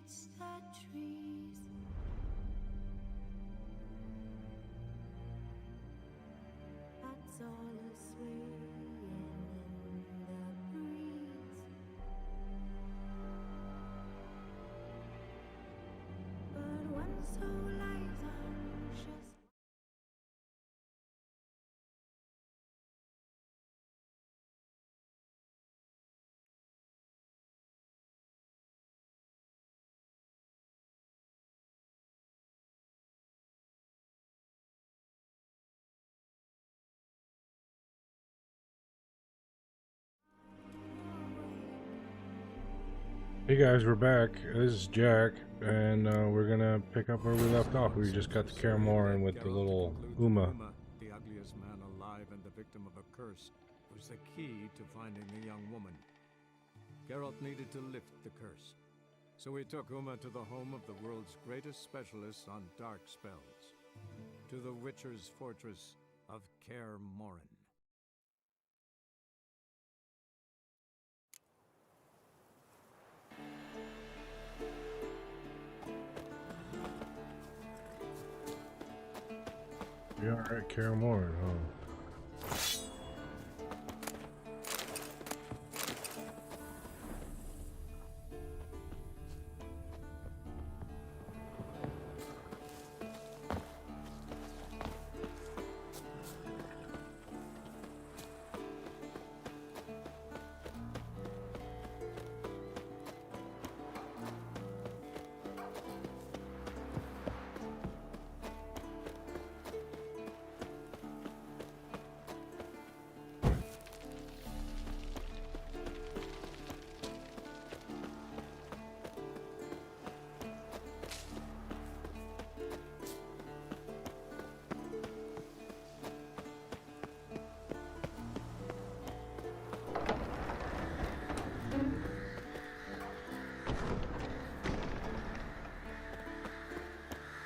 amidst the trees. That's all a swaying in the breeze. But when soul lies anxious. Hey guys, we're back. This is Jack, and we're gonna pick up where we left off. We just got to Kaer Morhen with the little Uma. The ugliest man alive and the victim of a curse, was the key to finding the young woman. Geralt needed to lift the curse, so he took Uma to the home of the world's greatest specialist on dark spells, to the Witcher's fortress of Kaer Morhen. We are at Kaer Morhen, huh?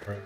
Right.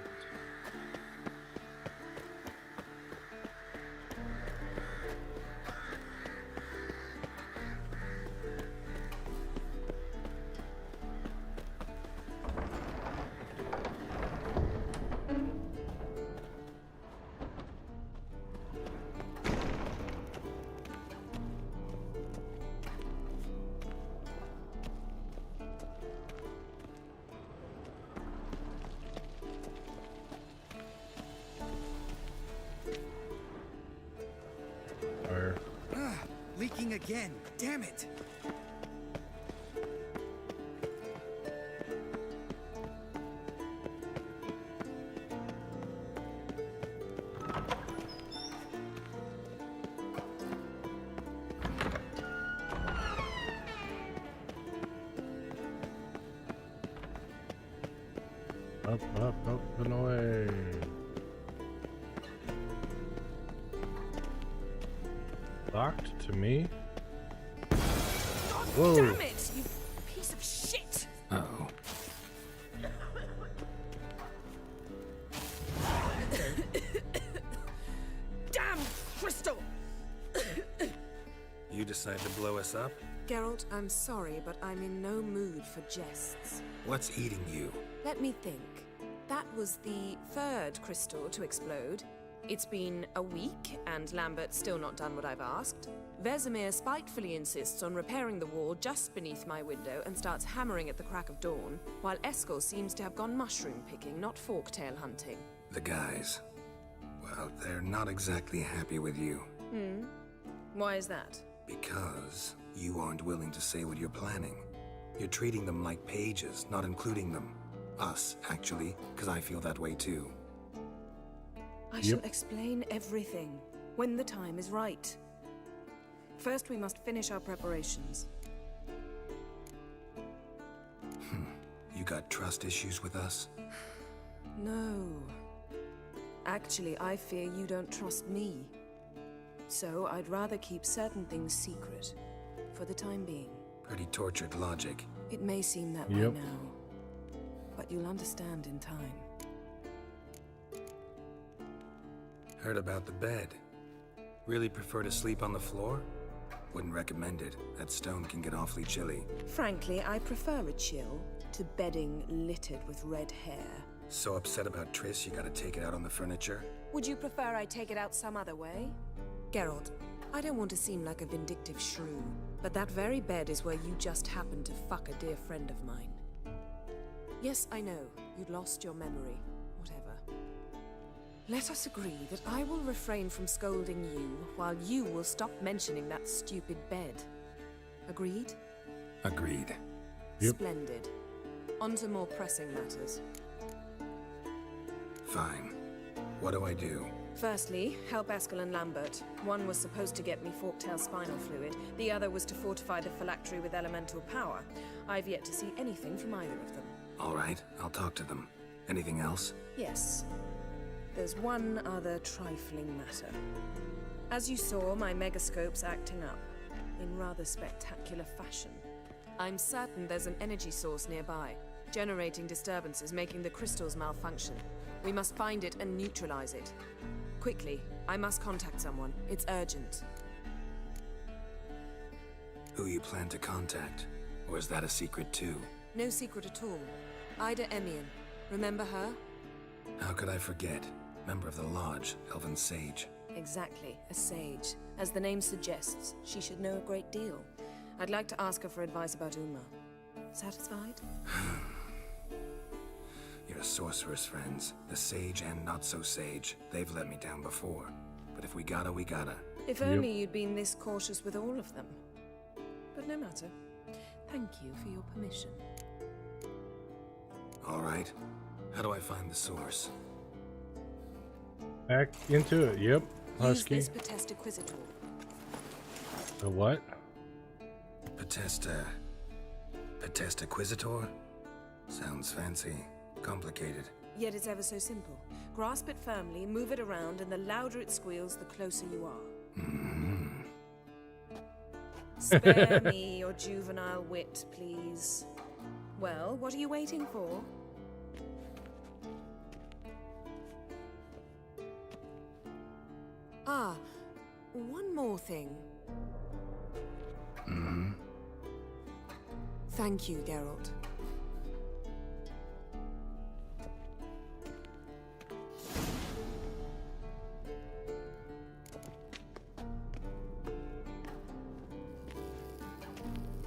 Fire. Leaking again. Damn it. Up, and away. Locked to me? Whoa. Damn it, you piece of shit! Uh-oh. Damn crystal! You decide to blow us up? Geralt, I'm sorry, but I'm in no mood for jests. What's eating you? Let me think. That was the third crystal to explode. It's been a week, and Lambert's still not done what I've asked. Vesemir spitefully insists on repairing the wall just beneath my window and starts hammering at the crack of dawn, while Eskel seems to have gone mushroom picking, not forktail hunting. The guys. Well, they're not exactly happy with you. Why is that? Because you aren't willing to say what you're planning. You're treating them like pages, not including them. Us, actually, because I feel that way too. I shall explain everything when the time is right. First, we must finish our preparations. You got trust issues with us? No. Actually, I fear you don't trust me. So I'd rather keep certain things secret, for the time being. Pretty tortured logic. It may seem that way now, but you'll understand in time. Heard about the bed. Really prefer to sleep on the floor? Wouldn't recommend it. That stone can get awfully chilly. Frankly, I prefer a chill to bedding littered with red hair. So upset about Triss, you gotta take it out on the furniture? Would you prefer I take it out some other way? Geralt, I don't want to seem like a vindictive shrew, but that very bed is where you just happened to fuck a dear friend of mine. Yes, I know, you'd lost your memory. Whatever. Let us agree that I will refrain from scolding you, while you will stop mentioning that stupid bed. Agreed? Agreed. Yep. Splendid. On to more pressing matters. Fine. What do I do? Firstly, help Eskel and Lambert. One was supposed to get me forktail spinal fluid, the other was to fortify the phylactery with elemental power. I've yet to see anything from either of them. All right, I'll talk to them. Anything else? Yes. There's one other trifling matter. As you saw, my megascope's acting up, in rather spectacular fashion. I'm certain there's an energy source nearby, generating disturbances, making the crystals malfunction. We must find it and neutralize it. Quickly, I must contact someone. It's urgent. Who you plan to contact? Or is that a secret too? No secret at all. Ida Emian. Remember her? How could I forget? Member of the Lodge, Elven Sage. Exactly, a sage. As the name suggests, she should know a great deal. I'd like to ask her for advice about Uma. Satisfied? Your sorceress friends, the sage and not so sage, they've let me down before. But if we gotta, we gotta. If only you'd been this cautious with all of them. But no matter. Thank you for your permission. All right. How do I find the source? Back into it. Yep. Husky. Use this Potestaquizitor. The what? Potestaquizitor? Sounds fancy. Complicated. Yet it's ever so simple. Grasp it firmly, move it around, and the louder it squeals, the closer you are. Mm-hmm. Spare me your juvenile wit, please. Well, what are you waiting for? Ah, one more thing. Mm-hmm. Thank you, Geralt.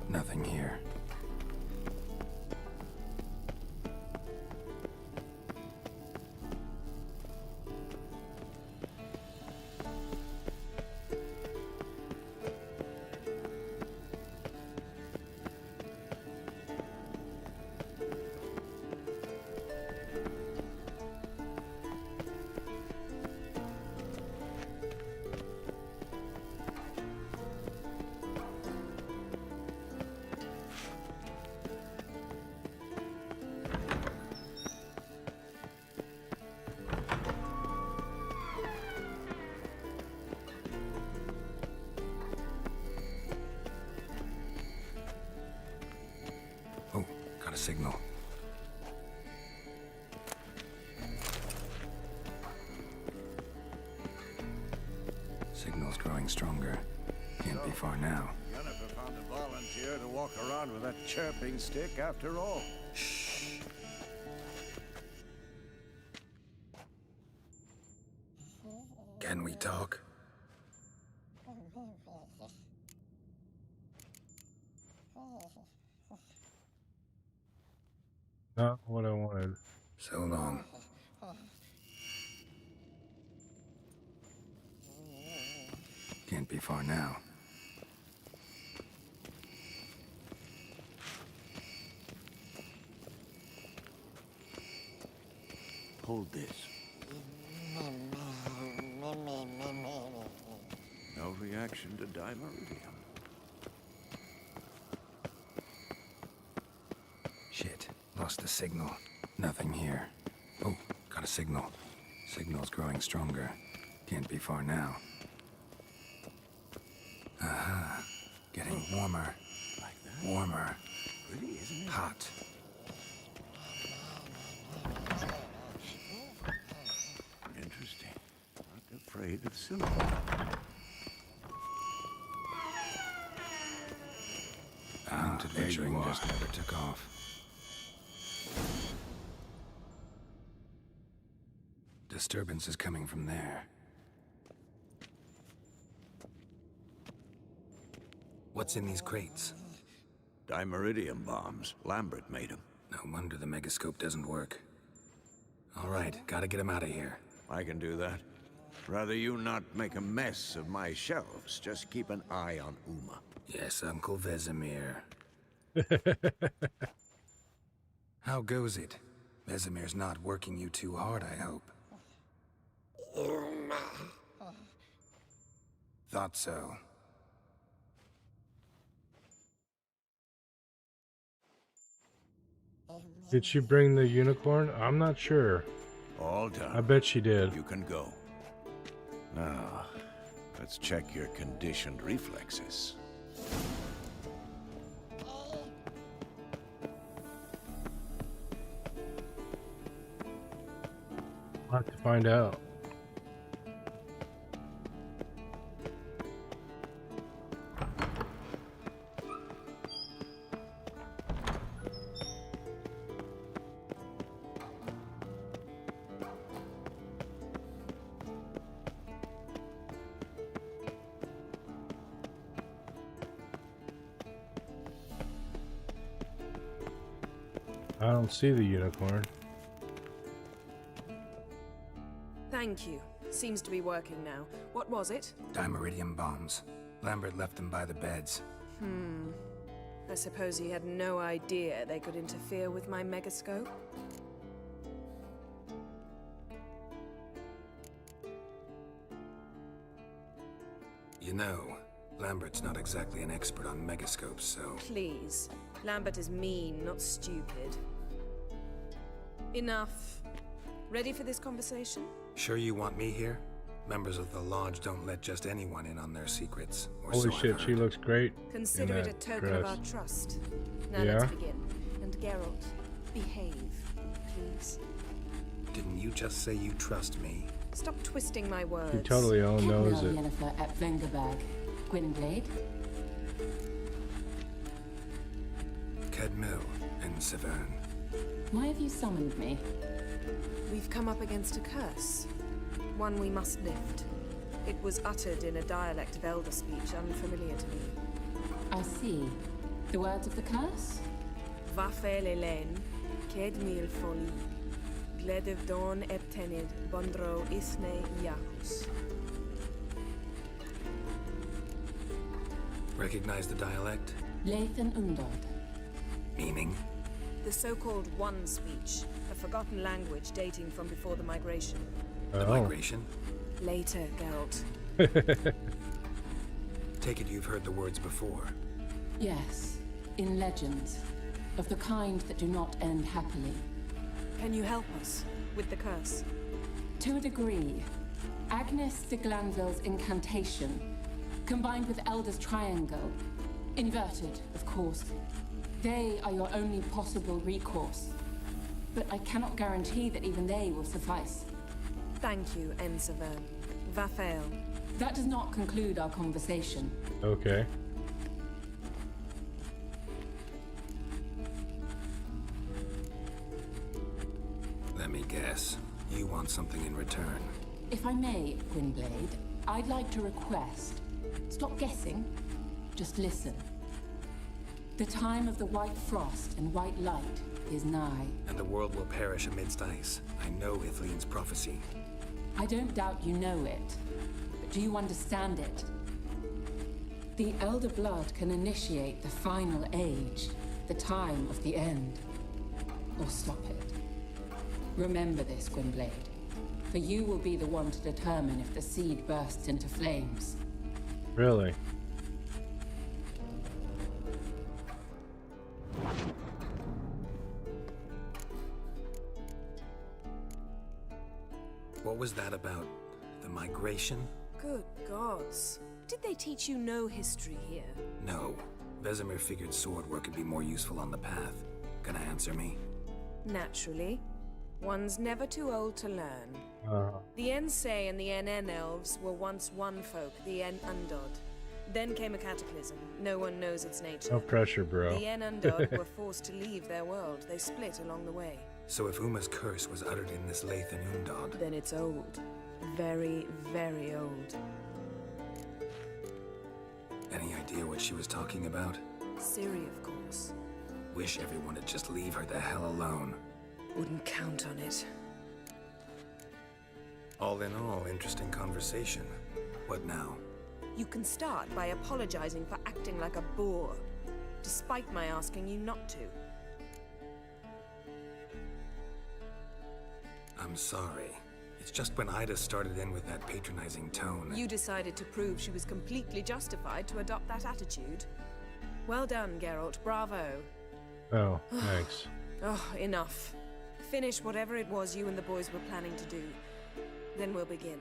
Nothing here. Oh, got a signal. Signal's growing stronger. Can't be far now. Yennefer found a volunteer to walk around with that chirping stick after all. Shh. Can we talk? Not what I wanted. So long. Can't be far now. Hold this. No reaction to dimeridium. Shit. Lost the signal. Nothing here. Oh, got a signal. Signal's growing stronger. Can't be far now. Aha. Getting warmer. Like that? Warmer. Pretty, isn't it? Hot. Interesting. Not afraid of silver. first never took off. Disturbance is coming from there. What's in these crates? Dimeridium bombs. Lambert made them. No wonder the megascope doesn't work. All right, gotta get him out of here. I can do that. Rather you not make a mess of my shelves. Just keep an eye on Uma. Yes, Uncle Vesemir. How goes it? Vesemir's not working you too hard, I hope. Thought so. Did she bring the unicorn? I'm not sure. All done. I bet she did. You can go. Now, let's check your conditioned reflexes. I'll have to find out. I don't see the unicorn. Thank you. Seems to be working now. What was it? Dimeridium bombs. Lambert left them by the beds. I suppose he had no idea they could interfere with my megascope. You know, Lambert's not exactly an expert on megascopes, so... Please. Lambert is mean, not stupid. Enough. Ready for this conversation? Sure you want me here? Members of the Lodge don't let just anyone in on their secrets. Or Holy so I've shit, she heard. looks great. Consider in it a that token dress. of our trust. Now Yeah? let's begin. And Geralt, behave, please. Didn't you just say you trust me? Stop twisting my words. She totally all knows Hello, it. Yennefer at Vengerberg. Gwynblade. Kedmil and Severn. Why have you summoned me? We've come up against a curse. One we must lift. It was uttered in a dialect of Elder speech unfamiliar to me. I see. The words of the curse? Vafel Elen, Kedmil Foli, Gledev Don Eptenid, Bondro Isne Yahus. Recognize the dialect? Lathan Undod. Meaning? The so-called One speech, a forgotten language dating from before the migration. The Oh. migration? Later, Geralt. Take it you've heard the words before. Yes, in legends. Of the kind that do not end happily. Can you help us with the curse? To a degree, Agnes de Glanville's incantation, combined with Elder's triangle, inverted, of course. They are your only possible recourse. But I cannot guarantee that even they will suffice. Thank you, Enseven. Vafel. That does not conclude our conversation. Okay. Let me guess. You want something in return. If I may, Gwynblade, I'd like to request. Stop guessing. Just listen. The time of the white frost and white light is nigh. And the world will perish amidst ice. I know Ithleen's prophecy. I don't doubt you know it. But do you understand it? The Elder Blood can initiate the final age, the time of the end. Or stop it. Remember this, Gwynblade. For you will be the one to determine if the seed bursts into flames. Really? What was that about? The migration? Good gods. Did they teach you no history here? No. Vesemir figured sword work would be more useful on the path. Gonna answer me? Naturally. One's never too old to learn. The Ensei and the NN elves were once one folk, the En Undod. Then came a cataclysm. No one knows its nature. No pressure, bro. The Enundod were forced to leave their world. They split along the way. So if Uma's curse was uttered in this Lathe and Undod, Then it's old. Very, very old. any idea what she was talking about? Ciri, of course. Wish everyone would just leave her the hell alone. Wouldn't count on it. All in all, interesting conversation. What now? You can start by apologizing for acting like a boor, despite my asking you not to. I'm sorry. It's just when Ida started in with that patronizing tone. You decided to prove she was completely justified to adopt that attitude. Well done, Geralt. Bravo. Oh, thanks. Oh, enough. Finish whatever it was you and the boys were planning to do. Then we'll begin.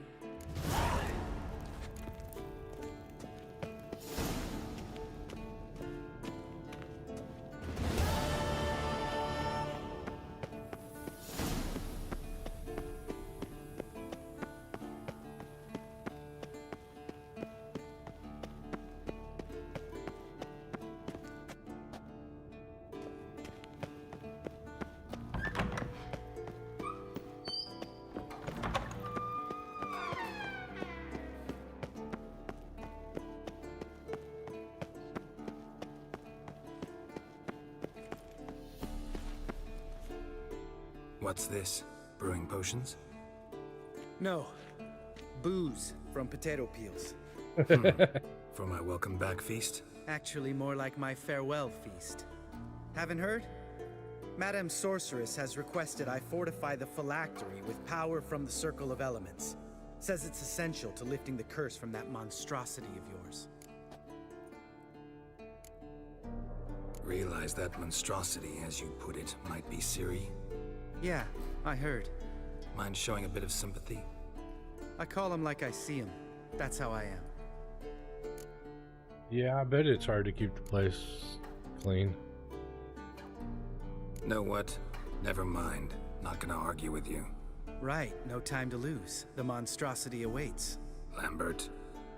What's this? Brewing potions? No. Booze from potato peels. For my welcome back feast? Actually, more like my farewell feast. Haven't heard? Madame Sorceress has requested I fortify the phylactery with power from the Circle of Elements. Says it's essential to lifting the curse from that monstrosity of yours. Realize that monstrosity, as you put it, might be Ciri? Yeah, I heard. Mind showing a bit of sympathy? I call him like I see him. That's how I am. Yeah, I bet it's hard to keep the place clean. Know what? Never mind. Not gonna argue with you. Right, no time to lose. The monstrosity awaits. Lambert.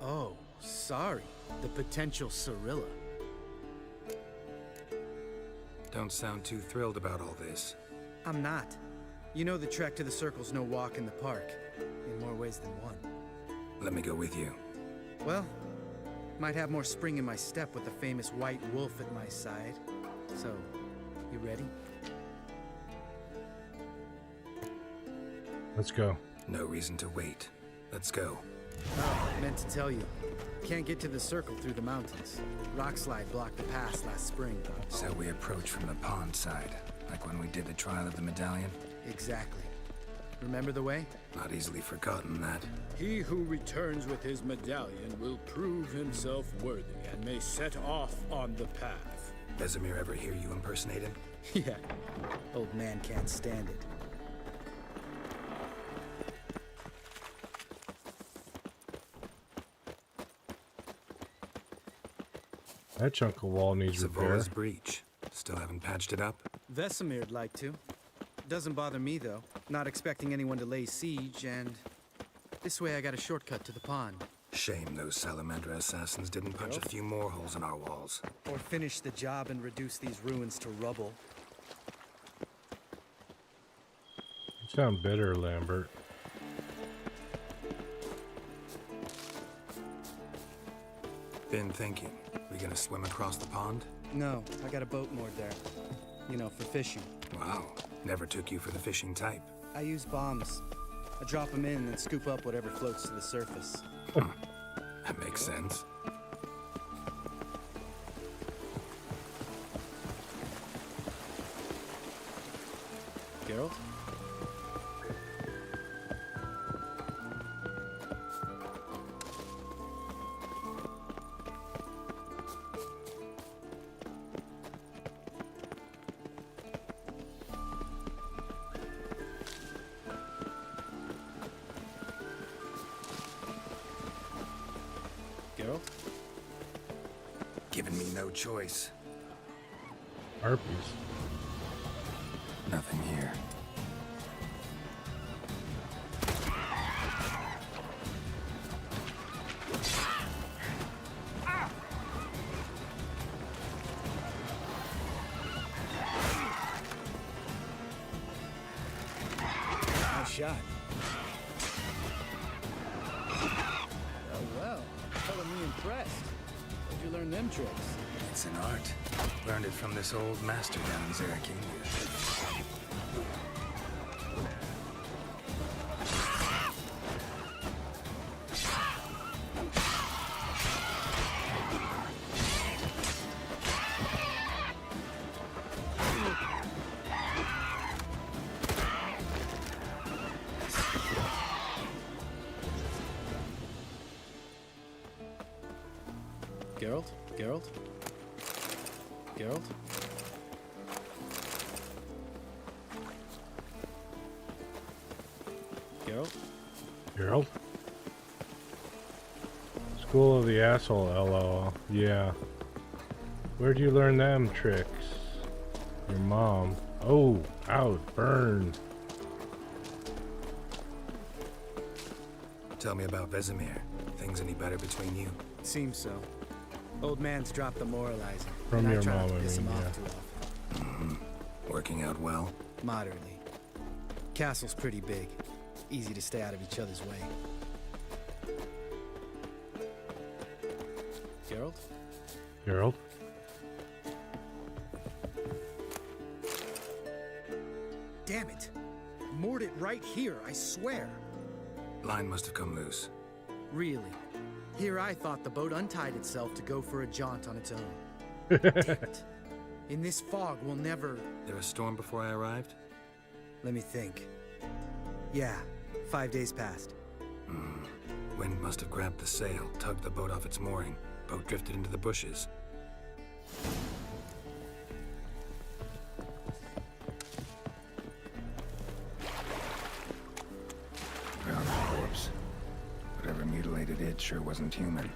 Oh, sorry. The potential Cirilla. Don't sound too thrilled about all this. I'm not. You know the trek to the Circle's no walk in the park. In more ways than one. Let me go with you. Well, might have more spring in my step with the famous White Wolf at my side. So, you ready? Let's go. No reason to wait. Let's go. Oh, meant to tell you. Can't get to the Circle through the mountains. Rockslide blocked the pass last spring. So we approach from the pond side, like when we did the trial of the medallion? Exactly. Remember the way? Not easily forgotten that. He who returns with his medallion will prove himself worthy and may set off on the path. Vesemir ever hear you impersonate him? Yeah. Old man can't stand it. That chunk of wall needs repair. Zavora's breach. Still haven't patched it up? Vesemir'd like to. Doesn't bother me, though. Not expecting anyone to lay siege, and... this way I got a shortcut to the pond. Shame those Salamandra assassins didn't punch a few more holes in our walls. Or finish the job and reduce these ruins to rubble. You sound bitter, Lambert. Been thinking. We gonna swim across the pond? No, I got a boat moored there. You know, for fishing. Wow. Never took you for the fishing type. I use bombs. I drop them in and then scoop up whatever floats to the surface. That makes sense. Geralt? Geralt? Given me no choice. Harpies. Nothing here. shot. Oh, well. Telling me impressed. Where'd you learn them tricks? It's an art. Learned it from this old master down in Zarakinga. Geralt? Geralt? Geralt? Geralt? Geralt? School of the Asshole, LOL. Yeah. Where'd you learn them tricks? Your mom. Oh, ouch, burn. Tell me about Vesemir. Things any better between you? Seems so. Old man's dropped the moralizer. From and your I try mom, not I to piss him mean, off yeah. too often. Working out well? Moderately. Castle's pretty big. Easy to stay out of each other's way. Geralt? Geralt? Damn it! Moored it right here, I swear. Line must have come loose. Really? Here I thought the boat untied itself to go for a jaunt on its own. Damn it. In this fog, we'll never... There a storm before I arrived? Let me think. Yeah, 5 days passed. Wind must have grabbed the sail, tugged the boat off its mooring. Boat drifted into the bushes. Found a corpse. Whatever mutilated it sure wasn't human.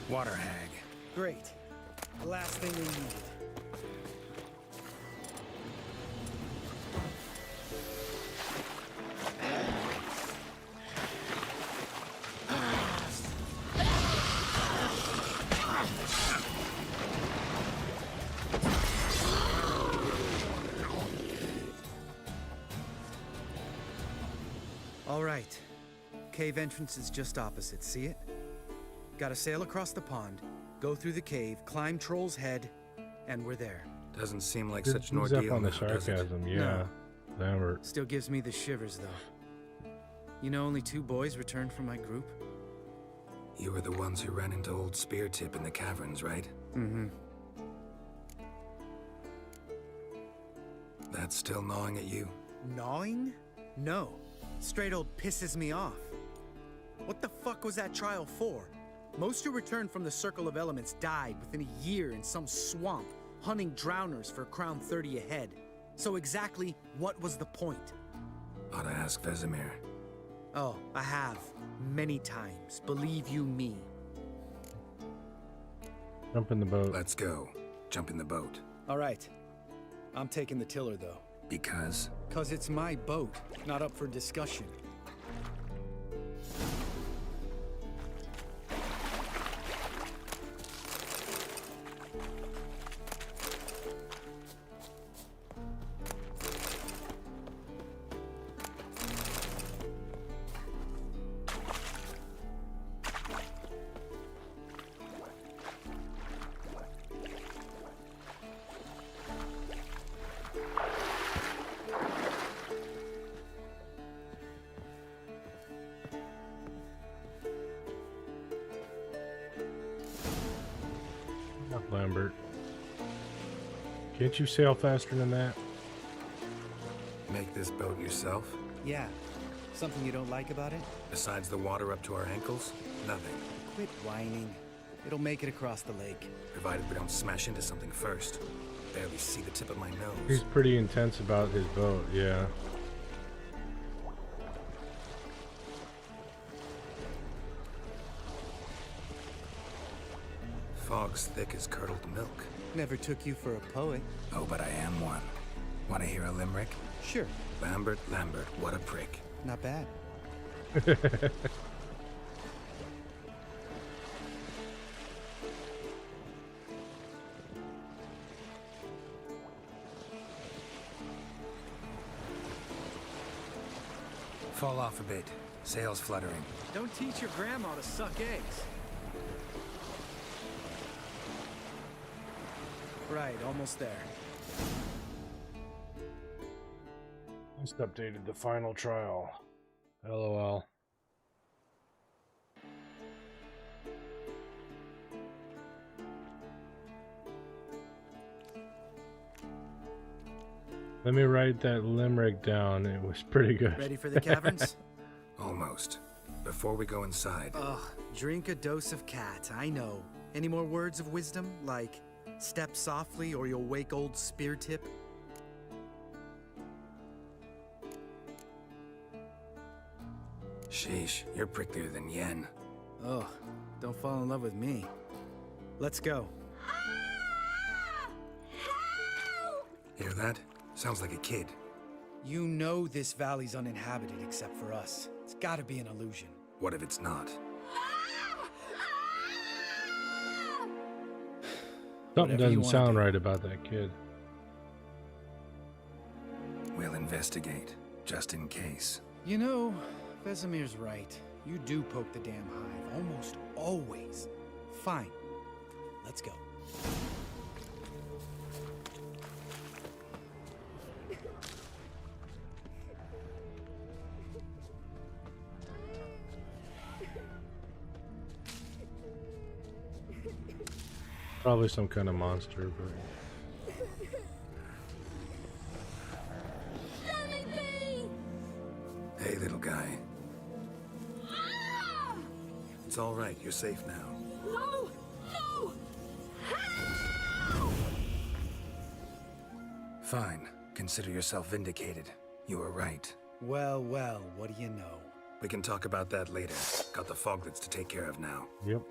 Water hag. Great. The last thing we needed. All right. Cave entrance is just opposite. See it? Gotta sail across the pond, go through the cave, climb Troll's Head, and we're there. Doesn't seem like He's such an up ordeal on the now, does it? sarcasm, yeah. Lambert. Still gives me the shivers, though. You know, only 2 boys returned from my group. You were the ones who ran into old Spear Tip in the caverns, right? Mm-hmm. That's still gnawing at you? Gnawing? No. Straight old pisses me off. What the fuck was that trial for? Most who returned from the Circle of Elements died within a year in some swamp, hunting drowners for Crown 30 a head. So exactly what was the point? Ought to ask Vesemir. Oh, I have. Many times. Believe you me. Jump in the boat. Let's go. Jump in the boat. All right. I'm taking the tiller, though. Because? 'Cause it's my boat, not up for discussion. Lambert. Can't you sail faster than that? Make this boat yourself? Yeah. Something you don't like about it? Besides the water up to our ankles? Nothing. Quit whining. It'll make it across the lake. Provided we don't smash into something first. Barely see the tip of my nose. He's pretty intense about his boat, yeah. Fog's thick as curdled milk. Never took you for a poet. Oh, but I am one. Want to hear a limerick? Sure. Lambert, Lambert, what a prick. Not bad. Fall off a bit. Sails fluttering. Don't teach your grandma to suck eggs. Right, almost there. Just updated the final trial. LOL. Let me write that limerick down. It was pretty good. Ready for the caverns? Almost. Before we go inside. Ugh, drink a dose of cat, I know. Any more words of wisdom, like step softly or you'll wake old spear tip? Sheesh, you're pricklier than Yen. Oh, don't fall in love with me. Let's go. Hear that? Sounds like a kid. You know this valley's uninhabited except for us. It's gotta be an illusion. What if it's not? Something Whatever you doesn't wanna sound do. right about that kid. We'll investigate, just in case. You know, Vesemir's right. You do poke the damn hive, almost always. Fine. Let's go. Probably some kind of monster, but Hey, little guy. It's all right. You're safe now. No! No! Fine. Consider yourself vindicated. You were right. Well, well, what do you know? We can talk about that later. Got the foglets to take care of now. yep.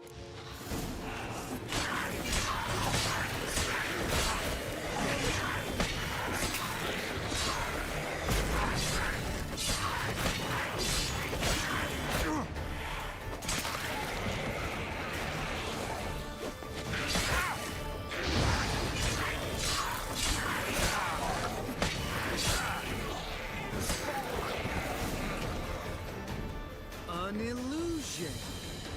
An illusion.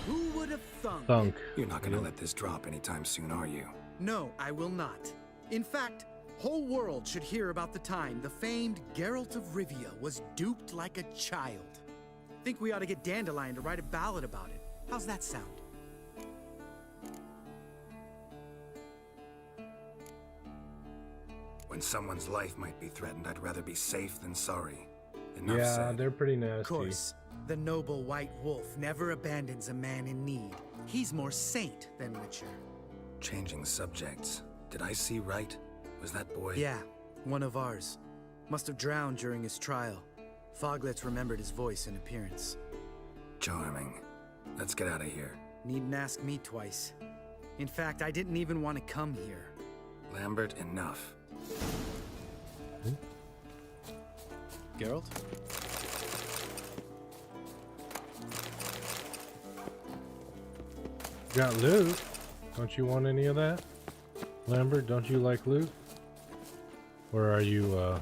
Who would have thunk? Thunk. You're not gonna let this drop anytime soon, are you? No, I will not. In fact, whole world should hear about the time the famed Geralt of Rivia was duped like a child. Think we ought to get Dandelion to write a ballad about it. How's that sound? When someone's life might be threatened, I'd rather be safe than sorry. Enough Yeah, said. they're pretty nasty. Of course, the noble white wolf never abandons a man in need. He's more saint than Witcher. Changing subjects. Did I see right? Was that boy? Yeah, one of ours. Must have drowned during his trial. Foglets remembered his voice and appearance. Charming. Let's get out of here. Needn't ask me twice. In fact, I didn't even want to come here. Lambert, enough. Geralt? Got loot. Don't you want any of that? Lambert, don't you like loot? Or are you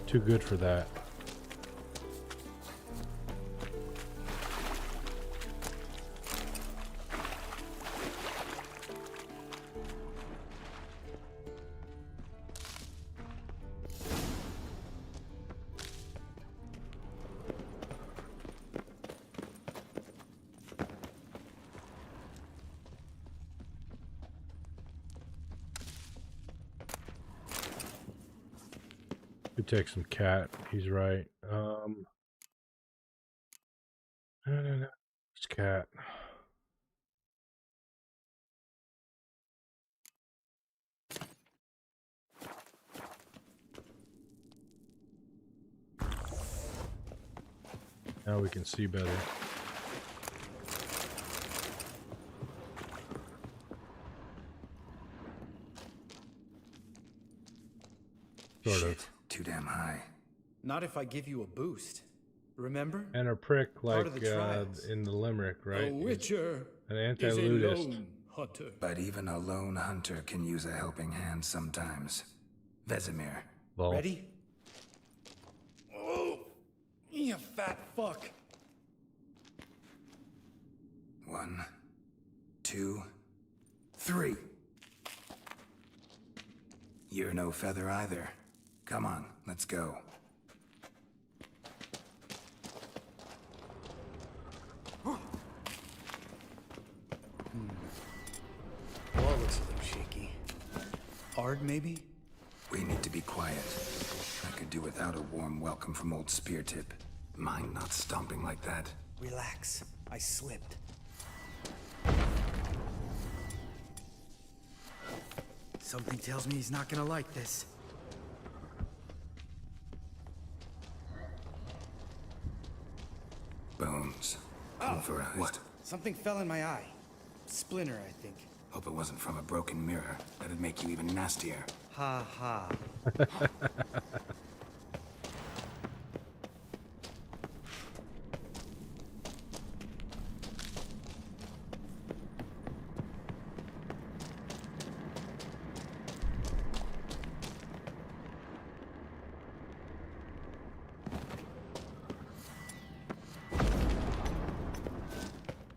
too good for that? We take some cat. He's right. No. It's cat. Now we can see better. Sort of. Too damn high. Not if I give you a boost. Remember? And a prick Part like of the trials. in the limerick, right? A witcher An is a anti-ludist. lone hunter. But even a lone hunter can use a helping hand sometimes. Vesemir. Well, Ready? Oh, you fat fuck. 1, 2, 3. You're no feather either. Come on, let's go. Wall looks a little shaky. Ard, maybe? We need to be quiet. I could do without a warm welcome from old Speartip. Mine not stomping like that. Relax. I slipped. Something tells me he's not gonna like this. Bones. Pulverized. What? Something fell in my eye. Splinter, I think. Hope it wasn't from a broken mirror. That'd make you even nastier. Ha ha.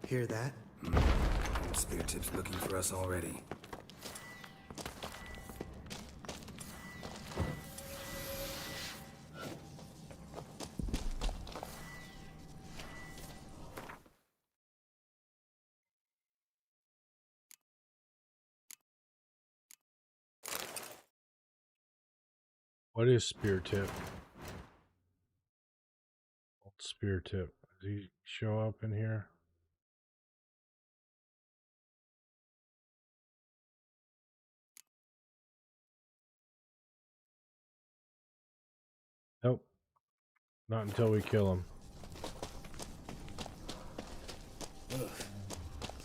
Hear that? Speartip's looking for us already. what is spear tip? Old spear tip. Does he show up in here? Nope. Not until we kill him. Ugh.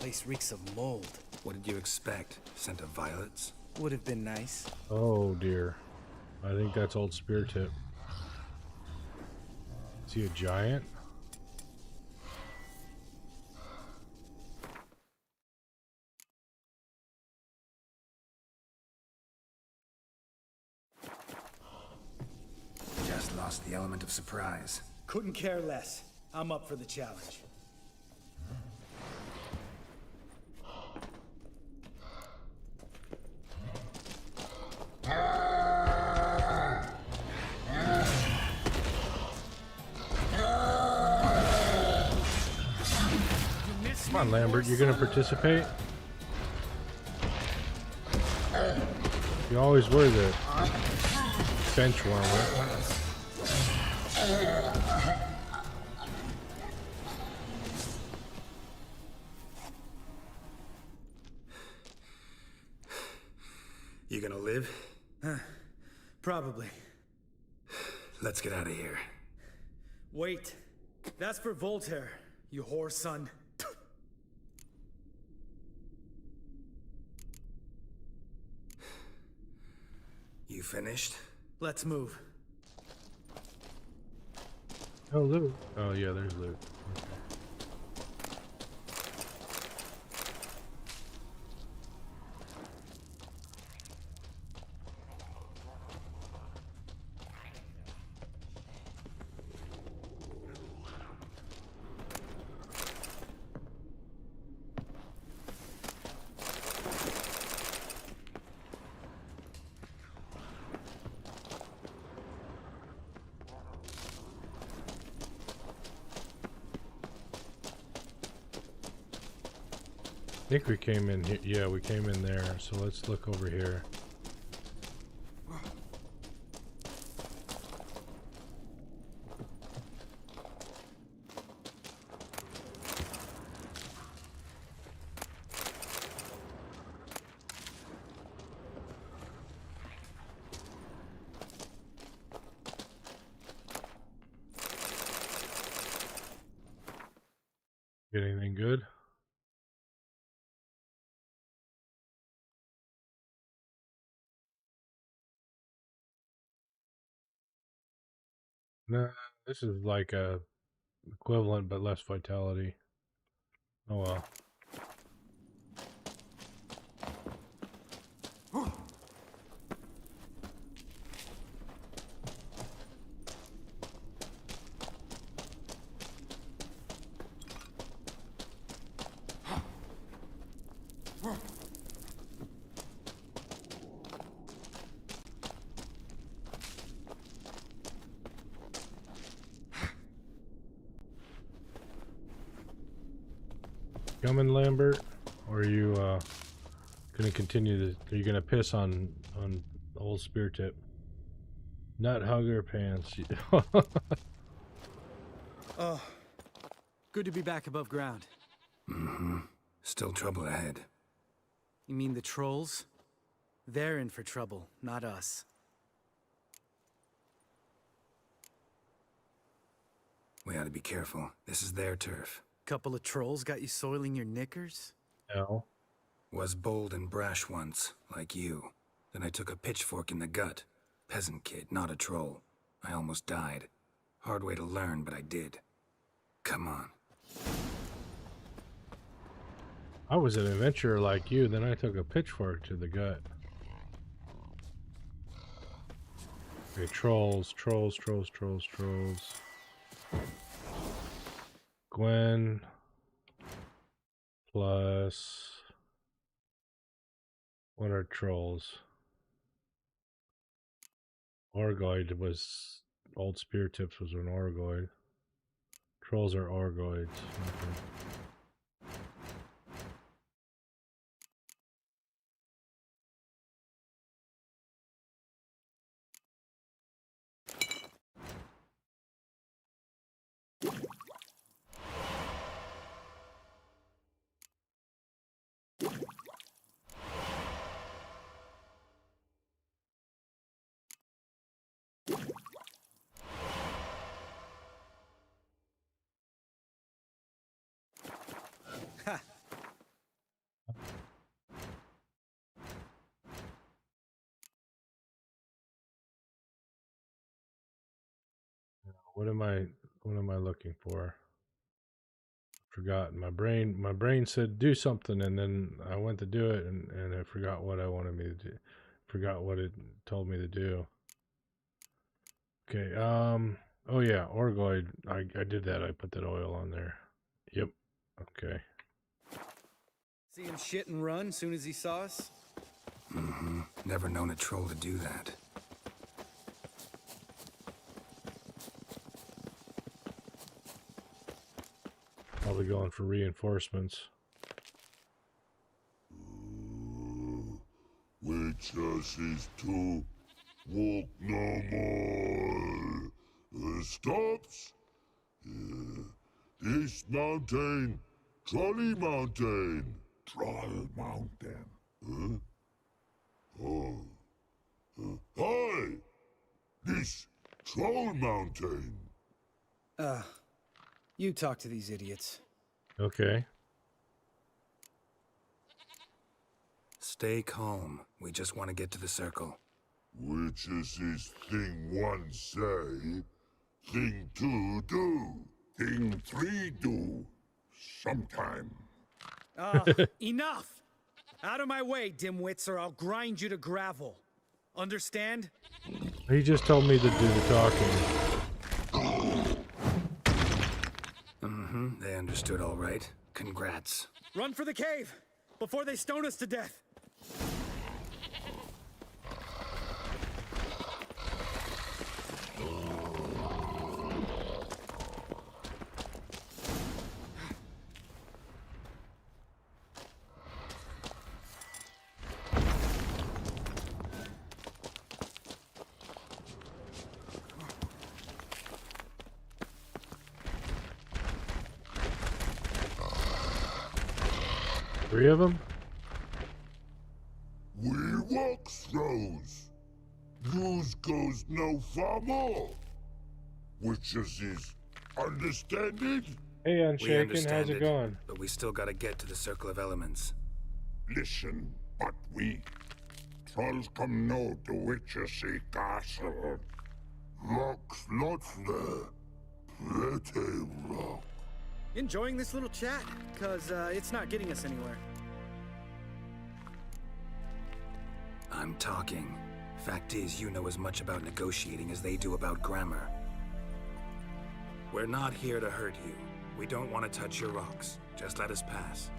Place reeks of mold. What did you expect? Scent of violets? Would have been nice. Oh dear. I think that's old spear tip. Is he a giant? Just lost the element of surprise. Couldn't care less. I'm up for the challenge. Come on, Lambert, you're gonna participate? You always were the bench warmer. You gonna live? Probably. Let's get out of here. Wait. That's for Voltaire, you whore son. You finished? Let's move. Oh, loot. Oh, yeah, there's loot. I think we came in here. Yeah, we came in there. So let's look over here. Get anything good? No, this is like a equivalent but less vitality. Oh well. Coming, Lambert, or are you gonna continue to? Are you gonna piss on old Spear Tip? Nut hugger pants. Oh, good to be back above ground. Mm-hmm. Still trouble ahead. You mean the trolls? They're in for trouble, not us. We ought to be careful. This is their turf. Couple of trolls got you soiling your knickers? No. Was bold and brash once, like you. Then I took a pitchfork in the gut. Peasant kid, not a troll. I almost died. Hard way to learn, but I did. Come on. I was an adventurer like you, then I took a pitchfork to the gut. Okay, trolls. Gwen plus what are trolls? Orgoid was old Spear Tips was an Orgoid. Trolls are Orgoids. Okay. What am I looking for? Forgotten. My brain said do something, and then I went to do it, and I forgot what I wanted me to do. Forgot what it told me to do. Okay, oh yeah, Orgoid. I did that. I put that oil on there. Yep. Okay. See him shit and run soon as he saw us? Mm-hmm. Never known a troll to do that. Probably going for reinforcements. Witches is to walk no more. Stops? This mountain, Trolley Mountain. Troll Mountain. Huh? Oh. Hi! This Troll Mountain. You talk to these idiots. Okay. Stay calm. We just want to get to the circle. Witches is thing one say, thing two do, thing three do, sometime. Enough! Out of my way, dimwits, or I'll grind you to gravel. Understand? He just told me to do the talking. Mm-hmm. They understood all right. Congrats. Run for the cave before they stone us to death. Three of them? We walk throws. News goes no far more. Witches is understanding? Hey, We Unshaken, understand how's it going? But we still gotta get to the Circle of Elements. Listen, but we trolls come no to Witchersea Castle. Rock's not there. Pretty rock. Enjoying this little chat? Cause it's not getting us anywhere. I'm talking. Fact is, you know as much about negotiating as they do about grammar. We're not here to hurt you. We don't want to touch your rocks. Just let us pass.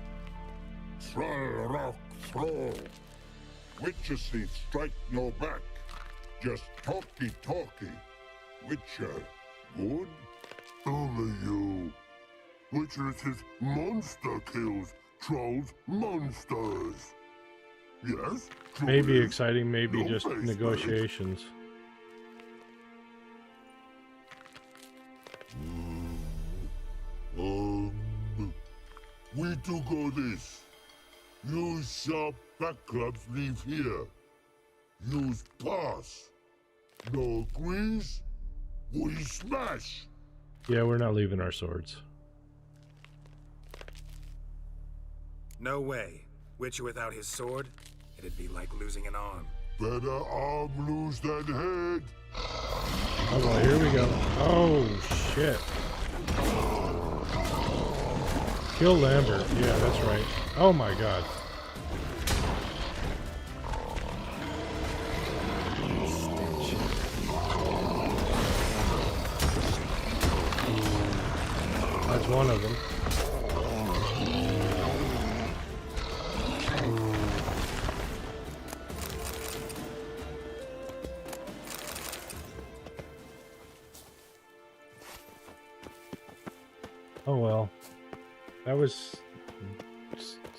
Troll rock throw. Witchersea strike no back. Just talky. Witcher, good? Only you. Witchers's monster kills. Trolls monsters. Yes? Maybe Troll is exciting, maybe no just face, negotiations. We do go this. Use sharp back clubs leave here. Use pass. No agrees? We smash. Yeah, we're not leaving our swords. No way. Witcher without his sword? It'd be like losing an arm. Better arm lose than head. Oh, well, here we go. Oh, shit. Kill Lambert. Yeah, that's right. Oh my god. That's one of them. Oh well. That was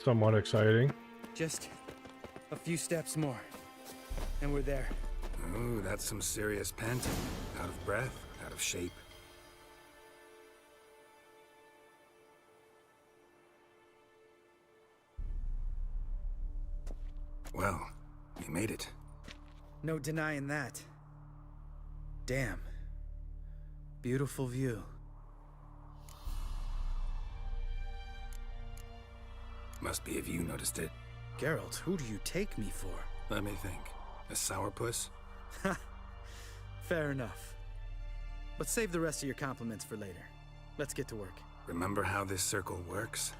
somewhat exciting. Just a few steps more, and we're there. Ooh, that's some serious panting. Out of breath, out of shape. Well, you made it. No denying that. Damn. Beautiful view. Must be if you noticed it. Geralt, who do you take me for? Let me think. A sourpuss? Fair enough. But save the rest of your compliments for later. Let's get to work. Remember how this circle works?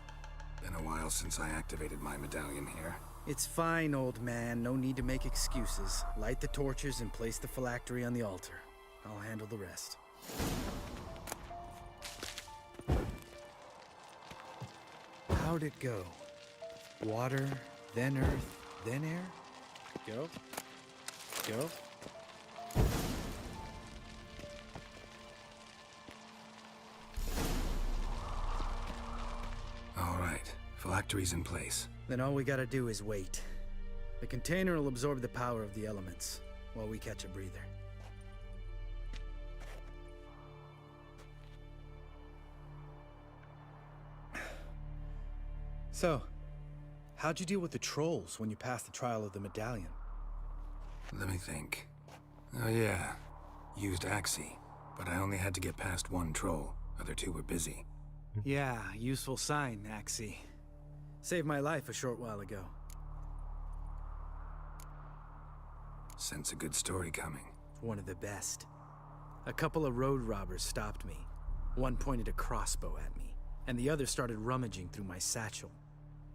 Been a while since I activated my medallion here. It's fine, old man. No need to make excuses. Light the torches and place the phylactery on the altar. I'll handle the rest. How'd it go? Water, then earth, then air? Go. Go. All right, phylactery's in place. Then all we gotta do is wait. The container will absorb the power of the elements, while we catch a breather. So, how'd you deal with the trolls when you passed the trial of the medallion? Let me think. Oh yeah, used Axii, but I only had to get past one troll. Other two were busy. Yeah, useful sign, Axii. Saved my life a short while ago. Sense a good story coming. One of the best. A couple of road robbers stopped me. One pointed a crossbow at me, and the other started rummaging through my satchel,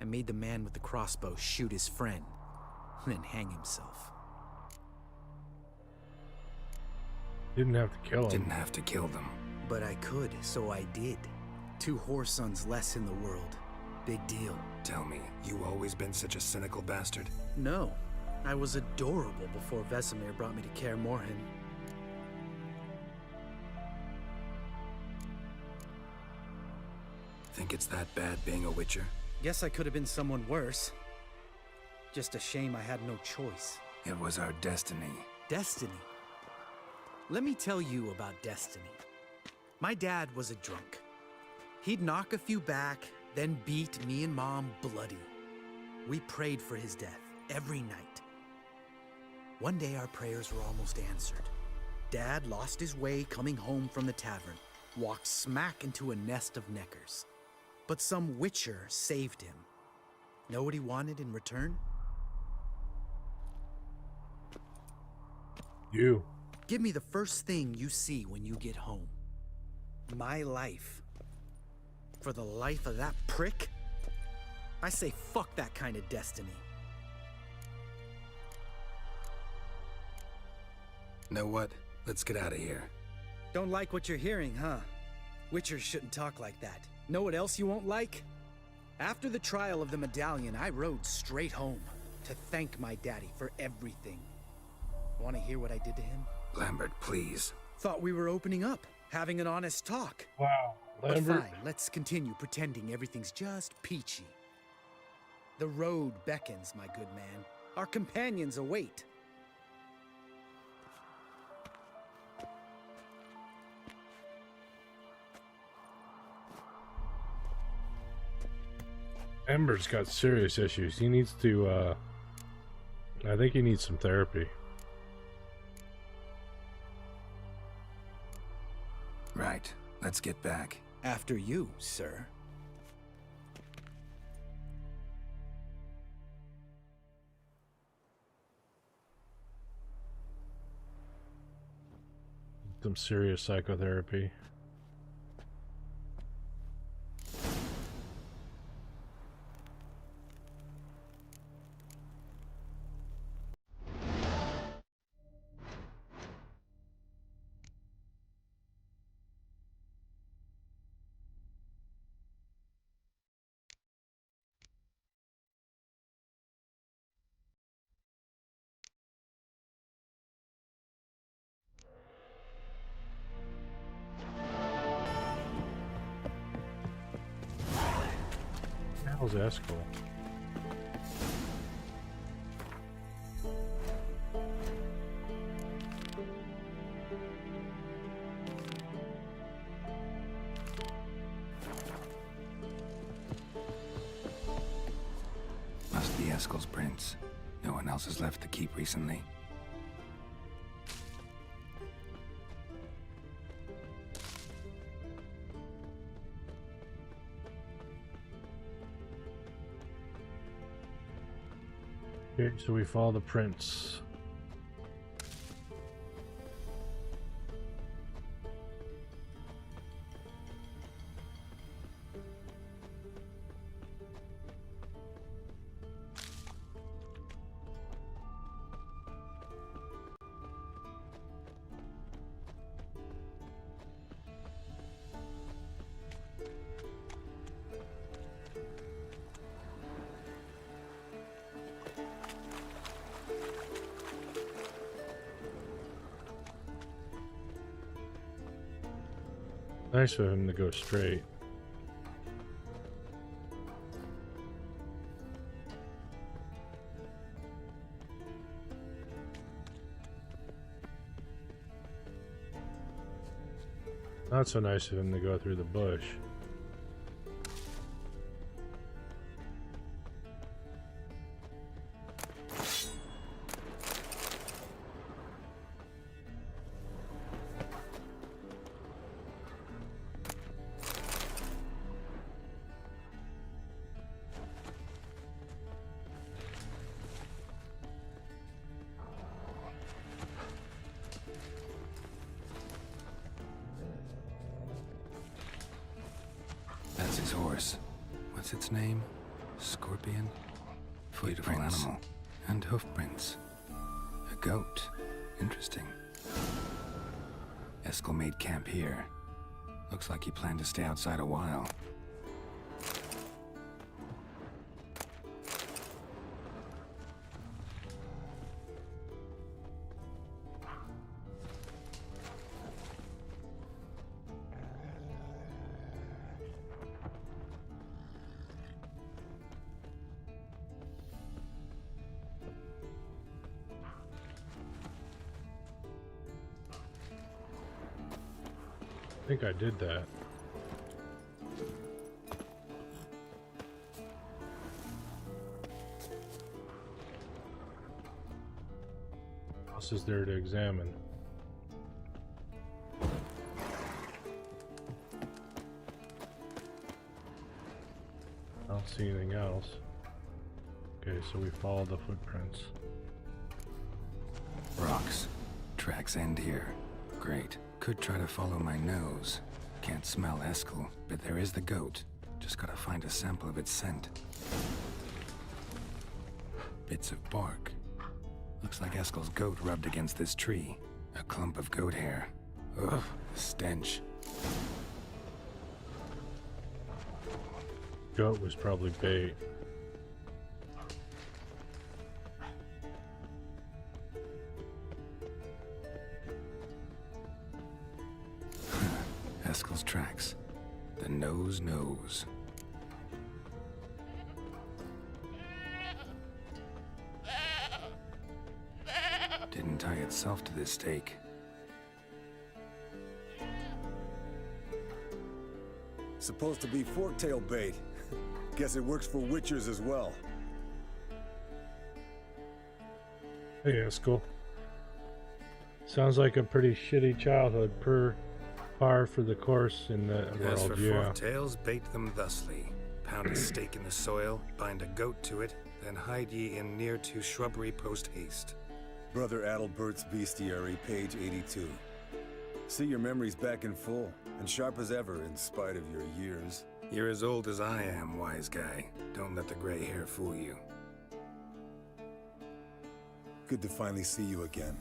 and made the man with the crossbow shoot his friend, then hang himself. Didn't have to kill him. Didn't have to kill them. But I could, so I did. 2 whoresons less in the world. Big deal. Tell me, you always been such a cynical bastard? No, I was adorable before Vesemir brought me to Kaer Morhen. Think it's that bad being a Witcher? Guess I could have been someone worse. Just a shame I had no choice. It was our destiny. Destiny? Let me tell you about destiny. My dad was a drunk. He'd knock a few back, then beat me and Mom bloody. We prayed for his death every night. One day our prayers were almost answered. Dad lost his way coming home from the tavern, walked smack into a nest of neckers. But some witcher saved him. Know what he wanted in return? You. Give me the first thing you see when you get home. My life. For the life of that prick? I say fuck that kind of destiny. Know what? Let's get out of here. Don't like what you're hearing, huh? Witchers shouldn't talk like that. Know what else you won't like? After the trial of the medallion, I rode straight home to thank my daddy for everything. Want to hear what I did to him? Lambert, please. Thought we were opening up, having an honest talk. Wow, Lambert. But fine, let's continue pretending everything's just peachy. The road beckons, my good man. Our companions await. Ember's got serious issues. He needs to, I think he needs some therapy. Right. Let's get back. After you, sir. Some serious psychotherapy. How's Eskel? Must be Eskel's prints. No one else has left the keep recently. Okay, so we follow the prints. Nice of him to go straight. Not so nice of him to go through the bush. That's his horse. What's its name? Scorpion? Beautiful animal. And hoof prints. A goat. Interesting. Eskel made camp here. Looks like he planned to stay outside a while. I think I did that. What else is there to examine? see anything else. Okay, so we follow the footprints. Rocks. Tracks end here. Great. Could try to follow my nose. Can't smell Eskel, but there is the goat. Just gotta find a sample of its scent. Bits of bark. Looks like Eskel's goat rubbed against this tree. A clump of goat hair. Ugh, the stench. Goat was probably bait. Eskel's tracks. The nose knows. Didn't tie itself to this stake. Supposed to be forktail bait. Guess it works for witchers as well. Hey, Eskel. Sounds like a pretty shitty childhood, per par for the course in the As world, for yeah. forktails, bait them thusly. Pound a stake in the soil, bind a goat to it, then hide ye in near to shrubbery post haste. Brother Adalbert's Bestiary, page 82. See your memories back in full, and sharp as ever in spite of your years. You're as old as I am, wise guy. Don't let the gray hair fool you. Good to finally see you again.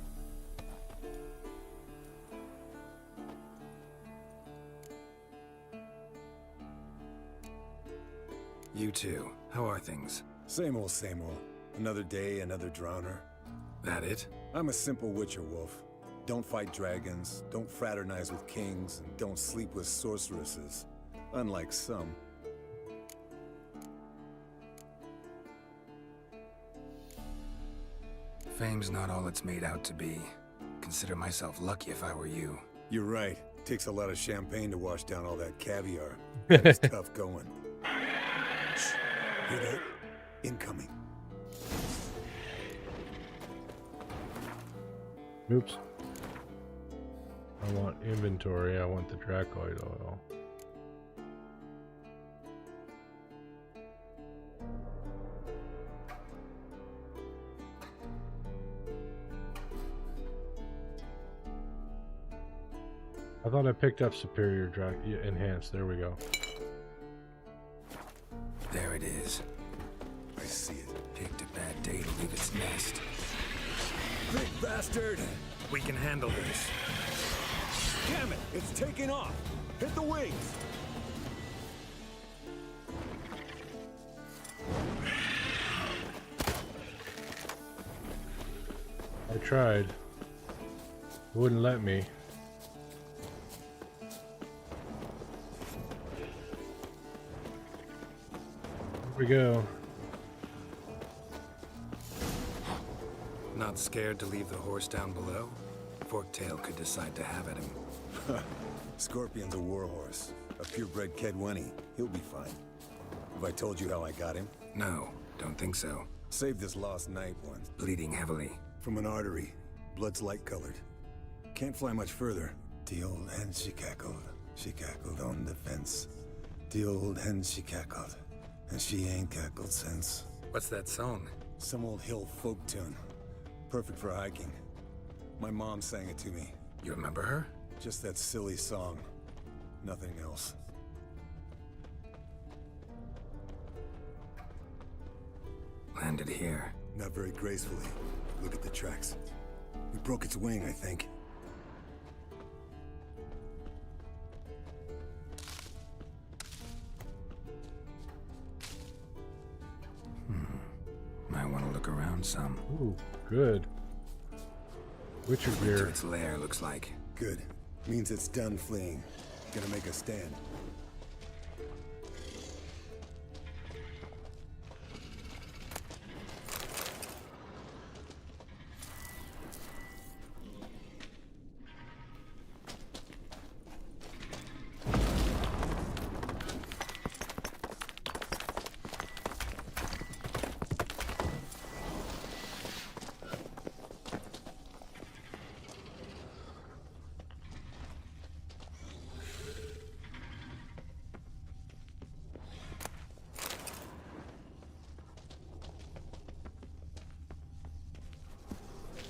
You too. How are things? Same old, same old. Another day, another drowner. That it? I'm a simple witcher, Wolf. Don't fight dragons, don't fraternize with kings, and don't sleep with sorceresses. Unlike some. Fame's not all it's made out to be. Consider myself lucky if I were you. You're right. Takes a lot of champagne to wash down all that caviar. It's tough going. Shh. Hear that? Incoming. Oops. I want inventory. I want the Dracoid oil. I thought I picked up Superior Enhanced. There we go. There it is. I see it. Picked a bad day to leave its nest. Big bastard! We can handle this. Damn it! It's taking off! Hit the wings! I tried. It wouldn't let me. Here we go. Not scared to leave the horse down below? Forktail could decide to have at him. Scorpion's a warhorse. A purebred Kedwenny. He'll be fine. Have I told you how I got him? No, don't think so. Saved this lost knight once. Bleeding heavily. From an artery. Blood's light-colored. Can't fly much further. The old hen she cackled on the fence. The old hen she cackled. And she ain't cackled since. What's that song? Some old hill folk tune. Perfect for hiking. My mom sang it to me. You remember her? Just that silly song. Nothing else. Landed here. Not very gracefully. Look at the tracks. We broke its wing, I think. Might want to look around some. Ooh, good. Witcher To gear. its lair, looks like. Good. Means it's done fleeing. Gonna make a stand.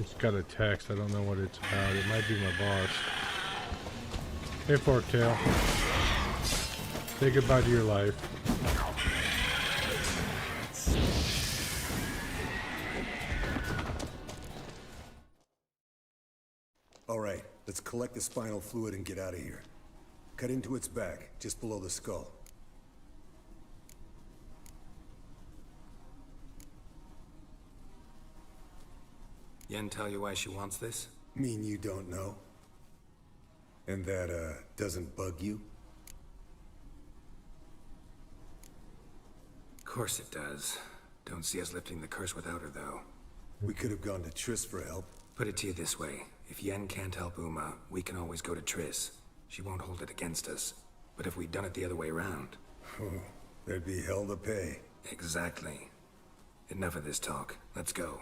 It's got a text. I don't know what it's about. It might be my boss. Hey, Forktail. Say goodbye to your life. All right, let's collect the spinal fluid and get out of here. Cut into its back, just below the skull. Yen tell you why she wants this? Mean you don't know? And that, doesn't bug you? Of course it does. Don't see us lifting the curse without her, though. We could have gone to Triss for help. Put it to you this way. If Yen can't help Uma, we can always go to Triss. She won't hold it against us. But if we'd done it the other way around... Oh, there'd be hell to pay. Exactly. Enough of this talk. Let's go.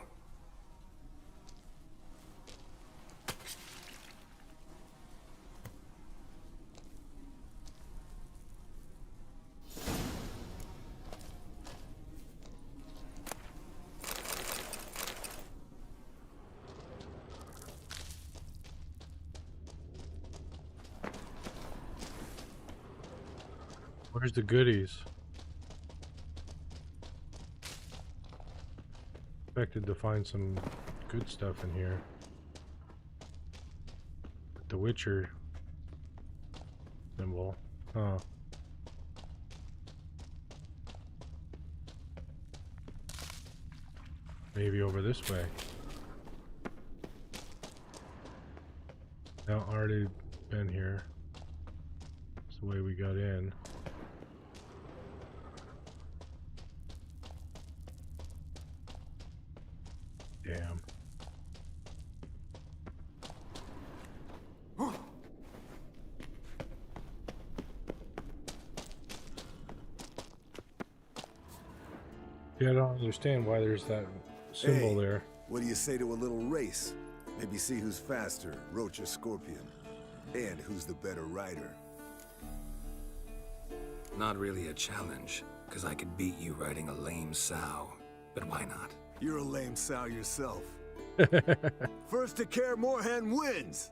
Where's the goodies? Expected to find some good stuff in here. The Witcher symbol. Huh. Maybe over this way. No, already been here. That's the way we got in. Damn. Yeah, I don't understand why there's that symbol there. What do you say to a little race? Maybe see who's faster, Roach or Scorpion. And who's the better rider. Not really a challenge, because I could beat you riding a lame sow. But why not? You're a lame sow yourself. First to Kaer Morhen wins!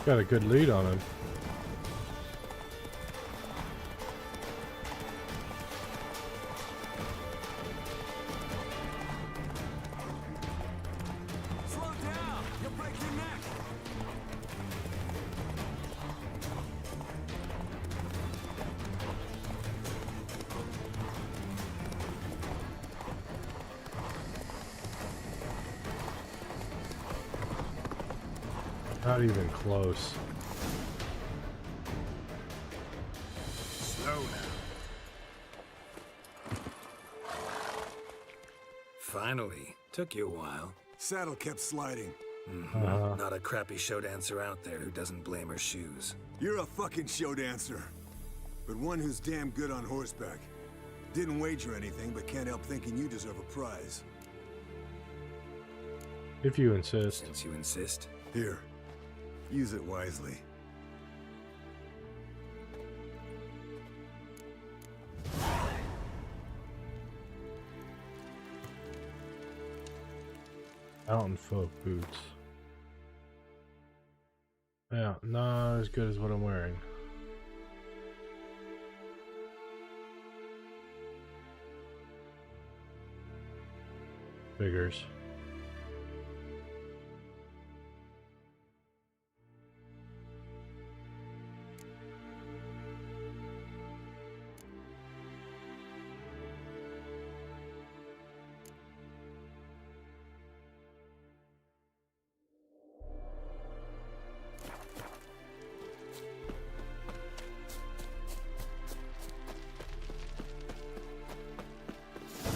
Got a good lead on him. Slow down! You'll break your neck! Not even close. Slow now. Finally. Took you a while. Saddle kept sliding. Not a crappy show dancer out there who doesn't blame her shoes. You're a fucking show dancer. But one who's damn good on horseback. Didn't wager anything, but can't help thinking you deserve a prize. If you insist. Since you insist. Here. Use it wisely. Mountain folk boots. Yeah, not as good as what I'm wearing. Figures.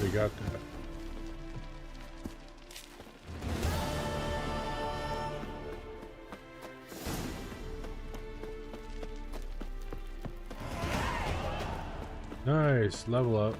We got that. Nice, level up.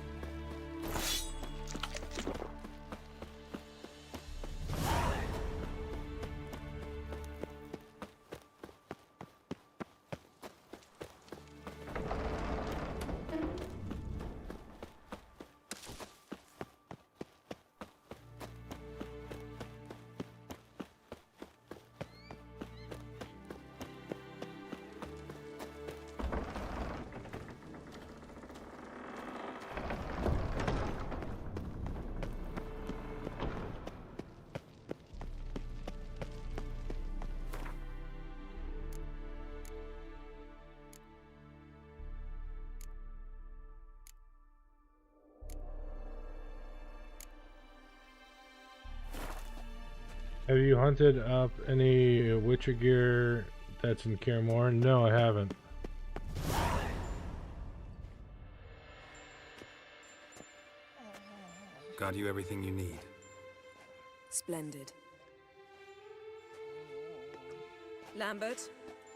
Have you hunted up any Witcher gear that's in Kaer Morhen? No, I haven't. Got you everything you need. Splendid. Lambert,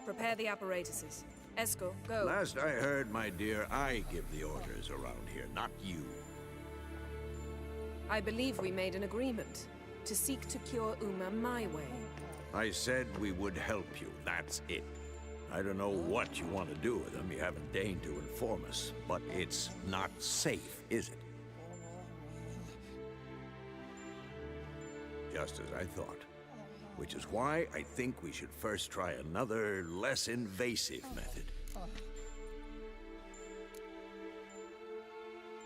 prepare the apparatuses. Esco, go. Last I heard, my dear, I give the orders around here, not you. I believe we made an agreement to seek to cure Uma my way. I said we would help you, that's it. I don't know what you want to do with them, you haven't deigned to inform us, but it's not safe, is it? Just as I thought. Which is why I think we should first try another, less invasive method.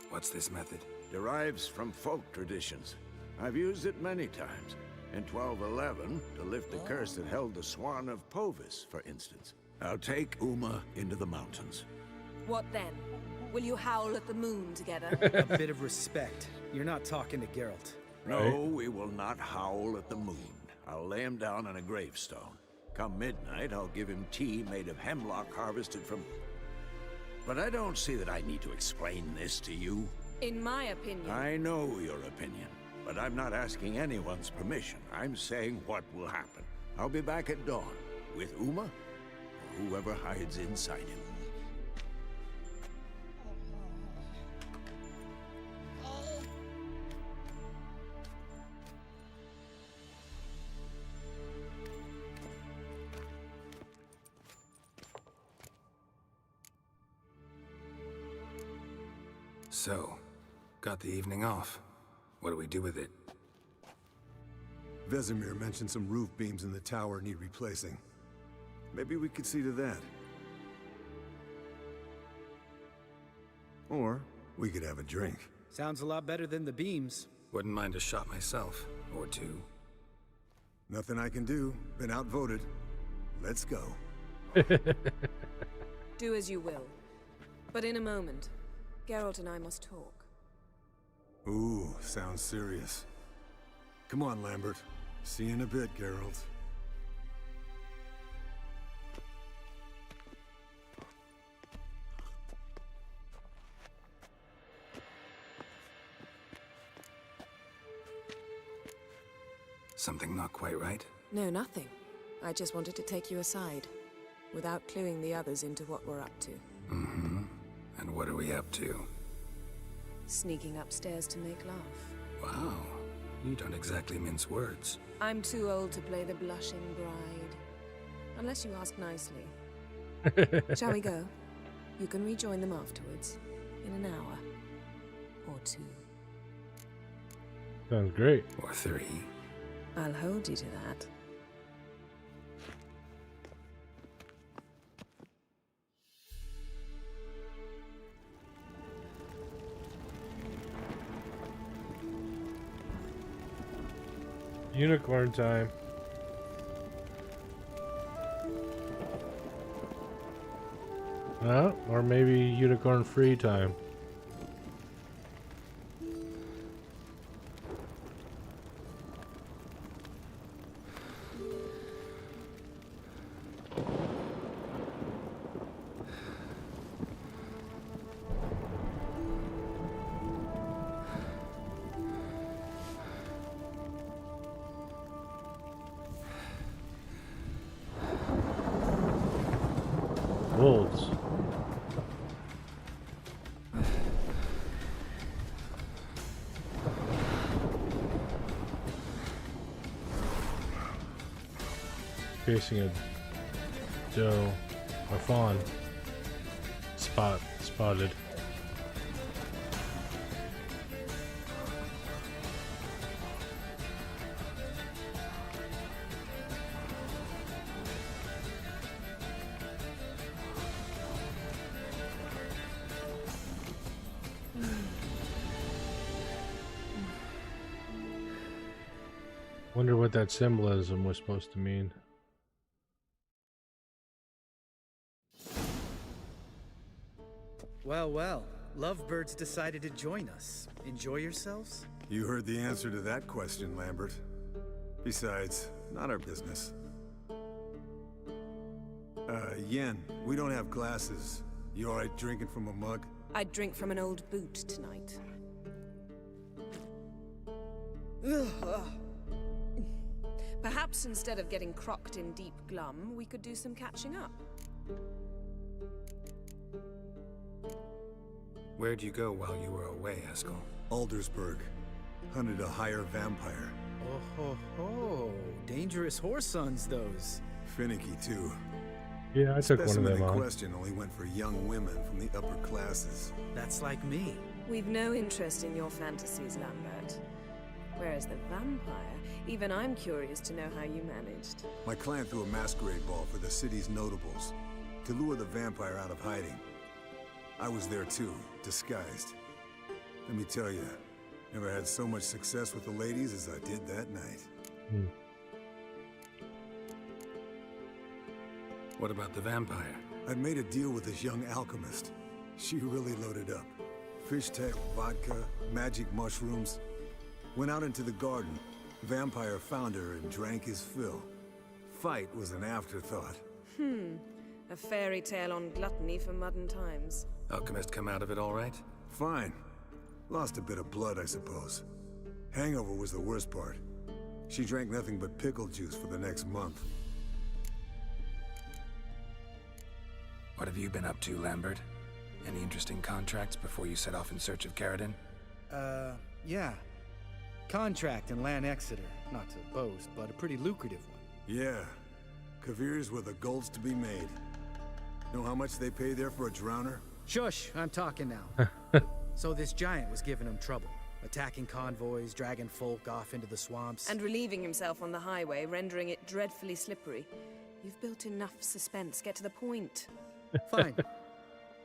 What's this method? Derives from folk traditions. I've used it many times. In 1211, to lift the curse that held the Swan of Povis, for instance. I'll take Uma into the mountains. What then? Will you howl at the moon together? A bit of respect. You're not talking to Geralt. No, we will not howl at the moon. I'll lay him down on a gravestone. Come midnight, I'll give him tea made of hemlock harvested from... But I don't see that I need to explain this to you. In my opinion... I know your opinion, but I'm not asking anyone's permission. I'm saying what will happen. I'll be back at dawn, with Uma, or whoever hides inside him. So, got the evening off. What do we do with it? Vesemir mentioned some roof beams in the tower need replacing. Maybe we could see to that. Or we could have a drink. Sounds a lot better than the beams. Wouldn't mind a shot myself, or two. Nothing I can do. Been outvoted. Let's go. Do as you will. But in a moment, Geralt and I must talk. Ooh, sounds serious. Come on, Lambert. See you in a bit, Geralt. Something not quite right? No, nothing. I just wanted to take you aside, without cluing the others into what we're up to. Mm-hmm. And what are we up to? Sneaking upstairs to make love. Wow. You don't exactly mince words. I'm too old to play the blushing bride. Unless you ask nicely. Shall we go? You can rejoin them afterwards. In an hour. Or two. Sounds great. Or three. I'll hold you to that. Unicorn time. Or maybe unicorn free time. Wolves. Facing a doe or fawn. Spotted. Wonder what that symbolism was supposed to mean. Well, well. Lovebirds decided to join us. Enjoy yourselves? You heard the answer to that question, Lambert. Besides, not our business. Yen, we don't have glasses. You alright drinking from a mug? I'd drink from an old boot tonight. Perhaps instead of getting crocked in deep glum, we could do some catching up. Where'd you go while you were away, Eskel? Aldersburg. Hunted a higher vampire. Oh ho ho. Dangerous whoresons, those. Finicky, too. Yeah, I took one of Specimen them in on. question only went for young women from the upper classes. That's like me. We've no interest in your fantasies, Lambert. Whereas the vampire, even I'm curious to know how you managed. My client threw a masquerade ball for the city's notables to lure the vampire out of hiding. I was there too, disguised. Let me tell you, never had so much success with the ladies as I did that night. What about the vampire? I'd made a deal with this young alchemist. She really loaded up. Fish tech, vodka, magic mushrooms. Went out into the garden. Vampire found her and drank his fill. Fight was an afterthought. A fairy tale on gluttony for modern times. Alchemist come out of it all right? Fine. Lost a bit of blood, I suppose. Hangover was the worst part. She drank nothing but pickle juice for the next month. What have you been up to, Lambert? Any interesting contracts before you set off in search of Caridin? Yeah. Contract in Lan Exeter. Not to boast, but a pretty lucrative one. Yeah. Kavir's were the golds to be made. Know how much they pay there for a drowner? Shush, I'm talking now. So this giant was giving him trouble. Attacking convoys, dragging folk off into the swamps. And relieving himself on the highway, rendering it dreadfully slippery. You've built enough suspense. Get to the point. Fine.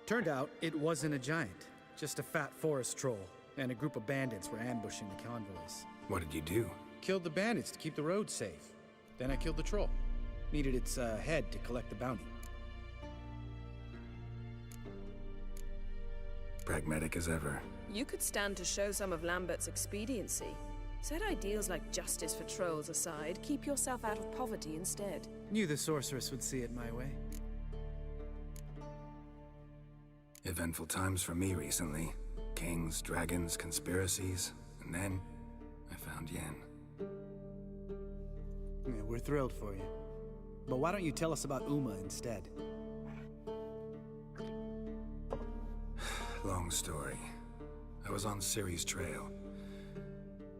Turned out it wasn't a giant. Just a fat forest troll. And a group of bandits were ambushing the convoys. What did you do? Killed the bandits to keep the road safe. Then I killed the troll. Needed its head to collect the bounty. Pragmatic as ever. You could stand to show some of Lambert's expediency. Set ideals like justice for trolls aside, keep yourself out of poverty instead. Knew the sorceress would see it my way. Eventful times for me recently. Kings, dragons, conspiracies, and then I found Yen. Yeah, we're thrilled for you. But why don't you tell us about Uma instead? Long story. I was on Ciri's trail.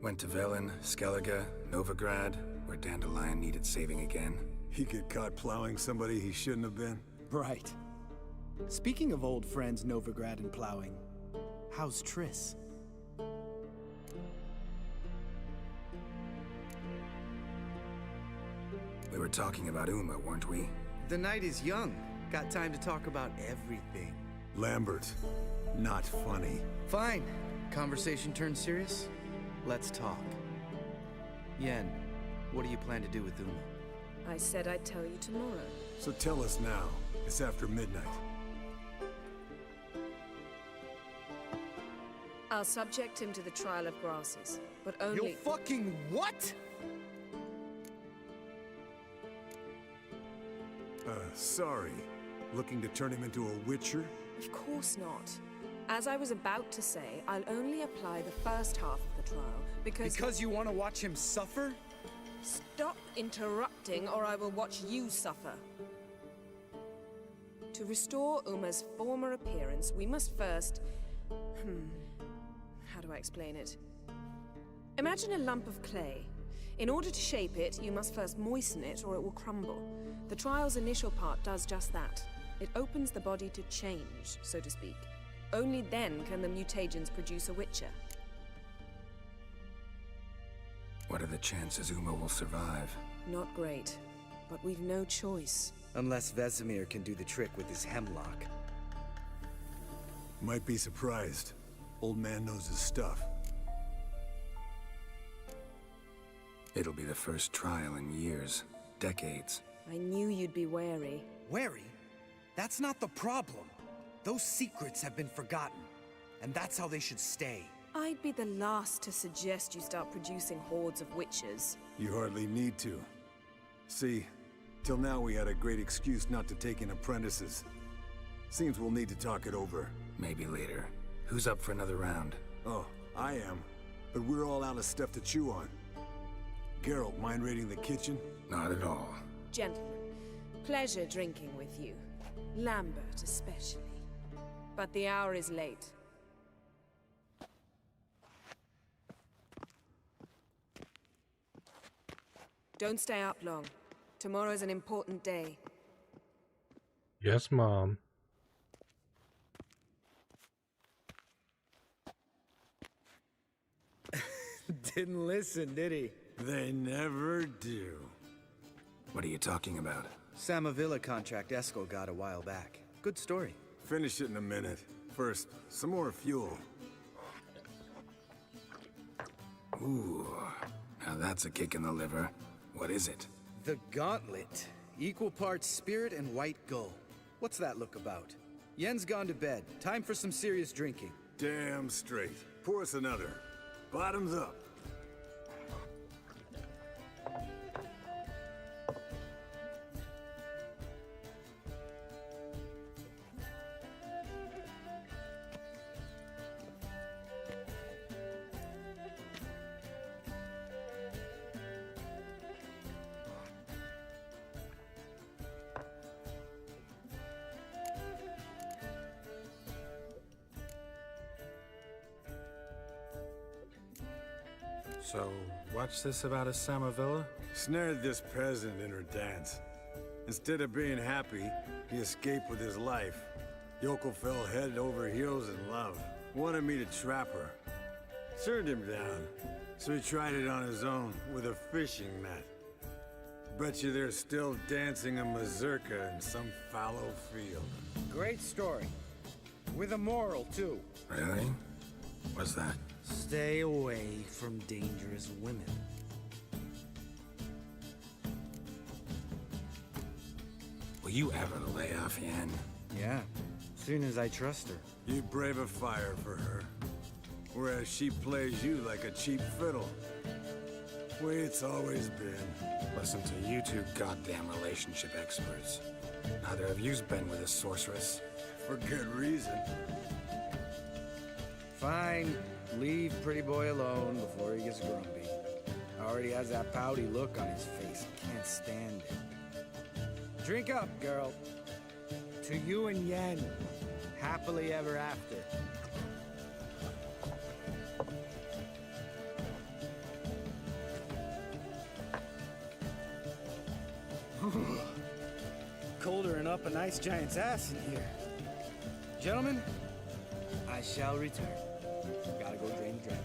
Went to Velen, Skellige, Novigrad, where Dandelion needed saving again. He get caught plowing somebody he shouldn't have been? Right. Speaking of old friends Novigrad and plowing, how's Triss? We were talking about Uma, weren't we? The night is young. Got time to talk about everything. Lambert, not funny. Fine. Conversation turned serious? Let's talk. Yen, what do you plan to do with Uma? I said I'd tell you tomorrow. So tell us now. It's after midnight. I'll subject him to the trial of grasses, but only— You fucking what? Sorry. Looking to turn him into a witcher? Of course not. As I was about to say, I'll only apply the first half of the trial, because— Because you want to watch him suffer? Stop interrupting, or I will watch you suffer. To restore Uma's former appearance, we must first— how do I explain it? Imagine a lump of clay. In order to shape it, you must first moisten it or it will crumble. The trial's initial part does just that. It opens the body to change, so to speak. Only then can the mutagens produce a Witcher. What are the chances Uma will survive? Not great, but we've no choice. Unless Vesemir can do the trick with his hemlock. Might be surprised. Old man knows his stuff. It'll be the first trial in years. Decades. I knew you'd be wary. Wary? That's not the problem. Those secrets have been forgotten, and that's how they should stay. I'd be the last to suggest you start producing hordes of witches. You hardly need to. See, till now we had a great excuse not to take in apprentices. Seems we'll need to talk it over. Maybe later. Who's up for another round? Oh, I am. But we're all out of stuff to chew on. Geralt, mind raiding the kitchen? Not at all. Gentlemen, pleasure drinking with you. Lambert especially. But the hour is late. Don't stay up long. Tomorrow's an important day. Yes, Mom. Didn't listen, did he? They never do. What are you talking about? Samavilla contract Eskel got a while back. Good story. Finish it in a minute. First, some more fuel. Ooh, now that's a kick in the liver. What is it? The Gauntlet. Equal parts spirit and white gull. What's that look about? Yen's gone to bed. Time for some serious drinking. Damn straight. Pour us another. Bottoms up. So, what's this about a Samavilla? Snared this peasant in her dance. Instead of being happy, he escaped with his life. Yoko fell head over heels in love. Wanted me to trap her. Turned him down. So he tried it on his own with a fishing net. Bet you they're still dancing a mazurka in some fallow field. Great story. With a moral, too. Really? What's that? Stay away from dangerous women. Will you ever lay off Yen? Yeah, soon as I trust her. You brave a fire for her. Whereas she plays you like a cheap fiddle. Way it's always been. Listen to you two goddamn relationship experts. Neither of you's been with a sorceress. For good reason. Fine. Leave pretty boy alone before he gets grumpy. Already has that pouty look on his face. Can't stand it. Drink up, girl. To you and Yen. Happily ever after. Colder and up a nice giant's ass in here. Gentlemen, I shall return. Gotta go drain the drain.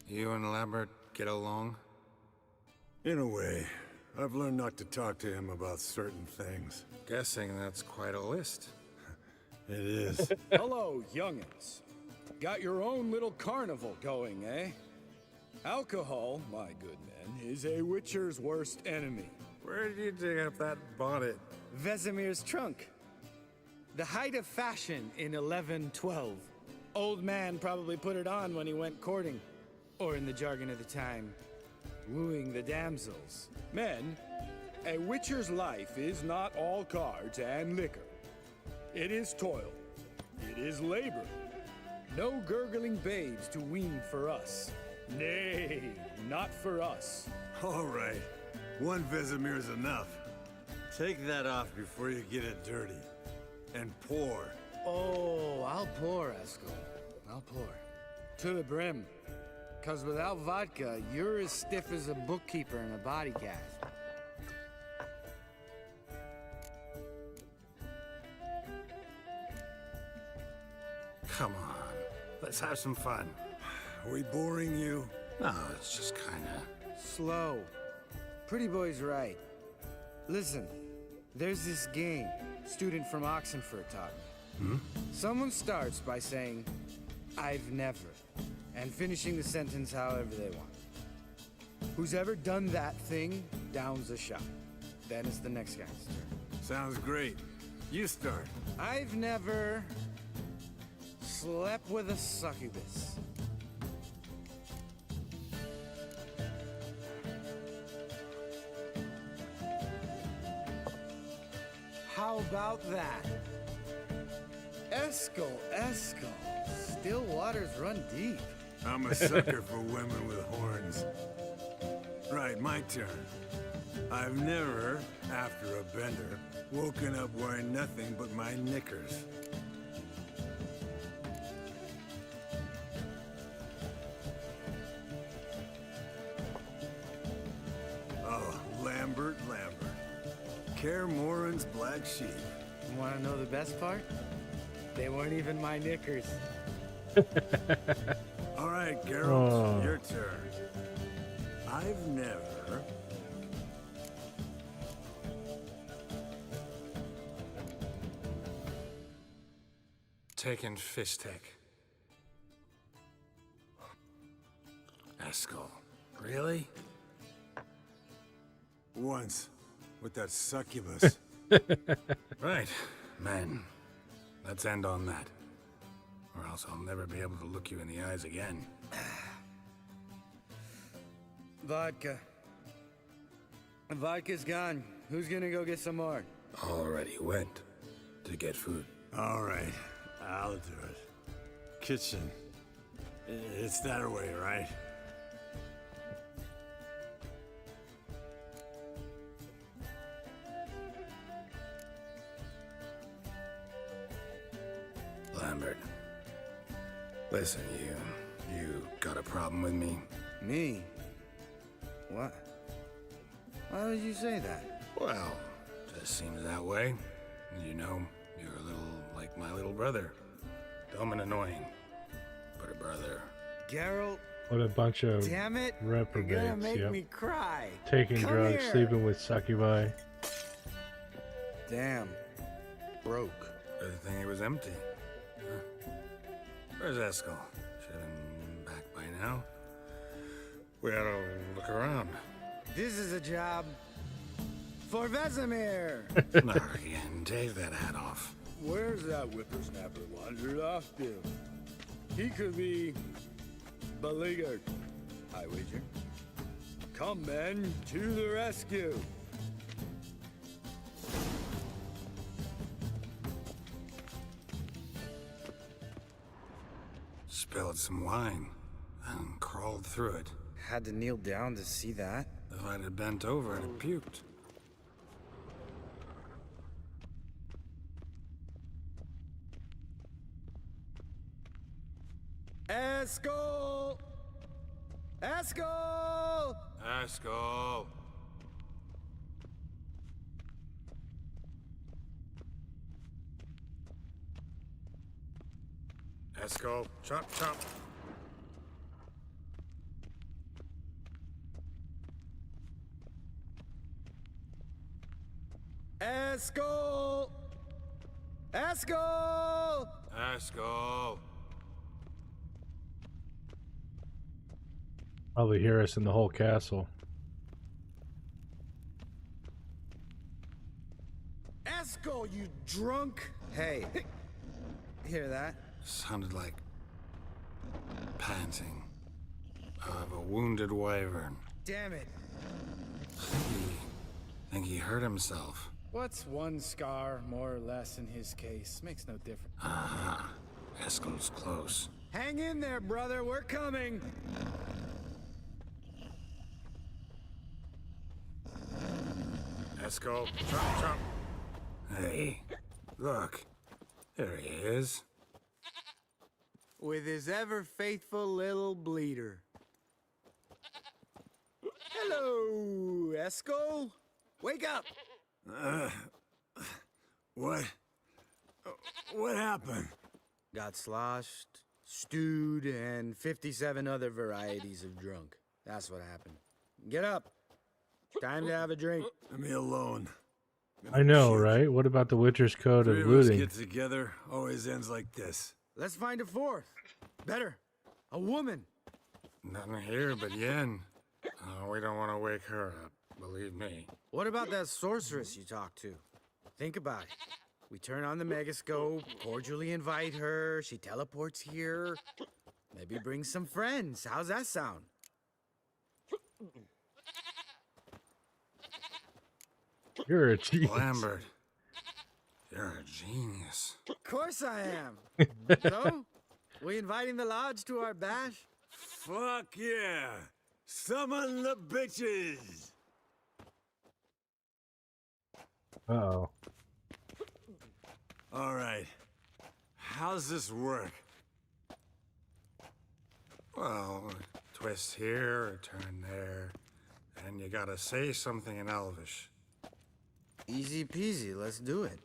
You and Lambert get along? In a way. I've learned not to talk to him about certain things. Guessing that's quite a list. It is. Hello, young'uns. Got your own little carnival going, eh? Alcohol, my good men, is a Witcher's worst enemy. Where did you dig up that bonnet? Vesemir's trunk. The height of fashion in 1112. Old man probably put it on when he went courting. Or in the jargon of the time, wooing the damsels. Men, a Witcher's life is not all cards and liquor. It is toil. It is labor. No gurgling babes to wean for us. Nay, not for us. All right. One Vesemir's enough. Take that off before you get it dirty. and pour. Oh, I'll pour, Eskel. I'll pour. To the brim. 'Cause without vodka, you're as stiff as a bookkeeper in a body cast. Come on, let's have some fun. Are we boring you? No, it's just kinda... Slow. Pretty boy's right. Listen, there's this game student from Oxenford taught me. Someone starts by saying, I've never, and finishing the sentence however they want. Who's ever done that thing downs a shot. Then it's the next guy's turn. Sounds great. You start. I've never slept with a succubus. How about that? Eskel. Still waters run deep. I'm a sucker for women with horns. Right, my turn. I've never, after a bender, woken up wearing nothing but my knickers. Oh, Lambert. Kaer Morhen's black sheep. You wanna know the best part? They weren't even my knickers. All right, Geralt, your turn. I've never... taken Fistek. Eskel. Really? Once, with that succubus. Right. Men. Let's end on that. Or else I'll never be able to look you in the eyes again. Vodka. Vodka's gone. Who's gonna go get some more? Already went to get food. All right, I'll do it. Kitchen. It's that way, right? Lambert. Listen, you got a problem with me? Me? What? Why would you say that? Well, just seems that way. You know, you're a little like my little brother. Dumb and annoying, but a brother. Geralt, What a bunch of damn it! You're reprobates. gonna make Yep. me cry. Taking Come drugs, here. sleeping with succubi. Damn. Broke. Good thing it was empty. Huh. Where's Eskel? Should have been back by now. We ought to look around. This is a job for Vesemir. Not again. Take that hat off. Where's that whippersnapper wandered off to? He could be beleaguered, I wager. Come, men, to the rescue. Spilled some wine and crawled through it. Had to kneel down to see that? If I'd have bent over, I'd have puked. Eskel! Eskel! Eskel! Eskel, chop, chop. Eskel! Eskel! Eskel! Probably hear us in the whole castle. Eskel, you drunk! Hey, hear that? Sounded like panting of a wounded wyvern. Damn it. Think he hurt himself. What's one scar, more or less, in his case? Makes no difference. Aha. Eskel's close. Hang in there, brother. We're coming. Eskel, chop, chop. Hey, look. There he is. With his ever-faithful little bleeder. Hello, Esco. Wake up! What? What happened? Got sloshed, stewed, and 57 other varieties of drunk. That's what happened. Get up. Time to have a drink. Leave me alone. I know, right? What about the Witcher's code of Three of us looting? get together, always ends like this. Let's find a fourth. Better. A woman. Nothing here but Yen. We don't want to wake her up, believe me. What about that sorceress you talked to? Think about it. We turn on the megascope, cordially invite her, she teleports here. Maybe bring some friends. How's that sound? You're a genius. Lambert, you're a genius. Of course I am. So, we inviting the lodge to our bash? Fuck yeah! Summon the bitches! Uh-oh. All right. How's this work? Well, a twist here, a turn there, and you gotta say something in Elvish. Easy peasy, let's do it.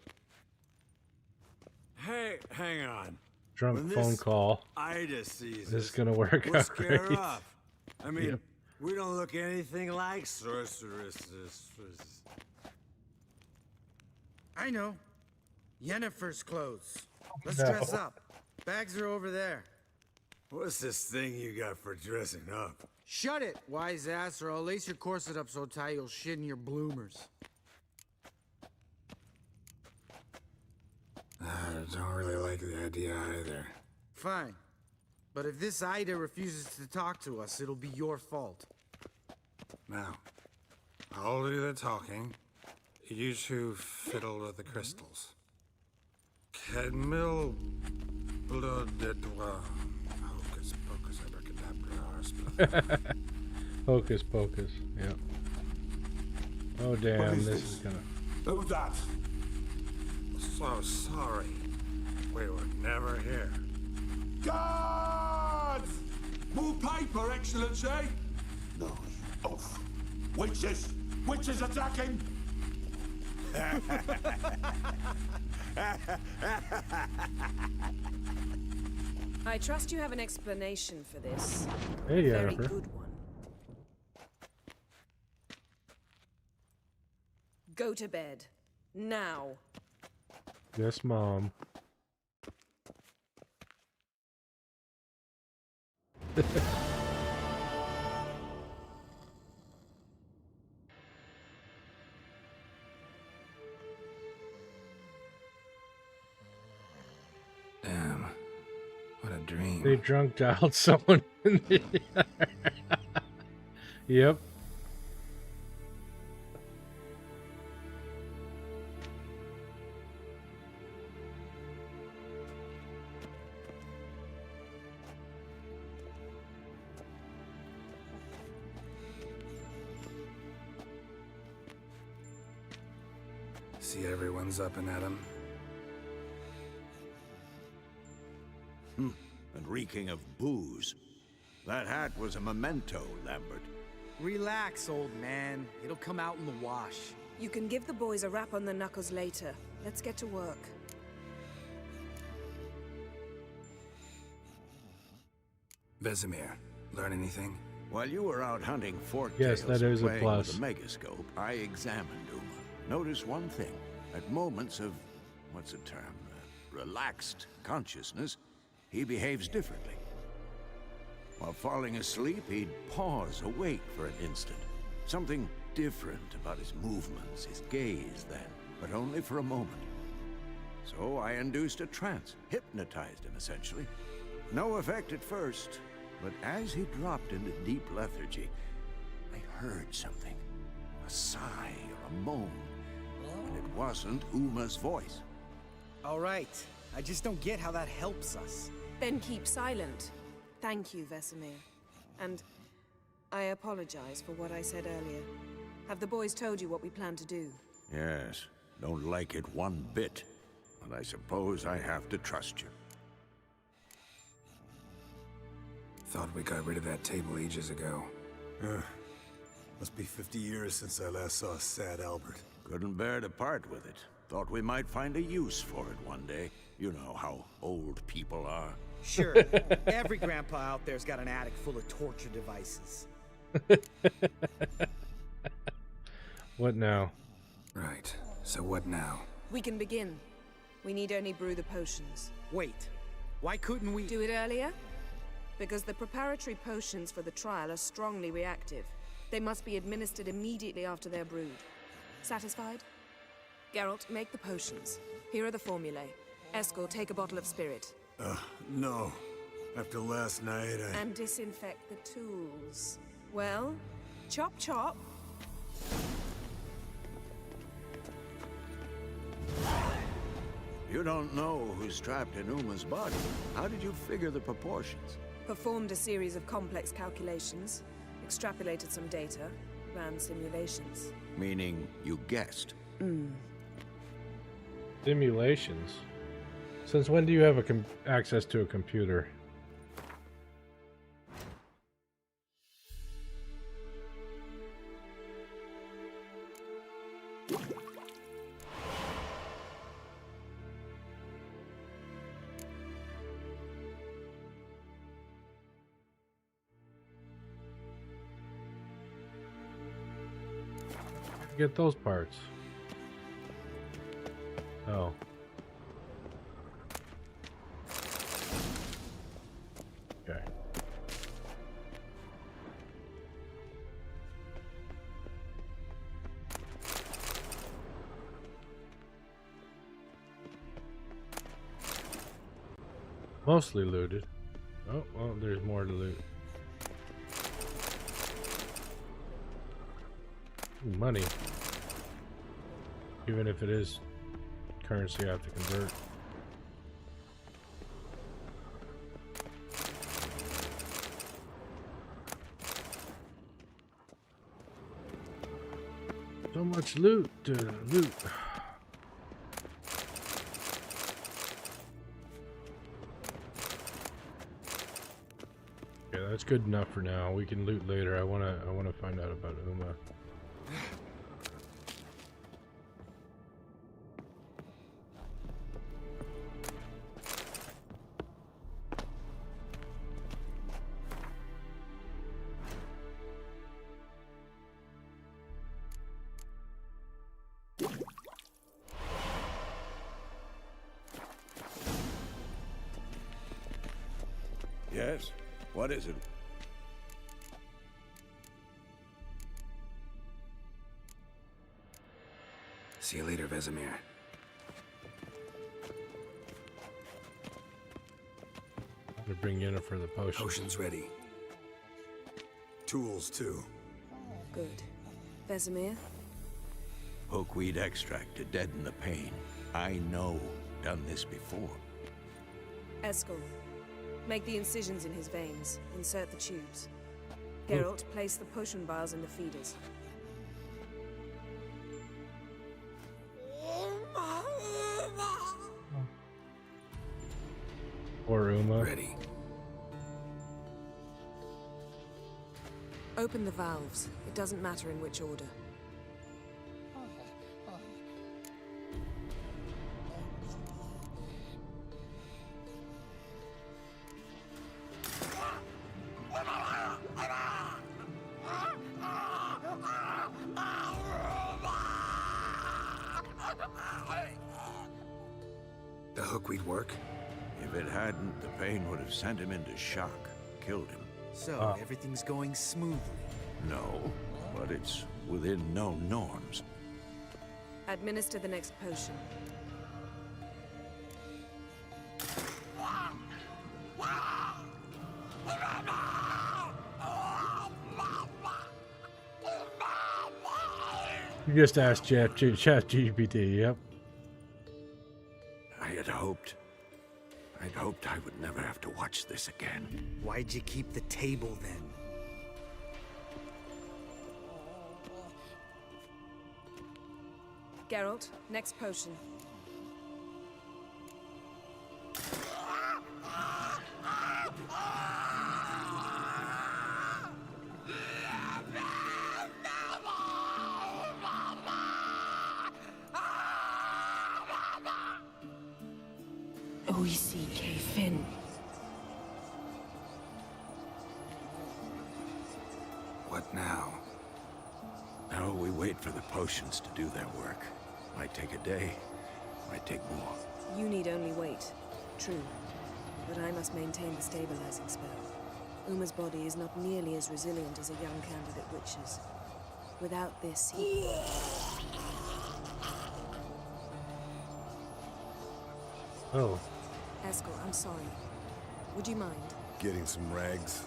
Hey, hang on. Drunk When phone this call. Ida sees This is us, gonna work we'll out scare great. her off. I mean, Yep. we don't look anything like sorceresses. I know. Yennefer's clothes. Let's No. dress up. Bags are over there. What's this thing you got for dressing up? Shut it, wise ass, or I'll lace your corset up so tight you'll shit in your bloomers. I don't really like the idea either. Fine. But if this Ida refuses to talk to us, it'll be your fault. Now, I'll do the talking. You two fiddle with the crystals. Kedmil blood de toi. Hocus pocus abracadabra. Hocus pocus. Yeah. Oh damn, this is gonna. Who's that? So sorry. We were never here. Guards! More paper, Excellency! No, you oaf. Witches! Witches attacking! I trust you have an explanation for this. Hey, A very Yennefer. good one. Go to bed. Now. Yes, Mom. Damn. What a dream. They drunk dialed someone in the Yep. See everyone's up and at 'em. And reeking of booze. That hat was a memento, Lambert. Relax, old man. It'll come out in the wash. You can give the boys a rap on the knuckles later. Let's get to work. Vesemir, learn anything? While you were out hunting fork Yes, tails that and is a playing plus. with the megascope, I examined Uma. Noticed one thing. At moments of, what's the term, relaxed consciousness, he behaves differently. While falling asleep, he'd pause, awake for an instant. Something different about his movements, his gaze then, but only for a moment. So I induced a trance, hypnotized him essentially. No effect at first, but as he dropped into deep lethargy, I heard something. A sigh or a moan. And it wasn't Uma's voice. All right. I just don't get how that helps us. Then keep silent. Thank you, Vesemir. And I apologize for what I said earlier. Have the boys told you what we plan to do? Yes, don't like it one bit. and I suppose I have to trust you. Thought we got rid of that table ages ago. Must be 50 years since I last saw sad Albert. Couldn't bear to part with it. Thought we might find a use for it one day. You know how old people are. Sure. Every grandpa out there's got an attic full of torture devices. What now? Right. So what now? We can begin. We need only brew the potions. Wait. Why couldn't we Do it earlier? Because the preparatory potions for the trial are strongly reactive. They must be administered immediately after they're brewed. Satisfied? Geralt, make the potions. Here are the formulae. Eskel, take a bottle of spirit. No. After last night, And disinfect the tools. Well, chop chop. You don't know who's trapped in Uma's body. How did you figure the proportions? Performed a series of complex calculations, extrapolated some data, ran simulations. Meaning you guessed. Simulations? Since when do you have access to a computer? Get those parts. Oh. Okay. Mostly looted. Oh, well, there's more to loot. Ooh, money. Even if it is currency I have to convert. So much loot to loot. Yeah, that's good enough for now. We can loot later. I wanna find out about Uma. Yes? What is it? See you later, Vesemir. I'm gonna bring Yennefer the potion. Potion's ready. tools too. Good. Vesemir? Hookweed extract to deaden the pain. I know. Done this before. Eskel. Make the incisions in his veins. Insert the tubes. Geralt, place the potion vials in the feeders. Or Uma. Ready. Open the valves. It doesn't matter in which order. The hookweed work? If it hadn't, the pain would have sent him into shock, killed him. So, everything's going smoothly. No, but it's within known norms. Administer the next potion. You just asked ChatGPT, yep. I'd hoped I would never have to watch this again. Why'd you keep the table then? Geralt, next potion. Oisi Finn. What now? Now we wait for the potions to do their work. Might take a day, might take more. You need only wait. True. But I must maintain the stabilizing spell. Uma's body is not nearly as resilient as a young candidate witch's. Without this, he... Oh. Eskel, I'm sorry. Would you mind? Getting some rags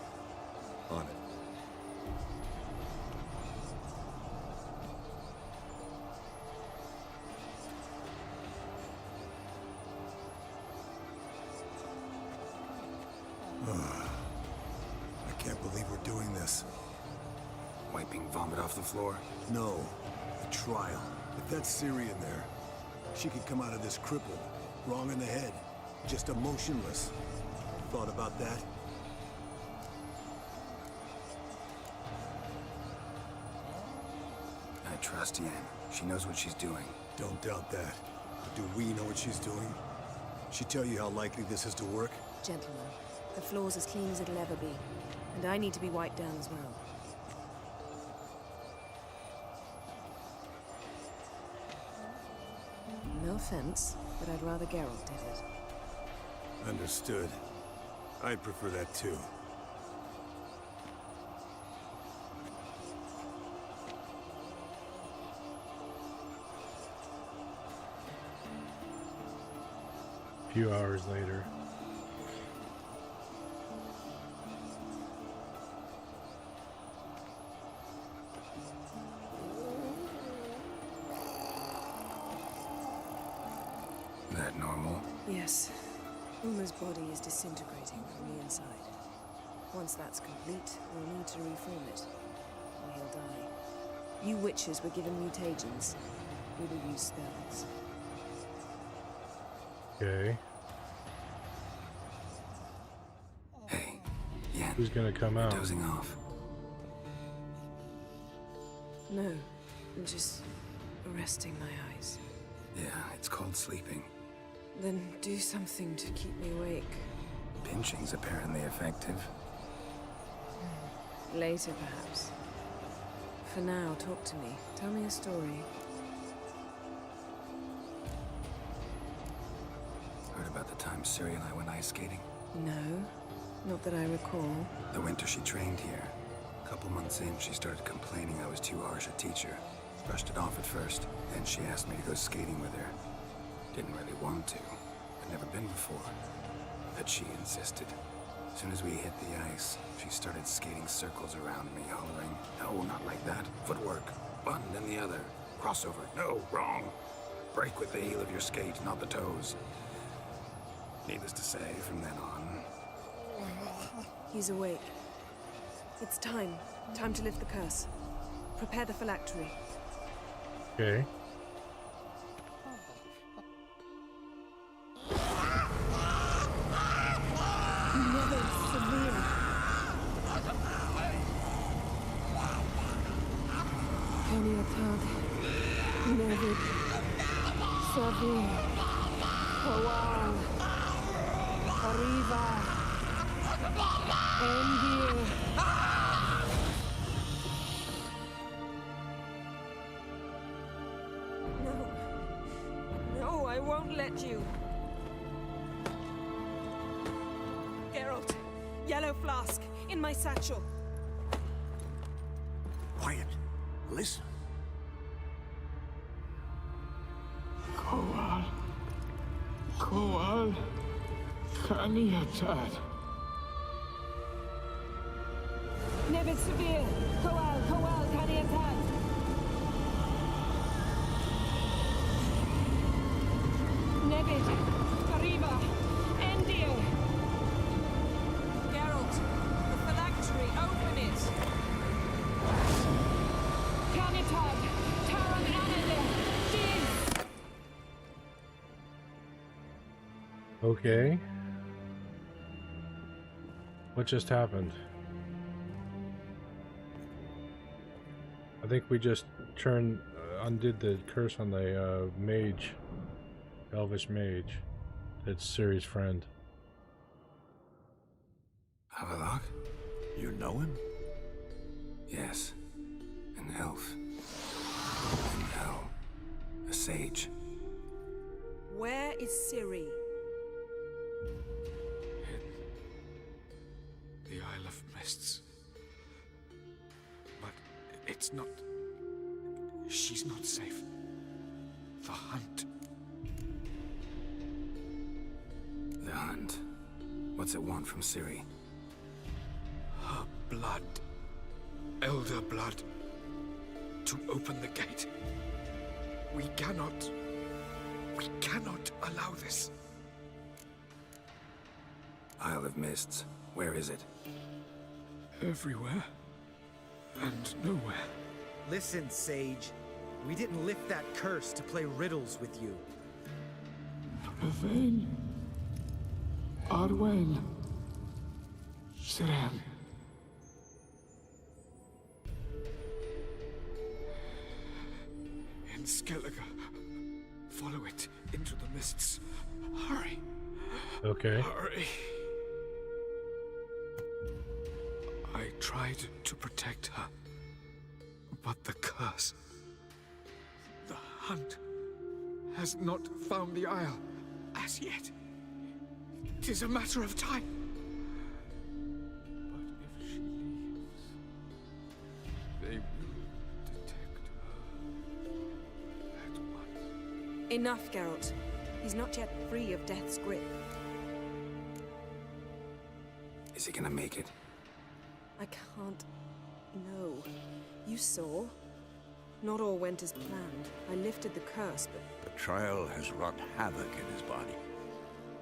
on it. I can't believe we're doing this. Wiping vomit off the floor? No, the trial. If that's Ciri in there, she could come out of this crippled, wrong in the head, just emotionless. Thought about that? I trust Yen. She knows what she's doing. Don't doubt that. But do we know what she's doing? She tell you how likely this is to work? Gentlemen, the floor's as clean as it'll ever be. And I need to be wiped down as well. No offense, but I'd rather Geralt did it. Understood. I'd prefer that too. A few hours later. That normal? Yes. Uma's body is disintegrating from the inside. Once that's complete, we'll need to reform it, or he'll die. You witches were given mutagens. We will use spells. Okay. Hey, Yen. Who's gonna come out? Dozing off. No, I'm just resting my eyes. Yeah, it's called sleeping. Then do something to keep me awake. Pinching's apparently effective. Later, perhaps. For now, talk to me. Tell me a story. Heard about the time Ciri and I went ice skating? No, not that I recall. The winter she trained here. A couple months in, she started complaining I was too harsh a teacher. Brushed it off at first. Then she asked me to go skating with her. Didn't really want to. I'd never been before. But she insisted. As soon as we hit the ice, she started skating circles around me, hollering, "No, not like that. Footwork. One, then the other. Crossover. No, wrong. Break with the heel of your skate, not the toes." Needless to say, from then on... He's awake. It's time. Time to lift the curse. Prepare the phylactery. Okay. Never severe. Kaniatad. Nevid. Savir. Hawal. Arriva. Endir. No, I won't let you. Geralt, yellow flask, in my satchel. Quiet. Listen. Koal. Koal. Kaniatad. Nevid Severe. Koal, Kaniatad. Nevid. Arriva. Endir. Geralt, the phylactery, open it. Kaniatad. Taran Anadin. Diz. Okay. What just happened? I think we just undid the curse on the mage, elvish mage. It's Ciri's friend. Avallac'h? You know him? Yes. An elf. In hell. A sage. Where is Ciri? The Isle of Mists. But it's not... She's not safe. The hunt. The hunt. What's it want from Ciri? Her blood. Elder blood. To open the gate. We cannot allow this. Isle of Mists. Where is it? Everywhere. And nowhere. Listen, Sage. We didn't lift that curse to play riddles with you. Yvain. Arwen. Siren. In Skellige. Follow it into the mists. Hurry. Okay. Hurry. I tried to protect her. But the curse... The hunt has not found the Isle as yet. It is a matter of time. But if she leaves, they will detect her at once. Enough, Geralt. He's not yet free of death's grip. Is he gonna make it? I can't... No. You saw. Not all went as planned. I lifted the curse, but... The trial has wrought havoc in his body.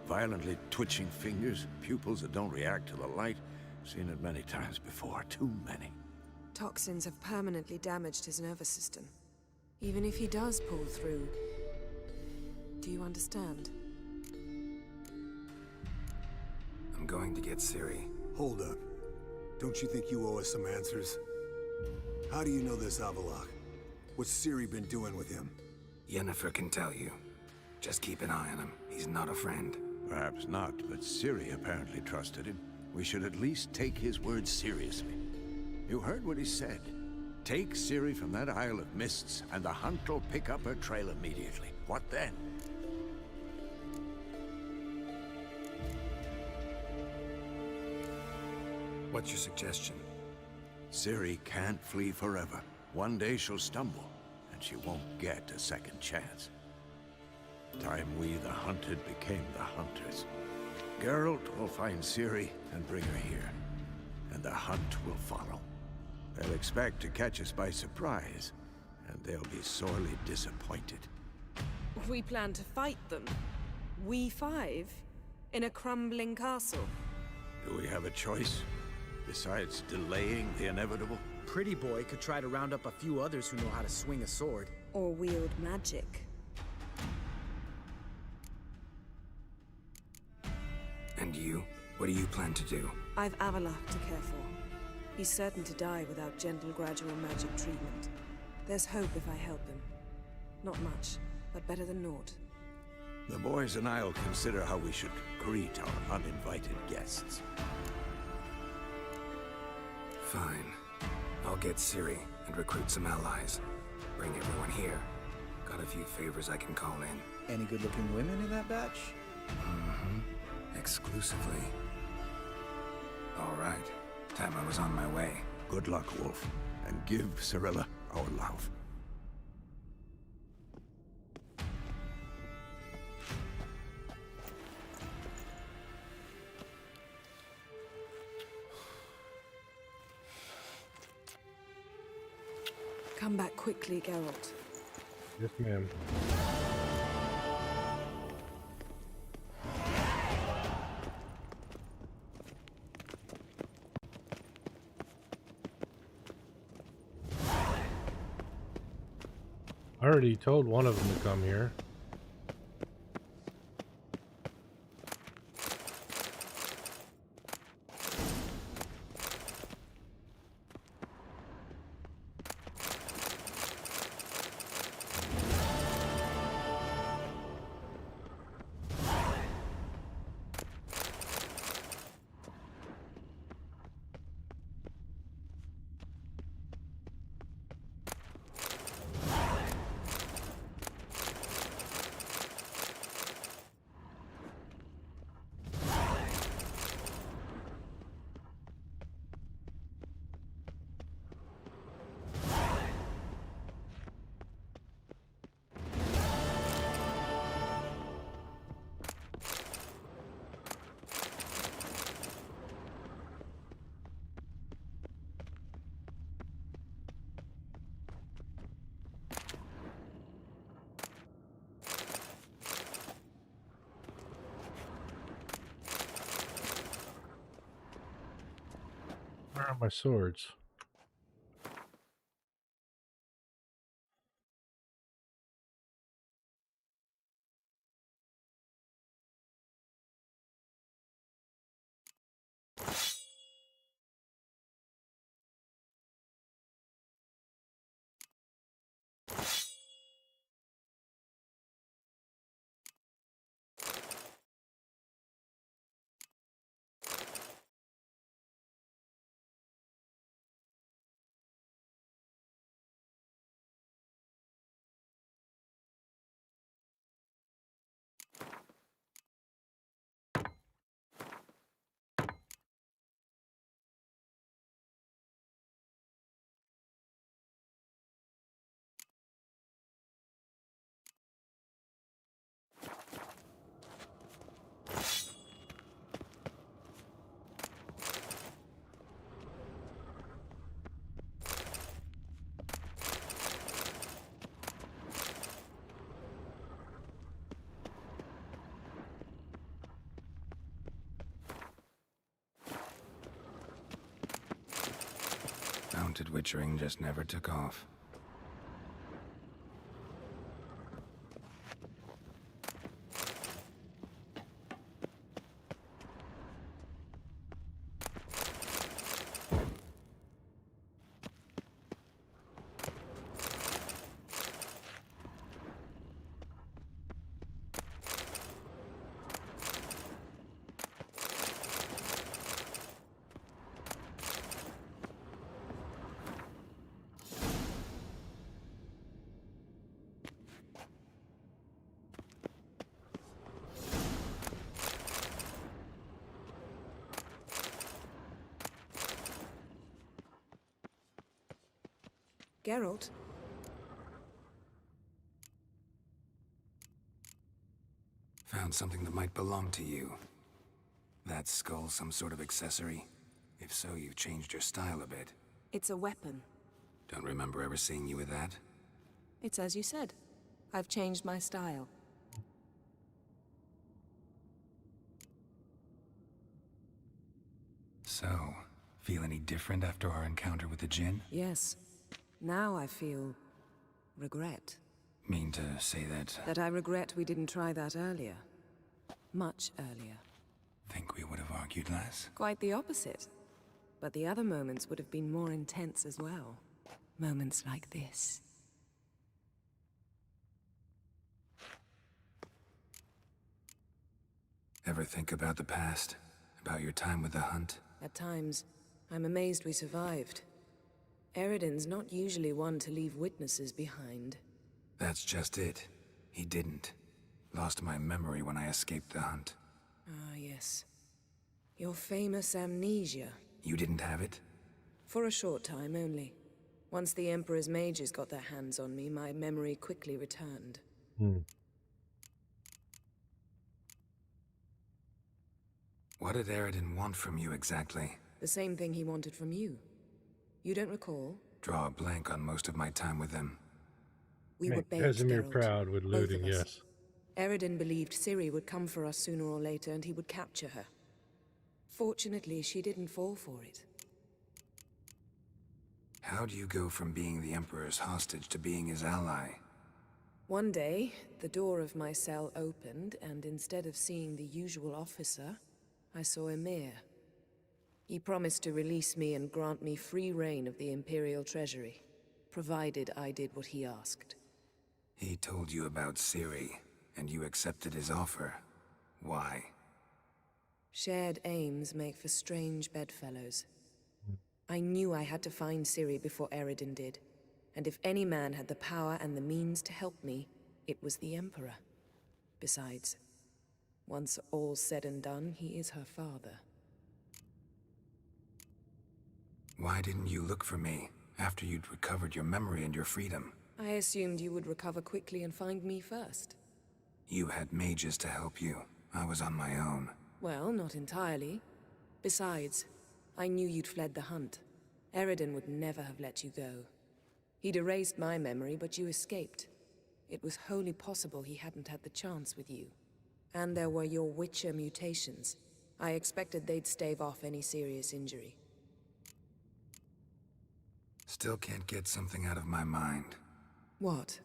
Violently twitching fingers, pupils that don't react to the light. Seen it many times before, too many. Toxins have permanently damaged his nervous system. Even if he does pull through... Do you understand? I'm going to get Ciri. Hold up. Don't you think you owe us some answers? How do you know this Avallac'h? What's Ciri been doing with him? Yennefer can tell you. Just keep an eye on him. He's not a friend. Perhaps not, but Ciri apparently trusted him. We should at least take his words seriously. You heard what he said. Take Ciri from that Isle of Mists, and the hunt will pick up her trail immediately. What then? What's your suggestion? Ciri can't flee forever. One day she'll stumble, and she won't get a second chance. Time we, the hunted, became the hunters. Geralt will find Ciri and bring her here, and the hunt will follow. They'll expect to catch us by surprise, and they'll be sorely disappointed. We plan to fight them. We five? In a crumbling castle? Do we have a choice? Besides delaying the inevitable? Pretty Boy could try to round up a few others who know how to swing a sword. Or wield magic. And you? What do you plan to do? I've Avallac'h to care for. He's certain to die without gentle, gradual magic treatment. There's hope if I help him. Not much, but better than naught. The boys and I'll consider how we should greet our uninvited guests. Fine. I'll get Ciri and recruit some allies. Bring everyone here. Got a few favors I can call in. Any good-looking women in that batch? Mm-hmm. Exclusively. All right. Time I was on my way. Good luck, Wolf. And give Cirilla our love. Come back quickly, Geralt. Yes, ma'am. I already told one of them to come here. are my swords? Mounted witchering just never took off. Geralt? Found something that might belong to you. That skull some sort of accessory? If so, you've changed your style a bit. It's a weapon. Don't remember ever seeing you with that? It's as you said. I've changed my style. So, feel any different after our encounter with the Jinn? Yes. Now I feel... regret. Mean to say that... That I regret we didn't try that earlier. Much earlier. Think we would have argued less? Quite the opposite. But the other moments would have been more intense as well. Moments like this. Ever think about the past? About your time with the Hunt? At times, I'm amazed we survived. Eredin's not usually one to leave witnesses behind. That's just it. He didn't. Lost my memory when I escaped the Hunt. Ah, yes. Your famous amnesia. You didn't have it? For a short time only. Once the Emperor's mages got their hands on me, my memory quickly returned. What did Eredin want from you exactly? The same thing he wanted from you. You don't recall? Draw a blank on most of my time with him. We were bait, Casimir Geralt. proud with looting, Both of us. yes. Eredin believed Ciri would come for us sooner or later and he would capture her. Fortunately, she didn't fall for it. How do you go from being the Emperor's hostage to being his ally? One day, the door of my cell opened, and instead of seeing the usual officer, I saw Emir. He promised to release me and grant me free reign of the Imperial Treasury, provided I did what he asked. He told you about Ciri, and you accepted his offer. Why? Shared aims make for strange bedfellows. I knew I had to find Ciri before Eredin did, and if any man had the power and the means to help me, it was the Emperor. Besides, once all's said and done, he is her father. Why didn't you look for me after you'd recovered your memory and your freedom? I assumed you would recover quickly and find me first. You had mages to help you. I was on my own. Well, not entirely. Besides, I knew you'd fled the Hunt. Eredin would never have let you go. He'd erased my memory, but you escaped. It was wholly possible he hadn't had the chance with you. And there were your Witcher mutations. I expected they'd stave off any serious injury. Still can't get something out of my mind. What?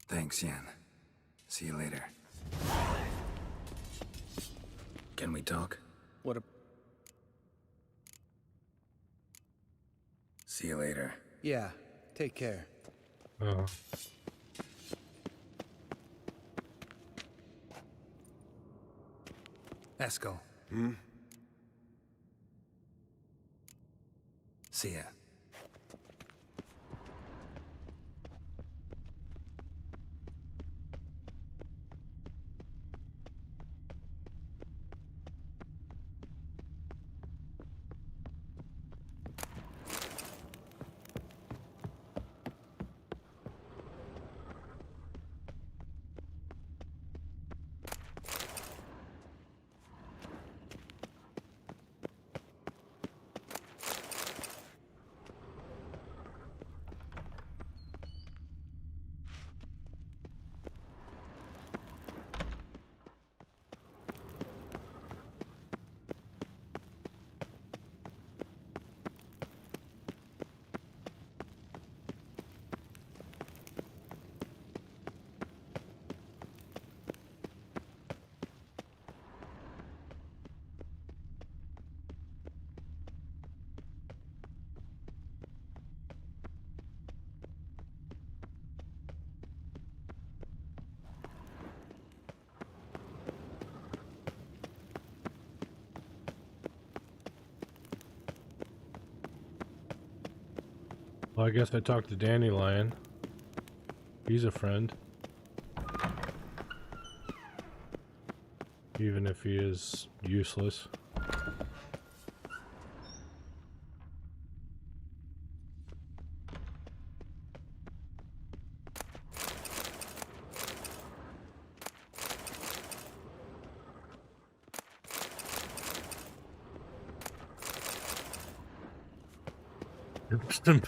Thanks, Yen. See you later. Can we talk? What a... See you later. Yeah, take care. Oh. Eskel. Hmm? See ya. Well, I guess I talked to Dandelion. He's a friend. Even if he is useless.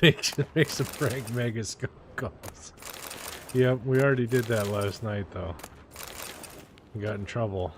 makes a prank mega calls. Yep, we already did that last night though. We got in trouble.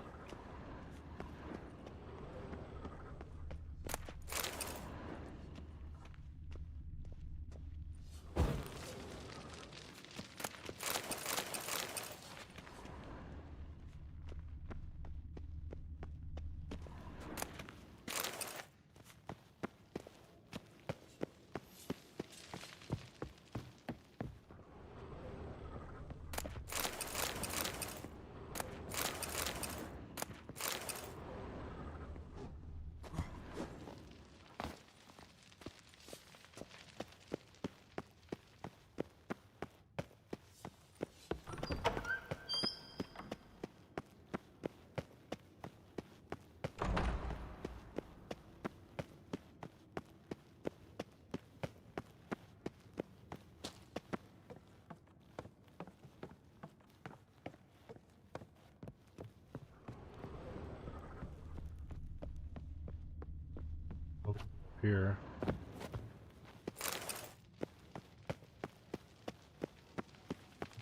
Here.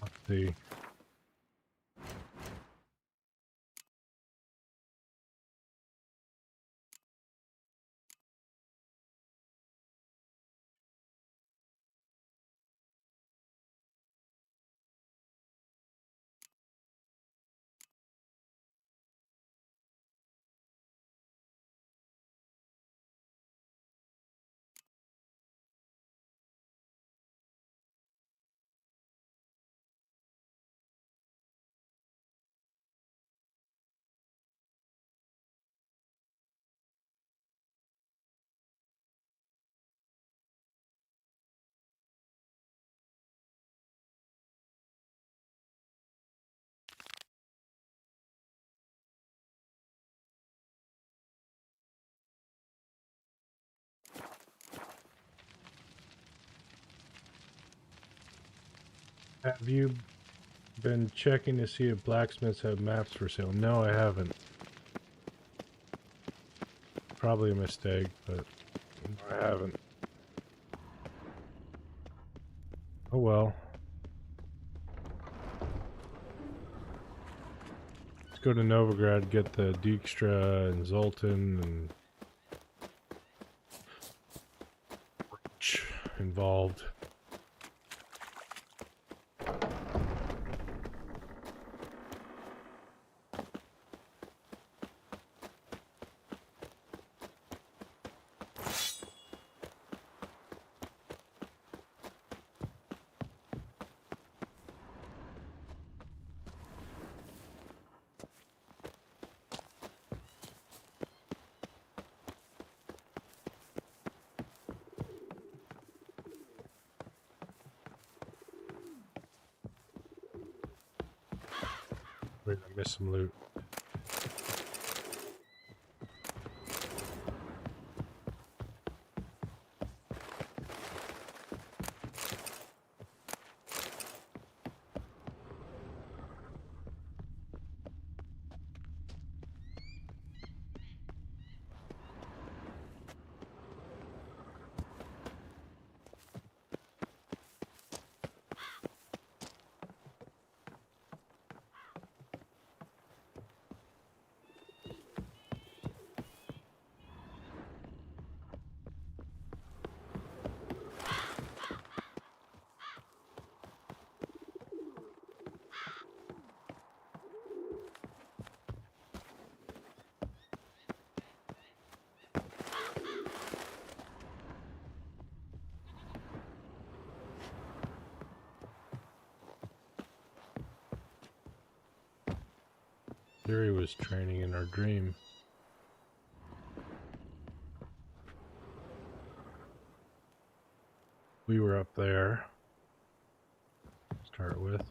Let's see. Have you been checking to see if blacksmiths have maps for sale? No, I haven't. Probably a mistake, but I haven't. Oh well. Let's go to Novigrad, get the Dijkstra and Zoltan and involved. We're gonna miss some loot. Ciri was training in our dream. We were up there. Start with.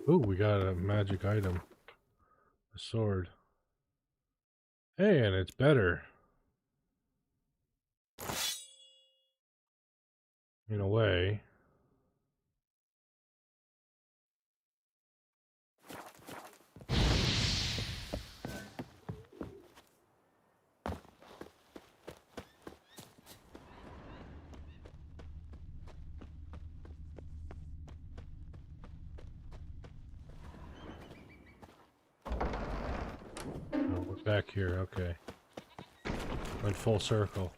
Ooh, we got a magic item. A sword. Hey, and it's better. In a way. Back here, okay. Went full circle.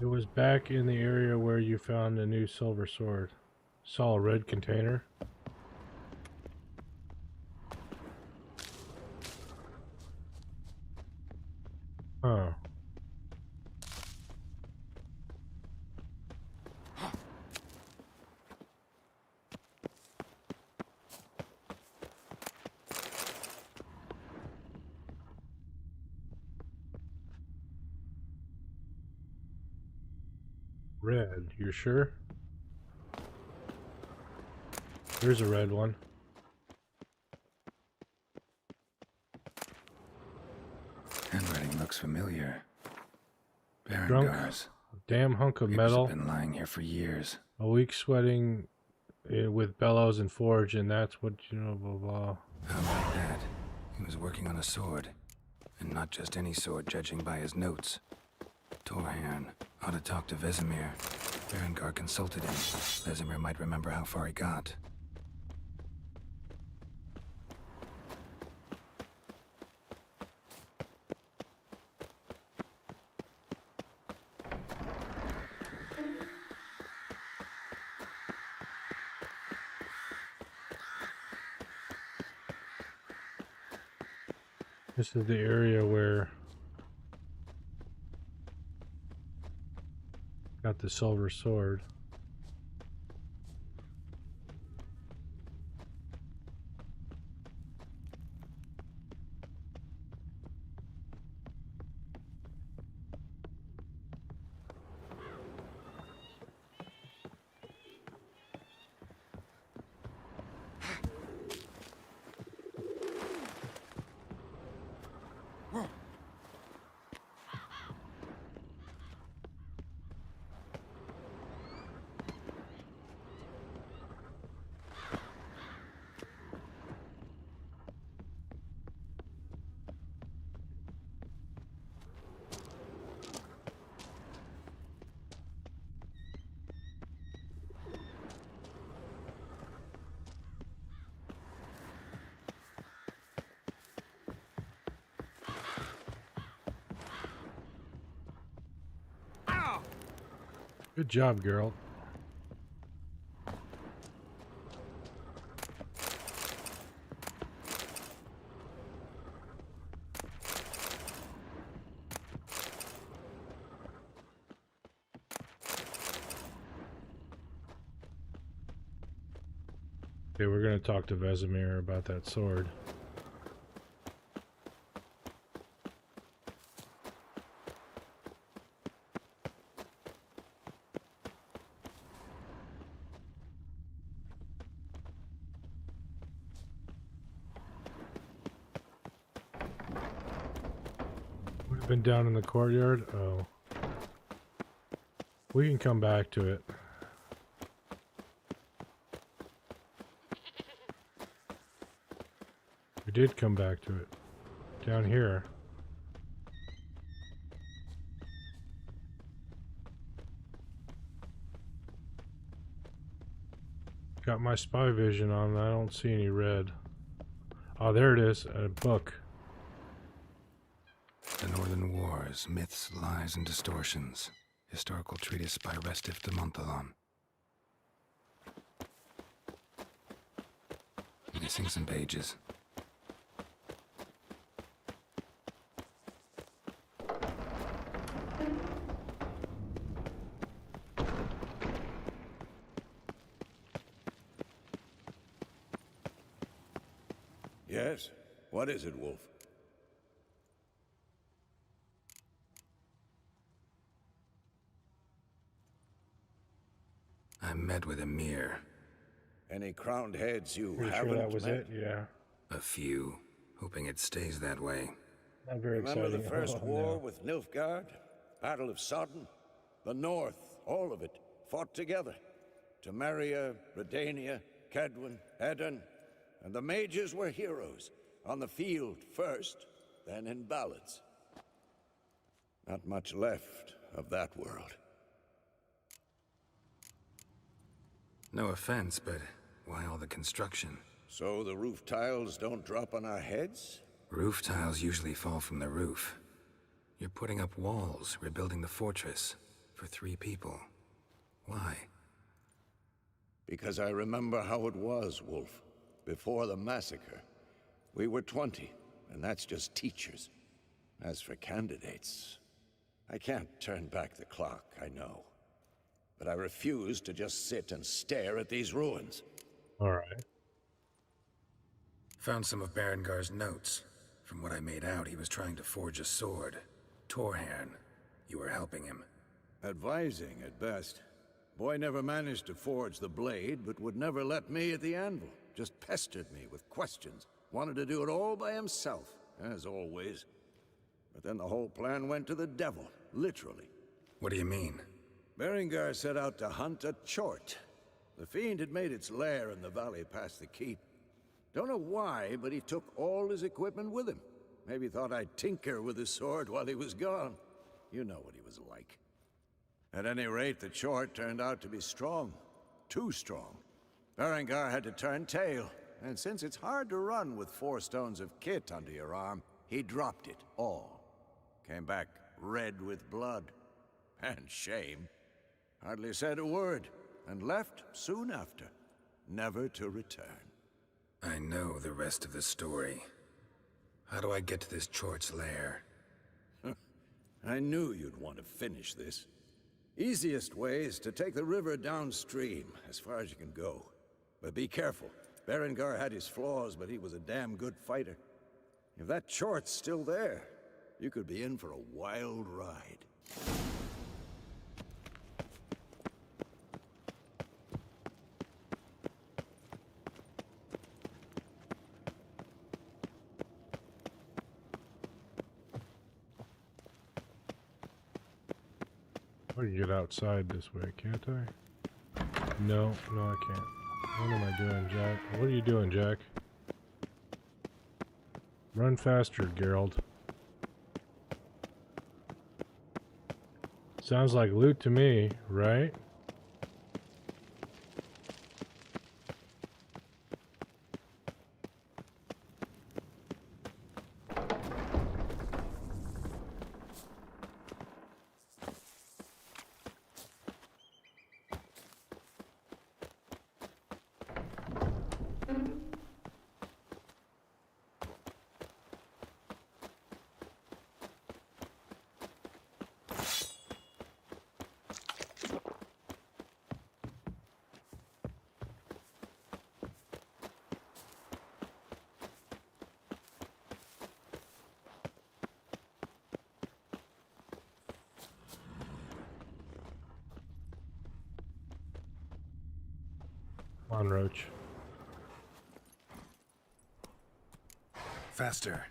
It was back in the area where you found a new silver sword. Saw a red container. Huh. red. You sure? There's a red one. Handwriting looks familiar. Drunk. Berengars. Damn hunk of Papers metal. have been lying here for years. A week sweating with bellows and forge, and that's what you know, blah blah. How about that? He was working on a sword. And not just any sword, judging by his notes. Torharn ought to talk to Vesemir. Berengar consulted him. Vesemir might remember how far he got. This is the area where got the silver sword. Good job, girl. Okay, we're gonna talk to Vesemir about that sword. Would have been down in the courtyard? Oh. We can come back to it. We did come back to it. Down here. Got my spy vision on. I don't see any red. Oh, there it is. A book. The Northern Wars, Myths, Lies, and Distortions. Historical treatise by Restif de Montholon. Missing some pages. Yes? What is it, Wolf? I met with Emir. Any crowned heads you Pretty haven't sure that was met? it, yeah. A few, hoping it stays that way. Not very Remember exciting. the First Oh, War no. with Nilfgaard? Battle of Sodden? The North, all of it, fought together. Temeria, Redania, Kedwin, Edirn, and the mages were heroes. On the field first, then in ballads. Not much left of that world. No offense, but why all the construction? So the roof tiles don't drop on our heads? Roof tiles usually fall from the roof. You're putting up walls, rebuilding the fortress. For 3 people. Why? Because I remember how it was, Wolf. Before the massacre. We were 20, and that's just teachers. As for candidates, I can't turn back the clock, I know. But I refuse to just sit and stare at these ruins. Alright. Found some of Berengar's notes. From what I made out, he was trying to forge a sword. Torharn. You were helping him. Advising at best. Boy never managed to forge the blade, but would never let me at the anvil. Just pestered me with questions. Wanted to do it all by himself, as always. But then the whole plan went to the devil, literally. What do you mean? Berengar set out to hunt a chort. The fiend had made its lair in the valley past the keep. Don't know why, but he took all his equipment with him. Maybe thought I'd tinker with his sword while he was gone. You know what he was like. At any rate, the chort turned out to be strong. Too strong. Berengar had to turn tail, and since it's hard to run with 4 stones of kit under your arm, he dropped it all. Came back red with blood. And shame. Hardly said a word, and left soon after, never to return. I know the rest of the story. How do I get to this chort's lair? I knew you'd want to finish this. Easiest way is to take the river downstream, as far as you can go. But be careful. Berengar had his flaws, but he was a damn good fighter. If that chort's still there, you could be in for a wild ride. I can get outside this way, can't I? No, I can't. What am I doing, Jack? What are you doing, Jack? Run faster, Geralt. Sounds like loot to me, right? Come on, Roach. Faster.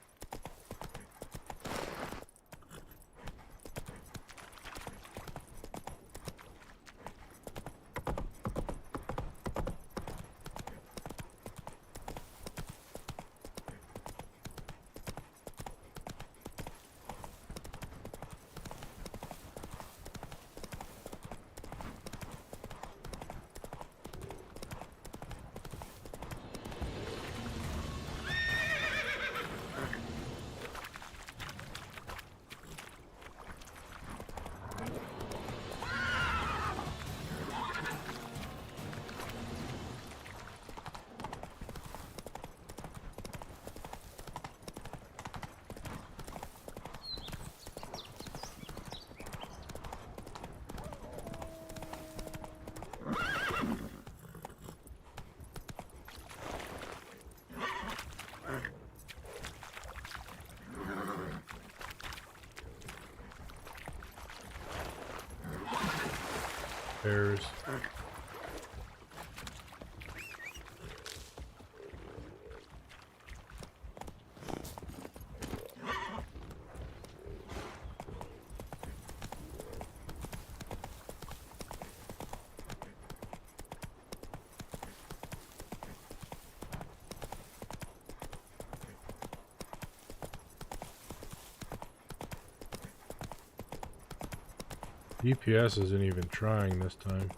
Bears. DPS isn't even trying this time.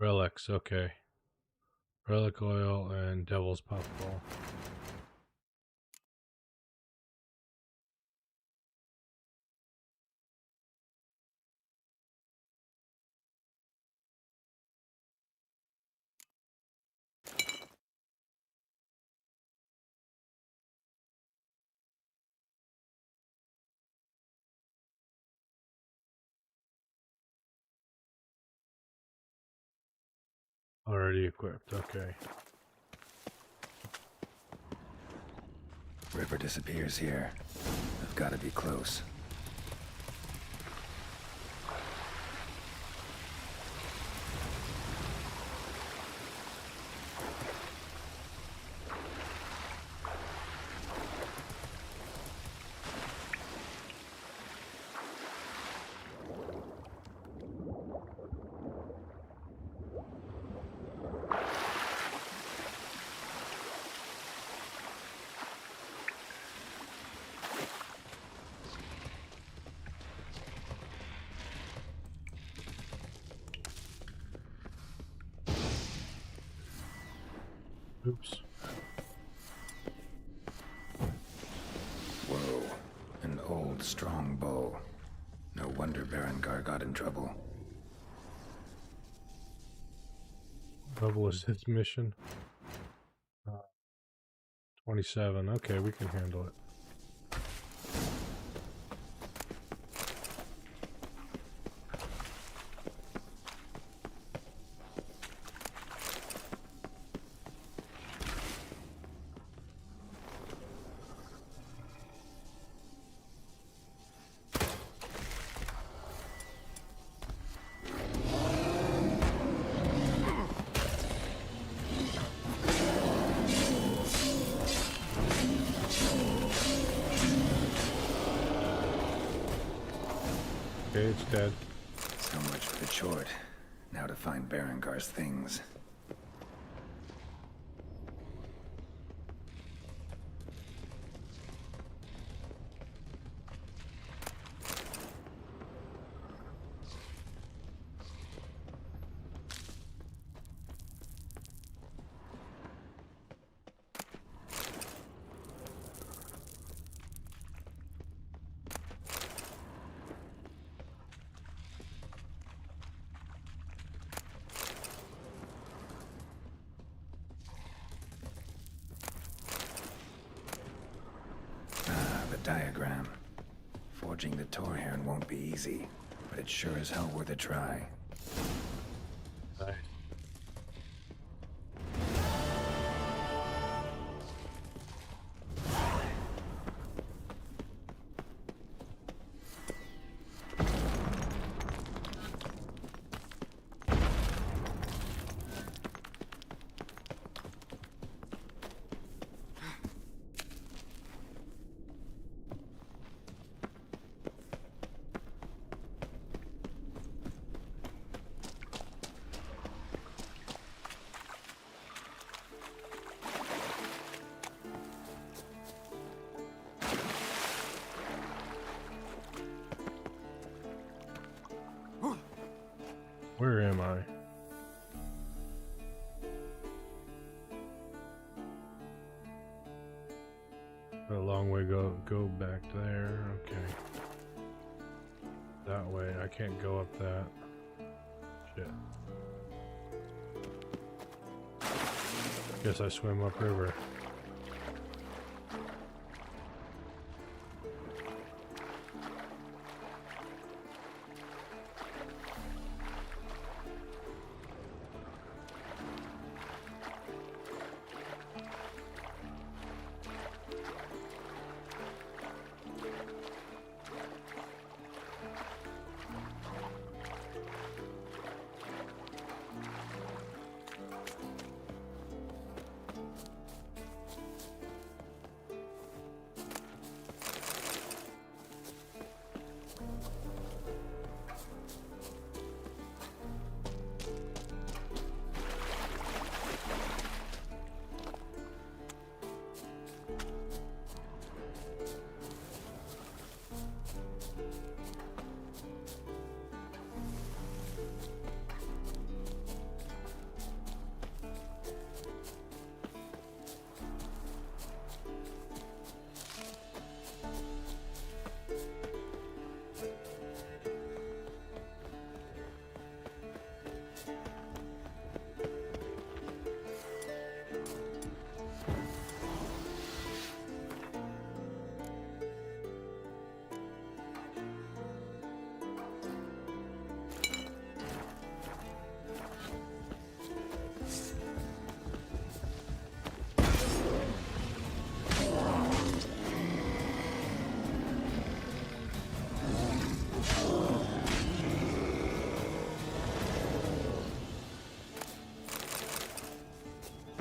Relics, okay. Relic oil and devil's puffball. Already equipped, okay. River disappears here. I've got to be close. Oops. Whoa. An old, strong bow. No wonder Berengar got in trouble. Level assist mission. 27. Okay, we can handle it. Okay, it's dead. So much for the chort. Now to find Berengar's things. Diagram. Forging the Torhorn won't be easy, but it's sure as hell worth a try. Nice. Where am I? A long way go back there. Okay. That way. I can't go up that. Shit. Guess I swim upriver.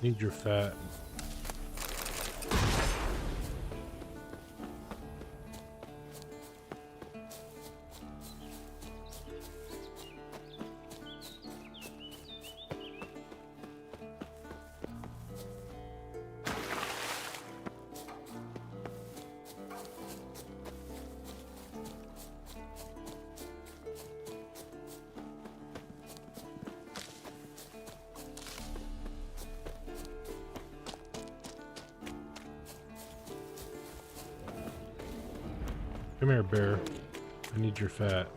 Need your fat. Come here, bear. I need your fat.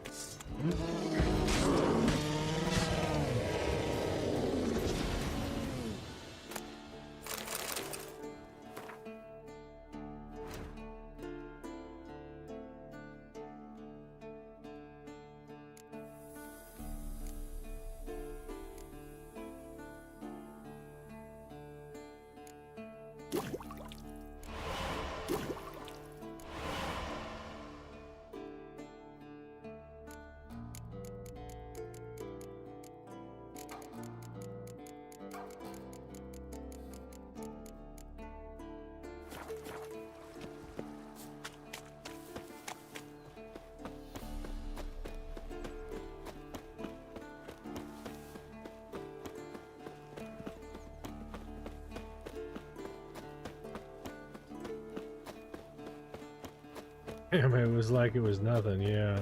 Damn, it was like it was nothing, yeah.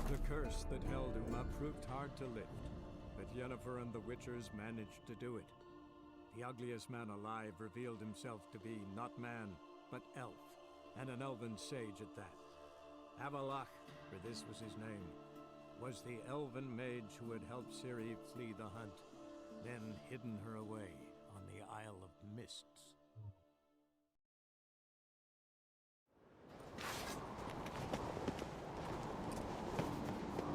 The curse that held Uma proved hard to lift, but Yennefer and the Witchers managed to do it. The ugliest man alive revealed himself to be not man, but elf, and an elven sage at that. Avallac'h, for this was his name, was the elven mage who had helped Ciri flee the hunt, then hidden her away on the Isle of Mists.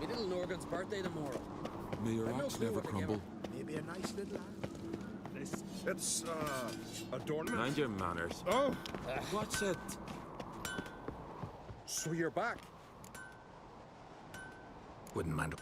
Me little Norgan's birthday tomorrow. May your axe never crumble. Maybe a nice little It's, adornment? Mind your manners. Oh! What's it? So you're back. Wouldn't mind.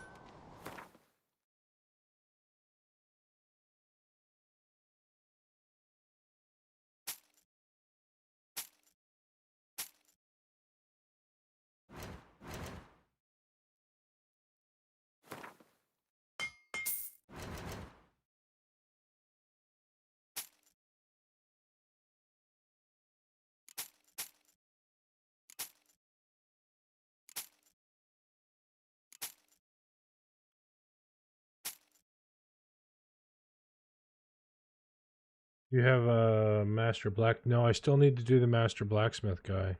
You have a master black. No, I still need to do the master blacksmith guy.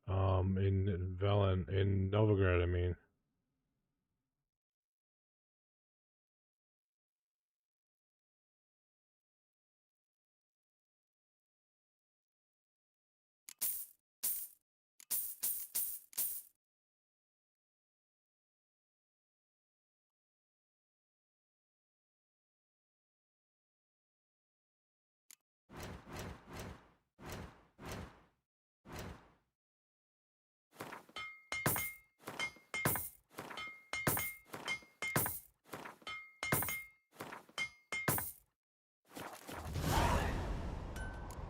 In Velen, in Novigrad, I mean.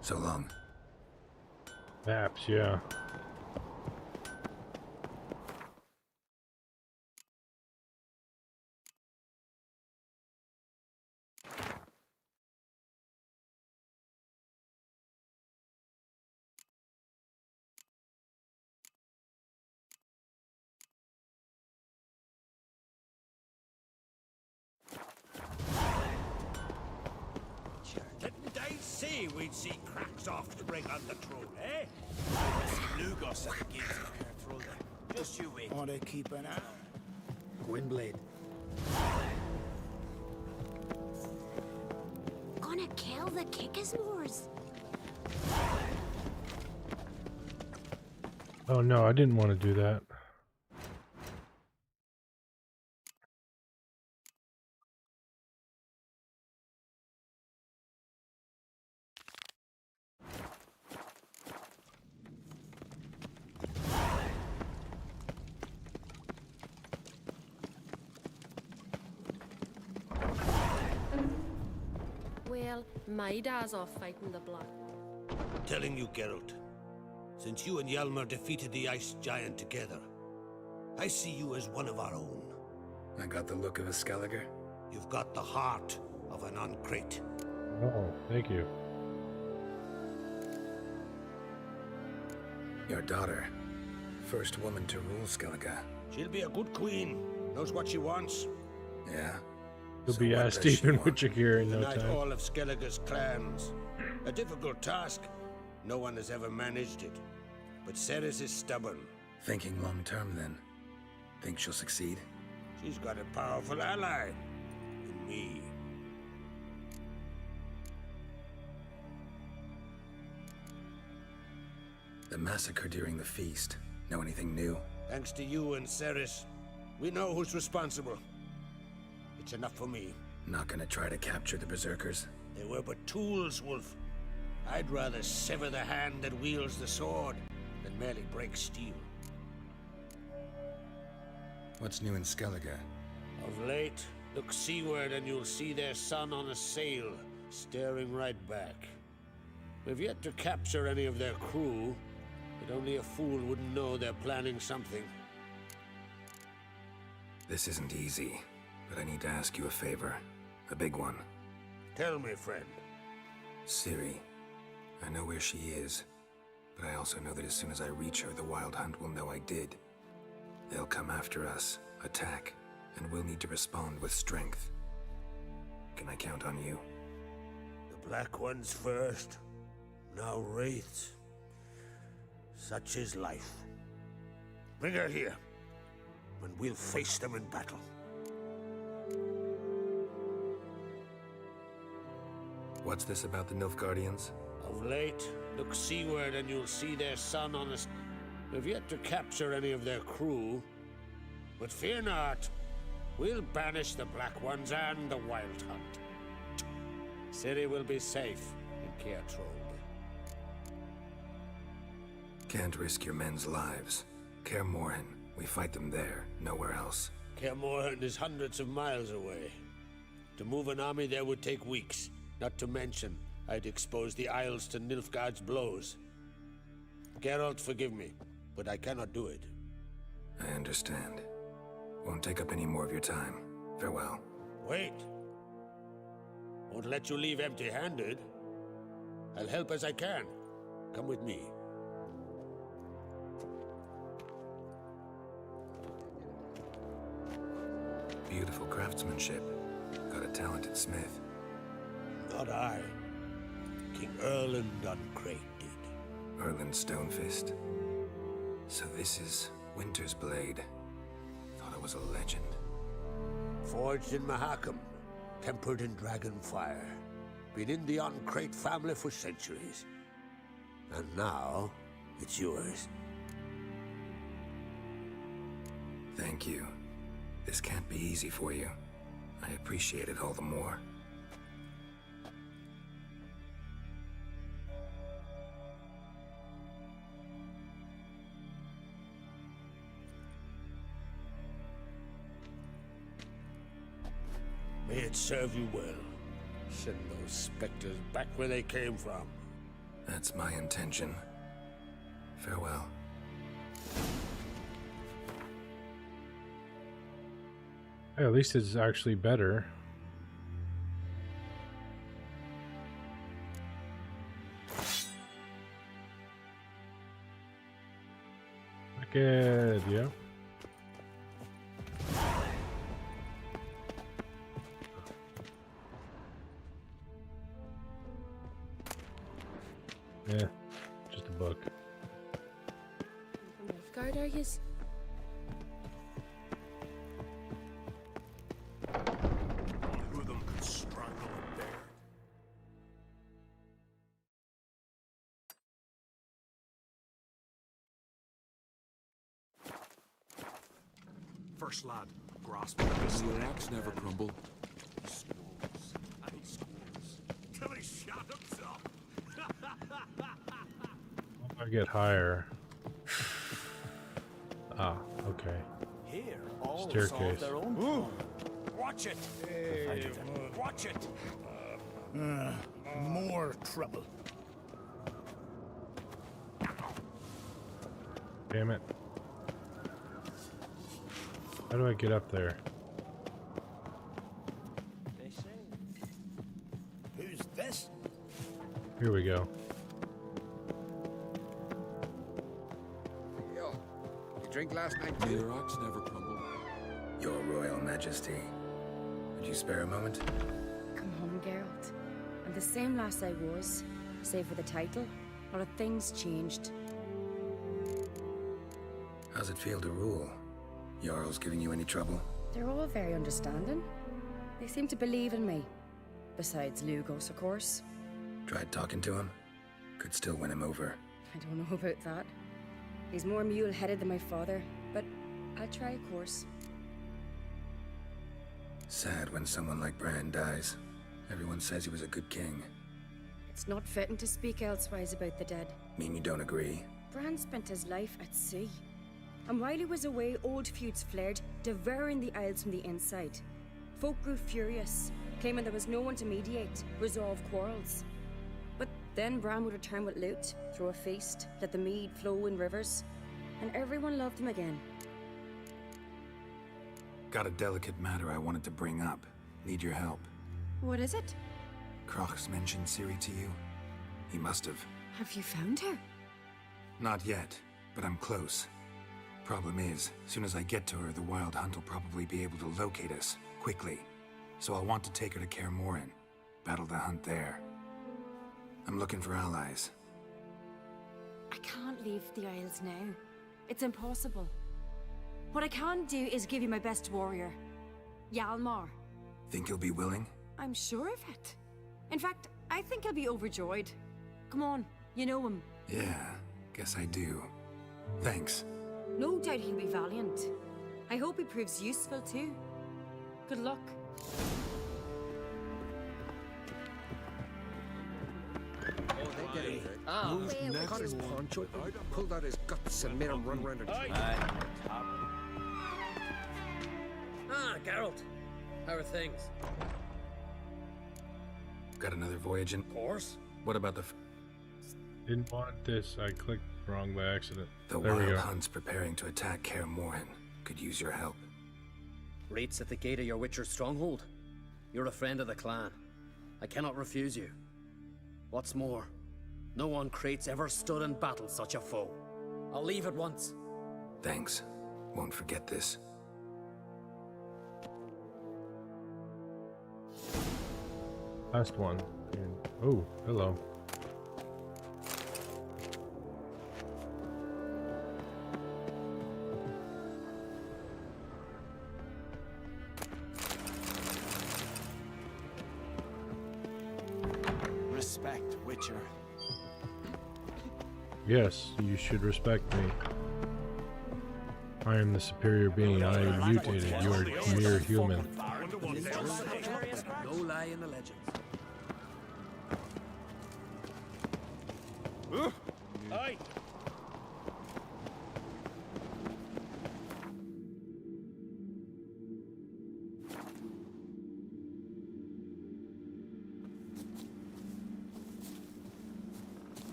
So long. Maps, yeah. Didn't I say we'd see cracks off to bring on the troll, eh? Lugos at the gates of Carthrolda. Just you wait. Want to keep an eye? Gwynblade. Gonna kill the Kickasmores. Oh no, I didn't want to do that. tale, my dad's off fighting the blood. Telling you, Geralt. Since you and Hjalmar defeated the Ice Giant together, I see you as one of our own. I got the look of a Skelliger? You've got the heart of an Uncrate. Oh, thank you. Your daughter. First woman to rule Skellige. She'll be a good queen. Knows what she wants. Yeah? You'll So be what ass does deep she in want? Witcher in no Unite time. all of Skellige's clans. A difficult task. No one has ever managed it. But Ceres is stubborn. Thinking long term, then. Think she'll succeed? She's got a powerful ally. In me. The massacre during the feast. Know anything new? Thanks to you and Ceres, we know who's responsible. It's enough for me. Not gonna try to capture the Berserkers? They were but tools, Wolf. I'd rather sever the hand that wields the sword than merely break steel. What's new in Skellige? Of late, look seaward and you'll see their sun on a sail, staring right back. We've yet to capture any of their crew, but only a fool wouldn't know they're planning something. This isn't easy, but I need to ask you a favor. A big one. Tell me, friend. Ciri. I know where she is, but I also know that as soon as I reach her, the Wild Hunt will know I did. They'll come after us, attack, and we'll need to respond with strength. Can I count on you? The Black Ones first, now Wraiths. Such is life. Bring her here, and we'll face them in battle. What's this about the Nilfgaardians? Of late, look seaward and you'll see their sun on a... We've yet to capture any of their crew, but fear not. We'll banish the Black Ones and the Wild Hunt. Ciri will be safe in Caer Trolde. Can't risk your men's lives. Kaer Morhen. We fight them there, nowhere else. Kaer Morhen is hundreds of miles away. To move an army there would take weeks. Not to mention, I'd expose the Isles to Nilfgaard's blows. Geralt, forgive me, but I cannot do it. I understand. Won't take up any more of your time. Farewell. Wait. Won't let you leave empty-handed. I'll help as I can. Come with me. Beautiful craftsmanship. Got a talented smith. Not I. King Erland Uncrate did. Erland Stonefist. So this is Winter's Blade. Thought it was a legend. Forged in Mahakam, tempered in dragon fire. Been in the Uncrate family for centuries. And now, it's yours. Thank you. This can't be easy for you. I appreciate it all the more. May it serve you well. Send those specters back where they came from. That's my intention. Farewell. Hey, at least it's actually better. Good, yeah. Yeah, just a book. Nilfgaard, are yous? Who of them could strangle a bear? First lad, grasp this. Your axe never crumble. Schools. Any schools. Till he shot himself. I get higher. Ah, okay. Here, all Staircase. solve their own problem. Watch it. Hey, watch it. More trouble. Damn it. How do I get up there? Who's this? Here we go. Yo, you drink last night too? May your axe never crumble. Your Royal Majesty. Would you spare a moment? Come home, Geralt. I'm the same lass I was, save for the title. A lot of things changed. How's it feel to rule? Jarl's giving you any trouble? They're all very understanding. They seem to believe in me. Besides Lugos, of course. Tried talking to him? Could still win him over. I don't know about that. He's more mule-headed than my father, but I'll try, of course. Sad when someone like Bran dies. Everyone says he was a good king. It's not fitting to speak elsewise about the dead. Mean you don't agree? Bran spent his life at sea. And while he was away, old feuds flared, devouring the Isles from the inside. Folk grew furious, claiming there was no one to mediate, resolve quarrels. But then Bran would return with loot, throw a feast, let the mead flow in rivers, and everyone loved him again. Got a delicate matter I wanted to bring up. Need your help. What is it? Croc's mentioned Ciri to you? He must have. Have you found her? Not yet, but I'm close. Problem is, soon as I get to her, the Wild Hunt will probably be able to locate us, quickly. So I'll want to take her to Kaer Morhen. Battle the hunt there. I'm looking for allies. I can't leave the Isles now. It's impossible. What I can do is give you my best warrior, Hjalmar. Think you'll be willing? I'm sure of it. In fact, I think he'll be overjoyed. Come on, you know him. Yeah, guess I do. Thanks. No doubt he'll be valiant. I hope he proves useful too. Good luck. Oh, they get it. Cut his poncho, pulled out his guts and made him run around it. Ah, Geralt. How are things? Got another voyage in? Of course. What about the... Didn't want this. I clicked wrong by accident. The There we Wild go. Hunt's preparing to attack Kaer Morhen. Could use your help. Rates at the gate of your Witcher's stronghold. You're a friend of the clan. I cannot refuse you. What's more, no one Krait's ever stood in battle such a foe. I'll leave at once. Thanks. Won't forget this. Last one. Oh, hello. Respect, Witcher. Yes, you should respect me. I am the superior being. I am mutated. You are mere human. No lie in the legends. Aye.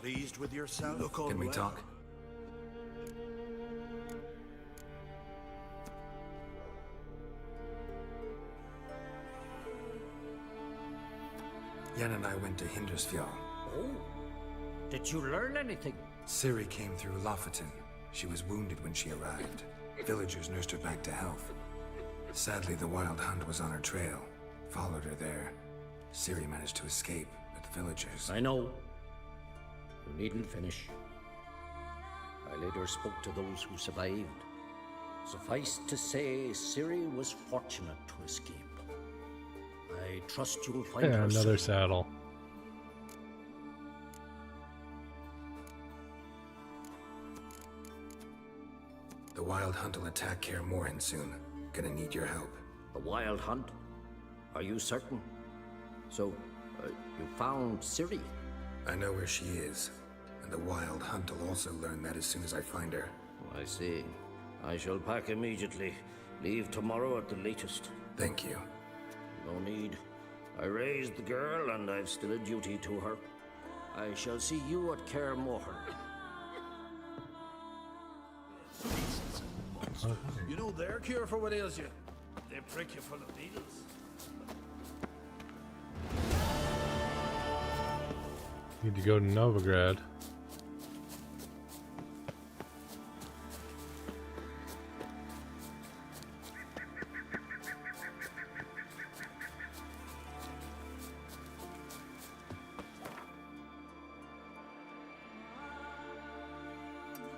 Pleased with yourself? Look all Can we well. talk? Yen and I went to Hindersfjall. Oh, did you learn anything? Ciri came through Lofoten. She was wounded when she arrived. Villagers nursed her back to health. Sadly, the Wild Hunt was on her trail. Followed her there. Ciri managed to escape, but the villagers... I know. You needn't finish. I later spoke to those who survived. Suffice to say, Ciri was fortunate to escape. I trust you'll find Yeah, her another safe. saddle. The Wild Hunt will attack Kaer Morhen soon. Gonna need your help. The Wild Hunt? Are you certain? So, you found Ciri? I know where she is, and the Wild Hunt will also learn that as soon as I find her. I see. I shall pack immediately. Leave tomorrow at the latest. Thank you. No need. I raised the girl, and I've still a duty to her. I shall see you at Kaer Morhen. You know their cure for what ails you? They prick you full of needles. Need to go to Novigrad.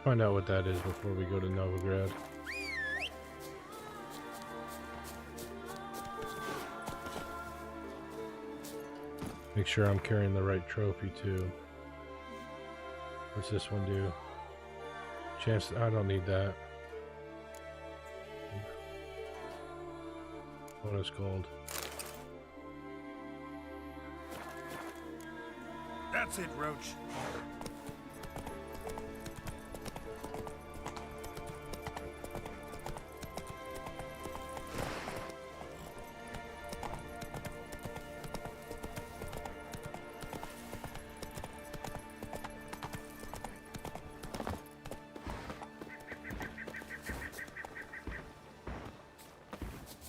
Find out what that is before we go to Novigrad. Make sure I'm carrying the right trophy too. What's this one do? Chance, I don't need that. Bonus gold. That's it, Roach.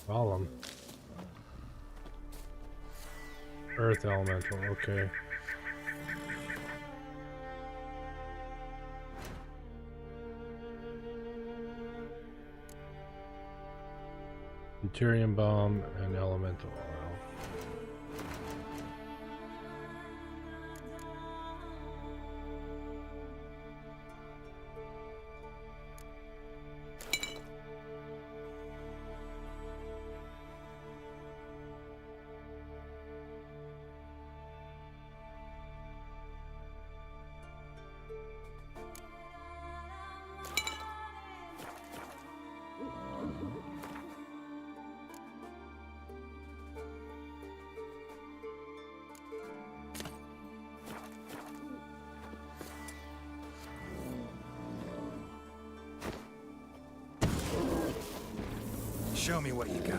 Golem. Earth elemental, okay. Deuterium bomb and elemental oil. Show me what you got.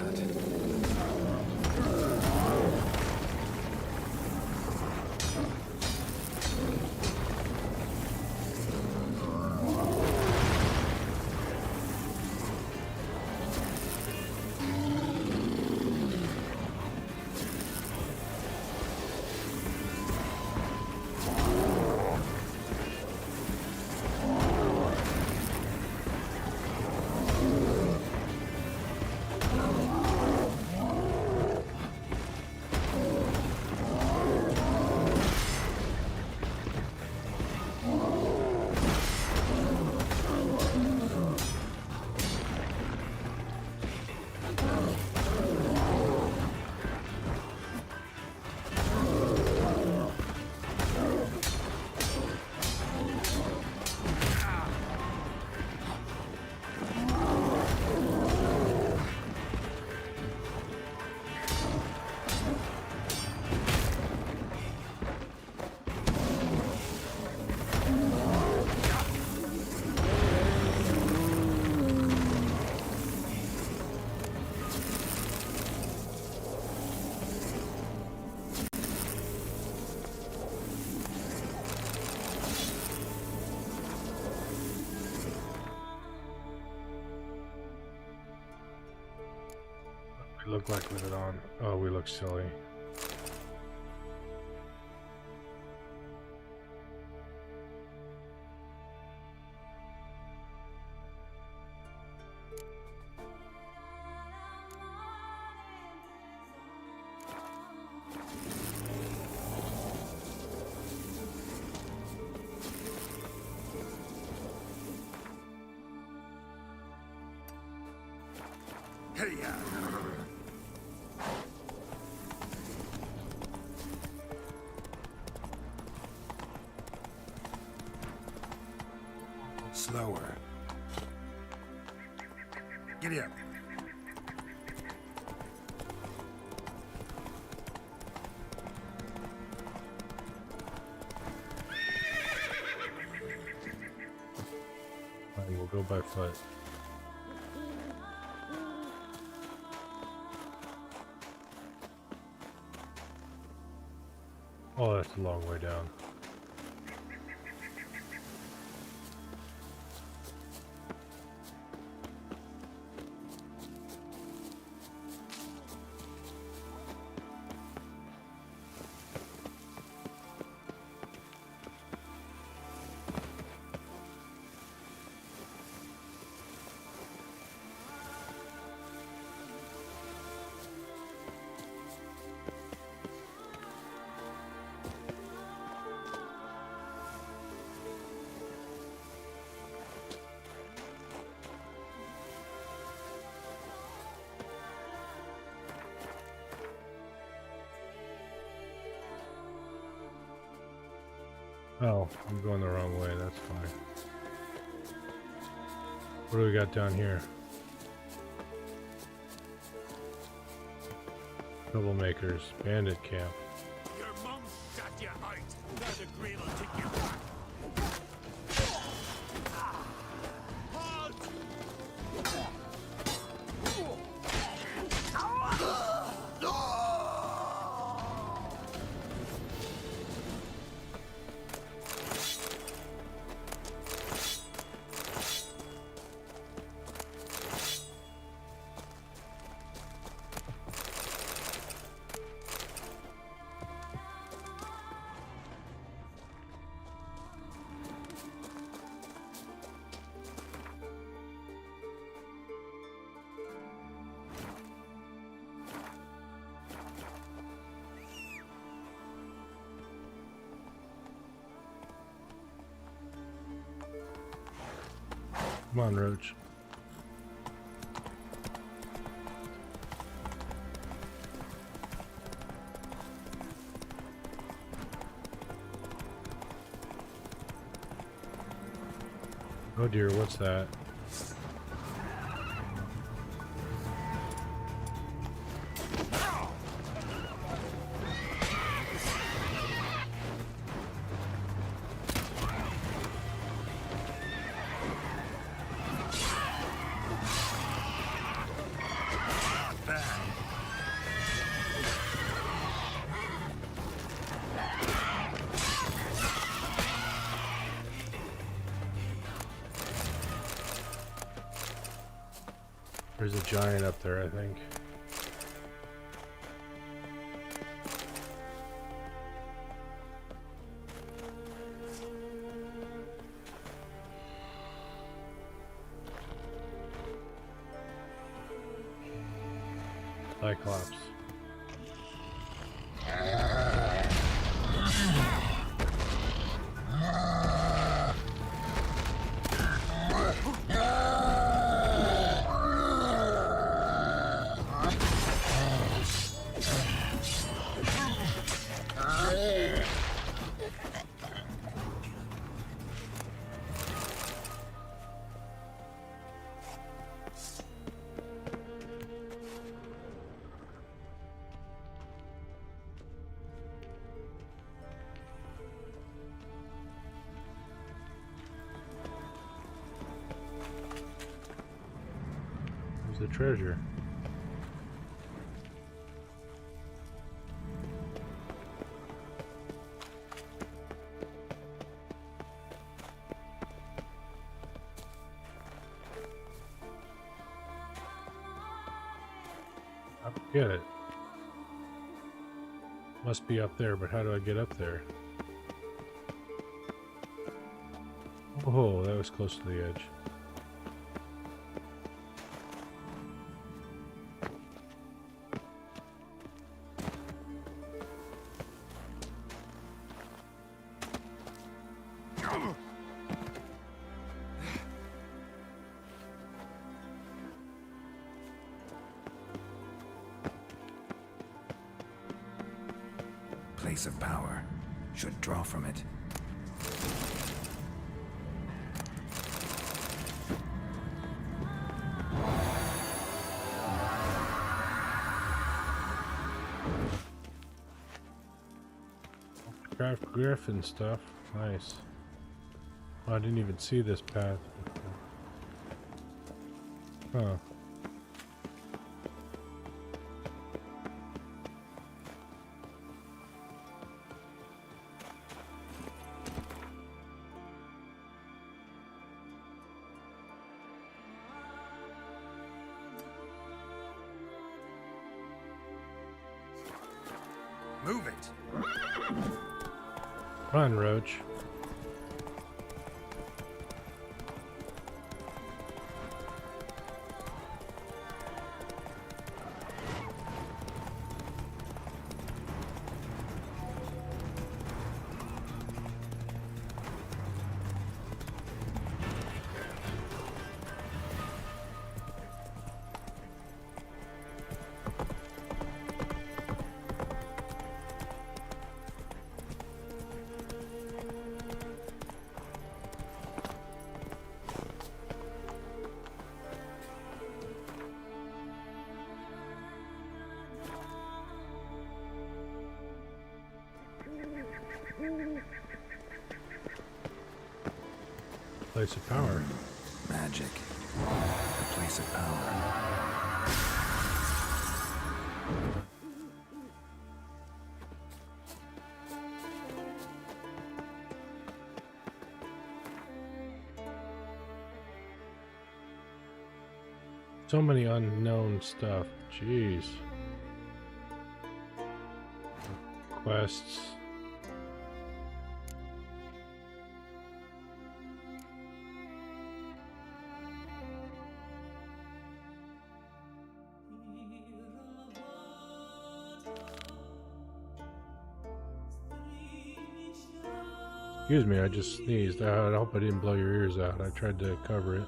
We look like with it on. Oh, we look silly. Hey-ya! Slower. Giddy up. by foot. Oh, that's a long way down. Oh, I'm going the wrong way, that's fine. What do we got down here? Troublemakers, bandit camp. Your mum shot you out. Now the green will take you back. Halt! Come on, Roach. Oh dear, what's that? There's a giant up there, I think. Cyclops. The treasure. I get it. Must be up there, but how do I get up there? Oh, that was close to the edge. Place of power. Should draw from it. Craft griffin stuff. Nice. Oh, I didn't even see this path. Huh. Move it. Run, Roach. Place of power. Magic. A place of power. So many unknown stuff. Jeez. Quests. Excuse me, I just sneezed. I hope I didn't blow your ears out. I tried to cover it.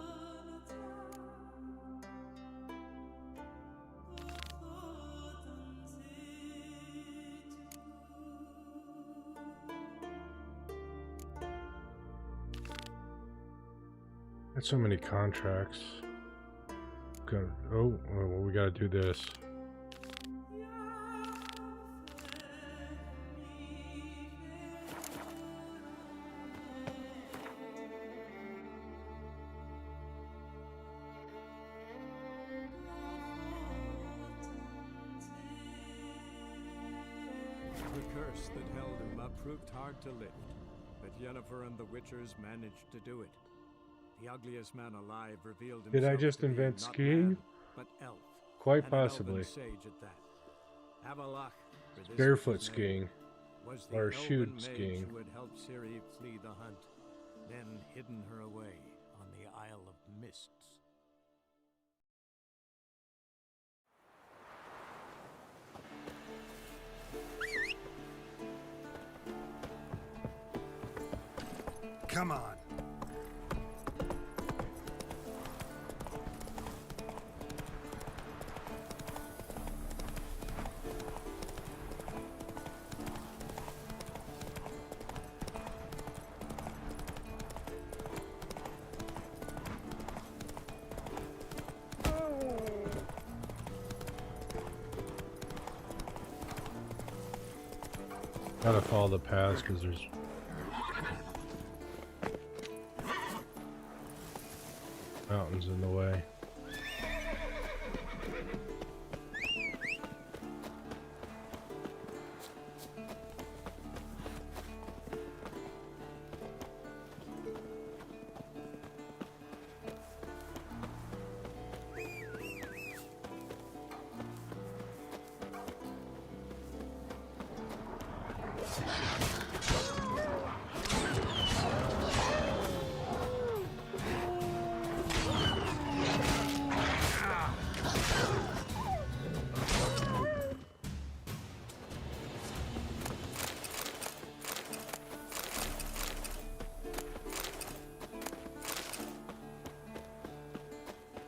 Got so many contracts. Oh, well, we gotta do this. The curse that held Uma proved hard to lift, but Yennefer and the Witchers managed to do it. The ugliest man alive revealed himself Did I just to be invent not skiing? man, but elf. Quite and an elven possibly. sage at that. Avalach, for this Barefoot was his name, skiing. was the Or elven shoot mage skiing. who had helped Ciri flee the hunt, then hidden her away on the Isle of Mists. Come on. Gotta follow the paths because there's mountains in the way.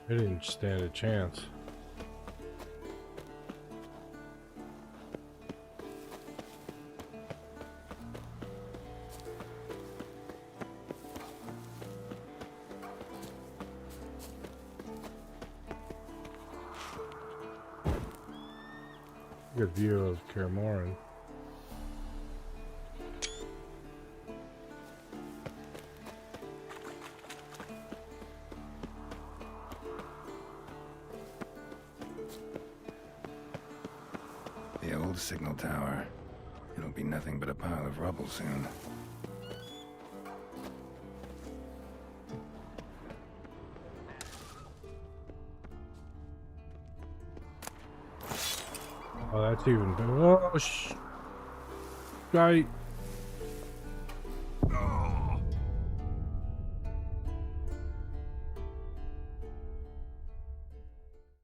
They didn't stand a chance. Good view of Kaer Morhen. old signal tower. It'll be nothing but a pile of rubble soon. Oh, that's even better. Oh, Right.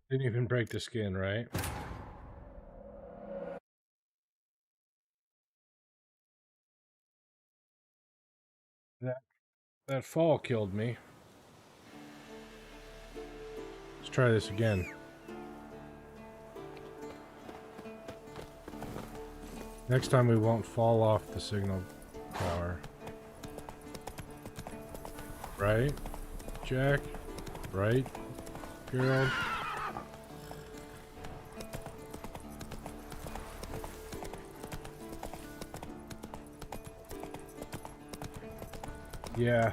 Didn't even break the skin, right? That fall killed me. Let's try this again. Next time we won't fall off the signal tower. Right? Jack? Right? Gerald? Yeah.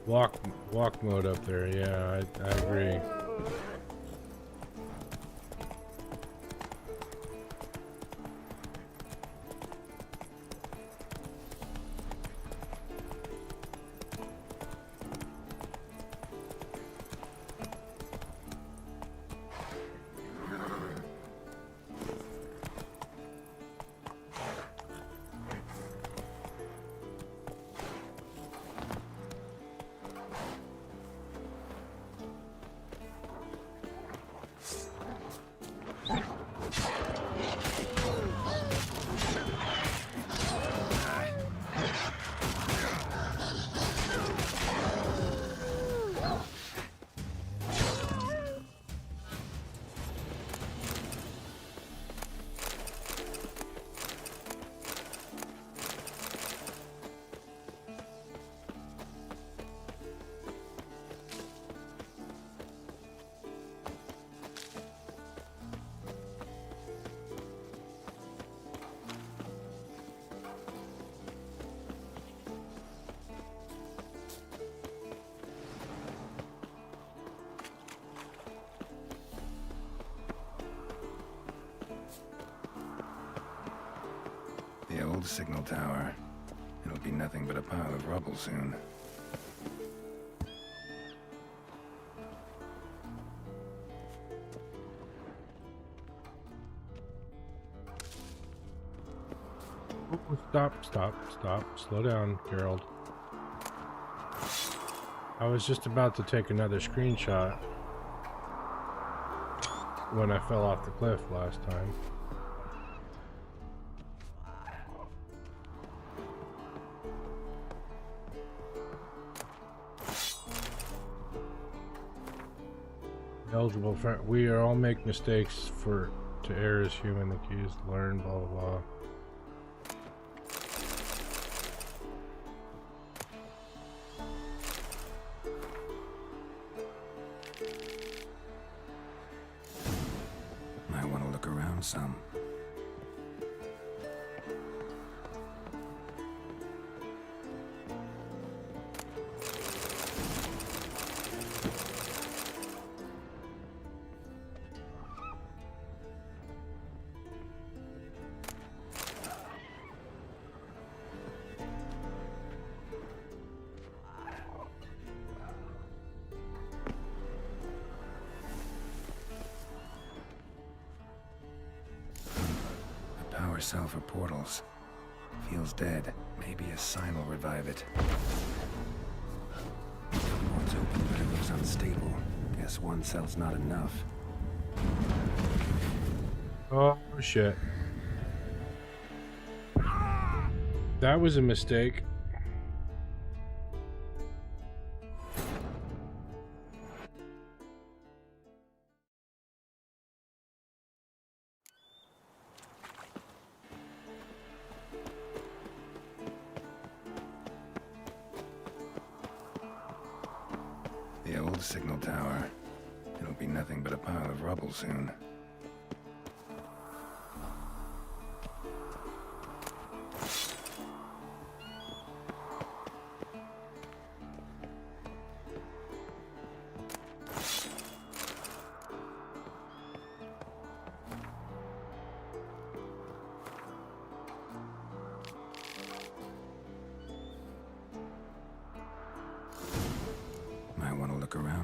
Walk mode up there. Yeah, I agree. The old signal tower. It'll be nothing but a pile of rubble soon. Oh, stop. Slow down, Gerald. I was just about to take another screenshot when I fell off the cliff last time. Eligible for we are all make mistakes to err as human. The key is to learn. Blah blah blah. Might want to look around some. Cell for portals. Feels dead. Maybe a sign will revive it. One's open, but it looks unstable. Guess one cell's not enough. Oh shit. That was a mistake. The old signal tower. It'll be nothing but a pile of rubble soon.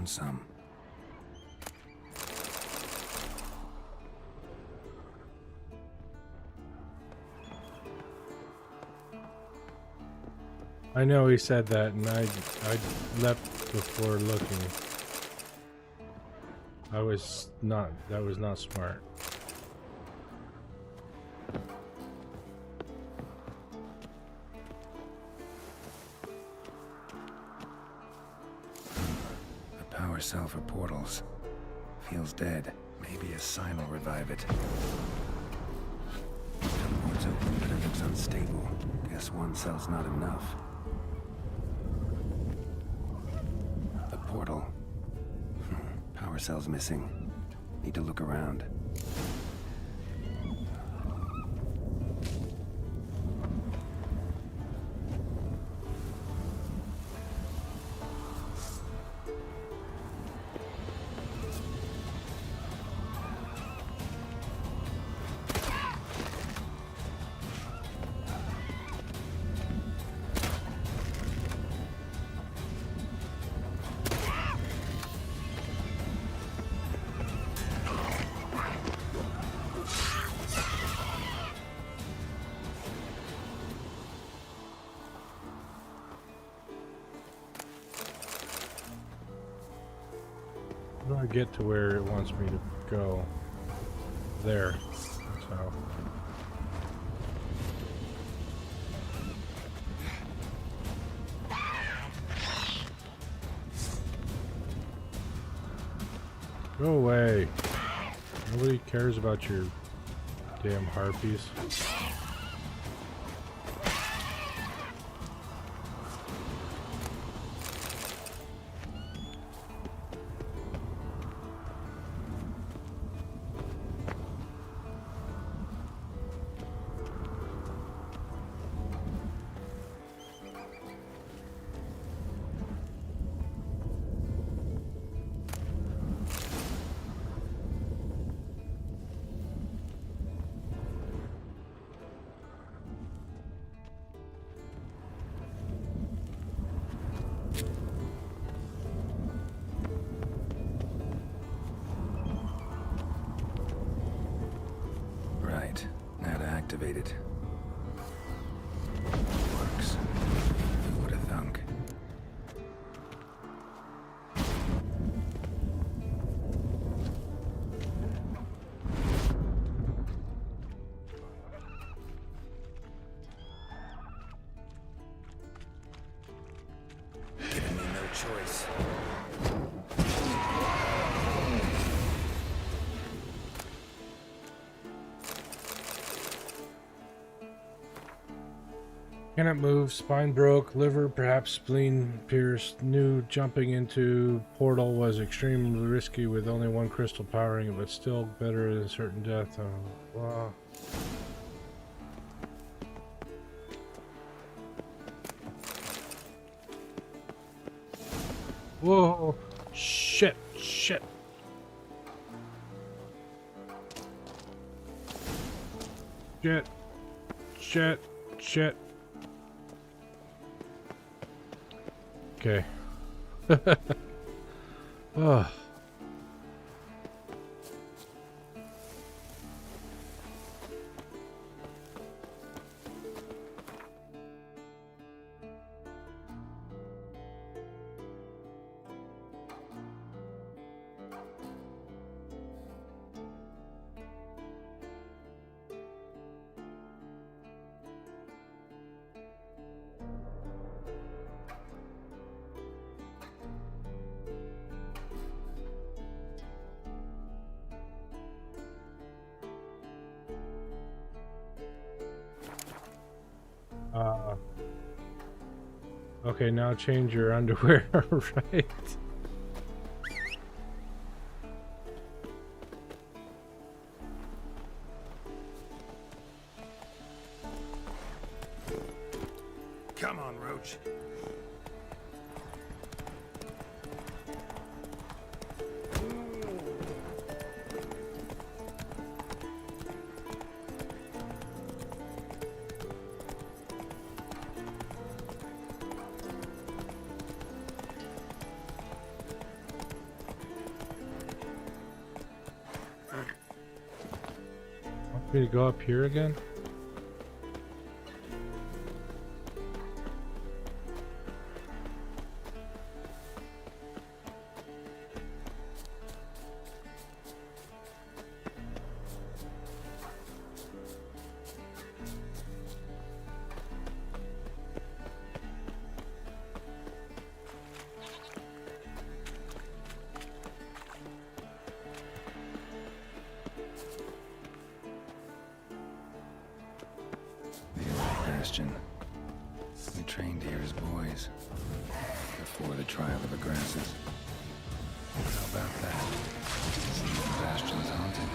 found some. I know he said that, and I left before looking. That was not smart. A power cell for portals. Feels dead. Maybe a sign will revive it. Teleport's open, but it looks unstable. Guess one cell's not enough. A portal. Power cell's missing. Need to look around. How do I get to where it wants me to go? There. That's how. Go away. Nobody cares about your damn harpies. Right. Now to activate it. Works. Who would have thunk? Giving me no choice. Cannot move, spine broke, liver perhaps spleen pierced. Knew jumping into portal was extremely risky with only one crystal powering it, but still better than certain death. Oh, wow. Whoa! Shit! Shit! Shit! Shit! Shit! Okay. Oh. Okay, now change your underwear, right? Come on, Roach. Me to go up here again? Bastion. We trained here as boys. Before the trial of the grasses. How about that? Seems the Bastion's haunted.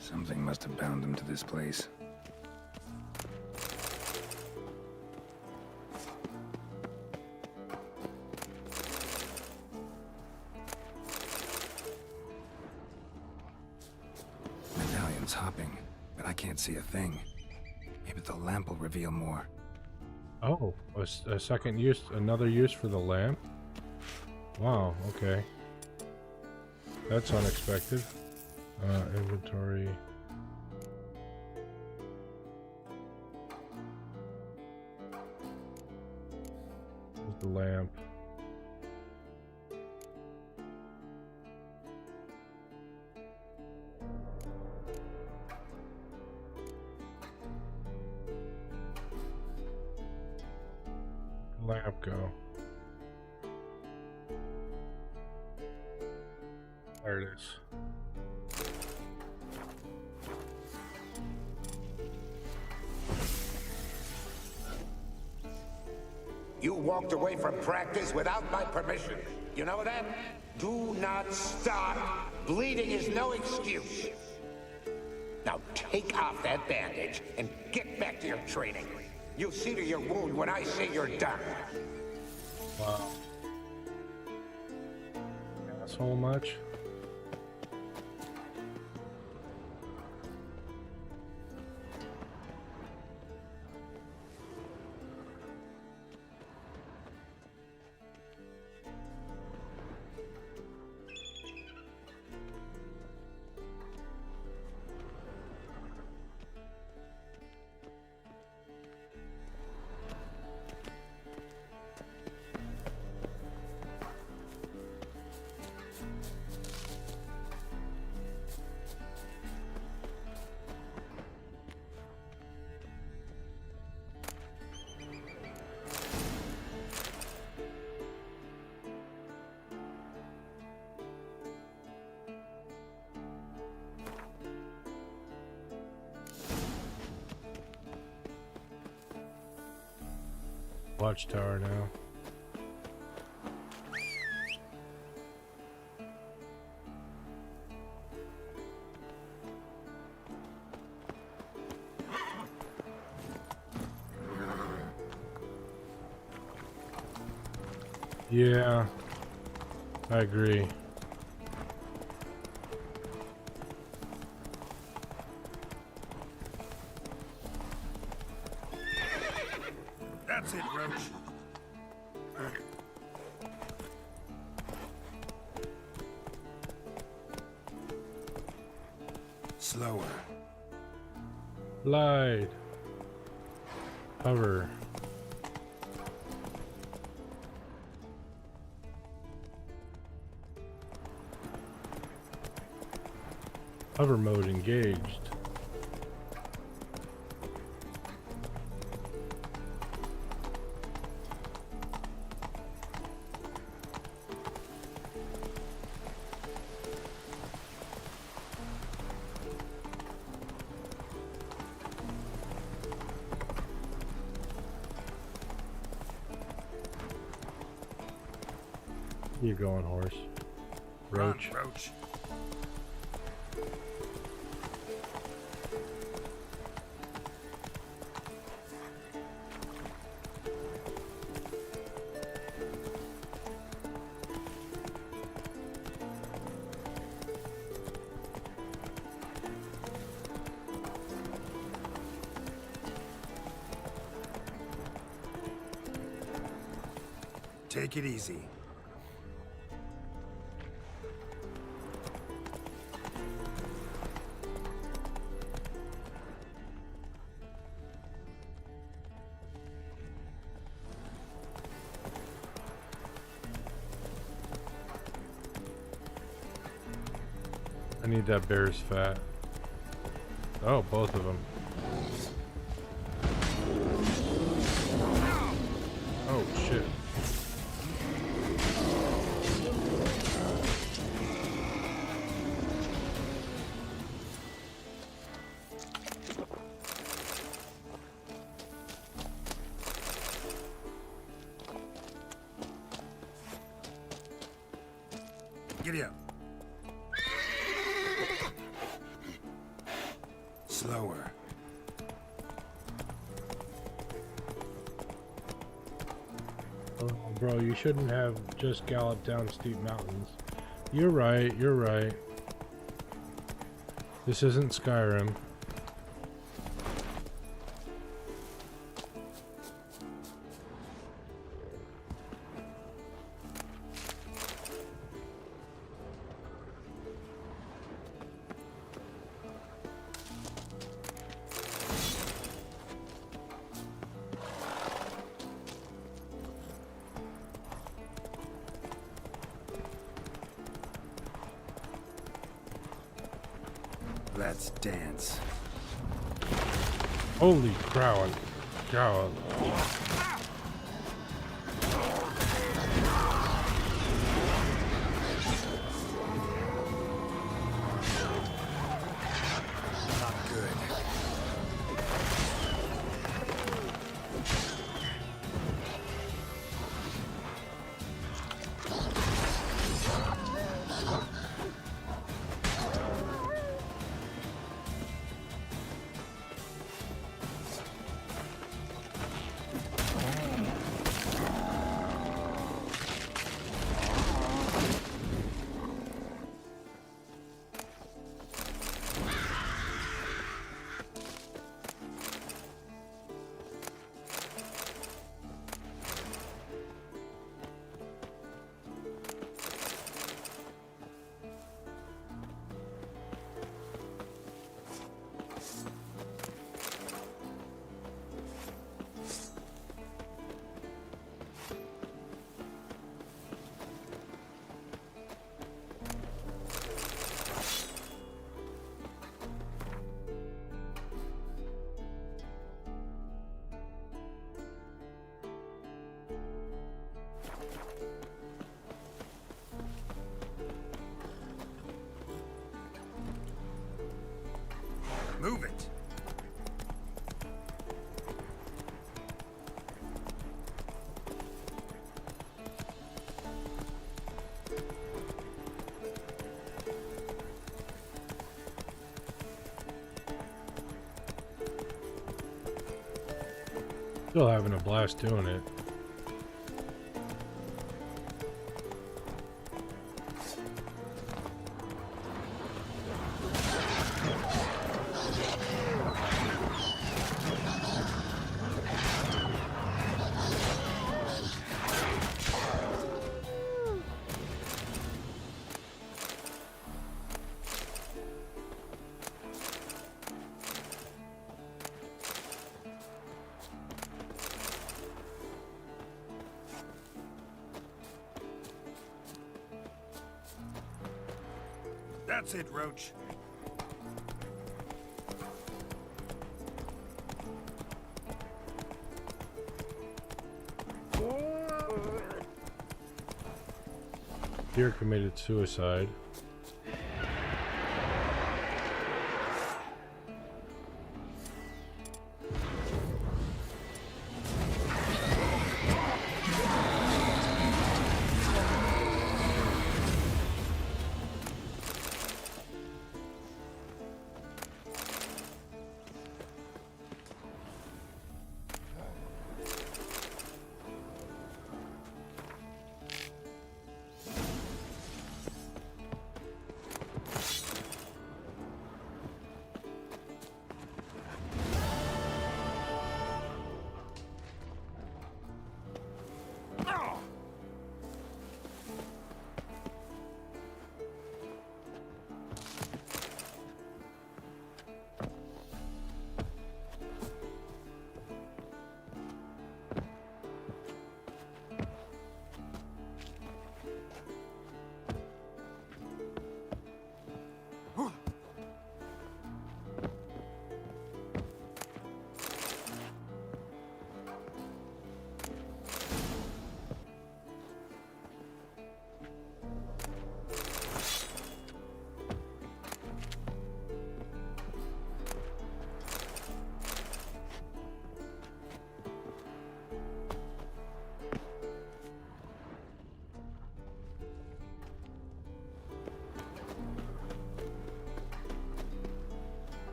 Something must have bound them to this place. Medallion's hopping, but I can't see a thing. Maybe the lamp will reveal more. Oh, a second use, another use for the lamp? Wow, okay. That's unexpected. Inventory. There's the lamp. Lamp go. There it is. You walked away from practice without my permission. You know that? Do not stop. Bleeding is no excuse. Now take off that bandage and get back to your training. You'll see to your wound when I say you're done. Wow. Asshole much? Watchtower now. Yeah, I agree. That's it, Roach. Slower. Glide. Hover. Hover mode engaged. You going, horse? Roach. Run, Roach. Take it easy. I need that bear's fat. Oh, both of them. Oh, shit. Giddy up. Slower. Oh, bro, you shouldn't have just galloped down steep mountains. You're right, you're right. This isn't Skyrim. Let's dance. Holy crow. God. Not good. Move it. Still having a blast doing it. That's it, Roach. Deer committed suicide.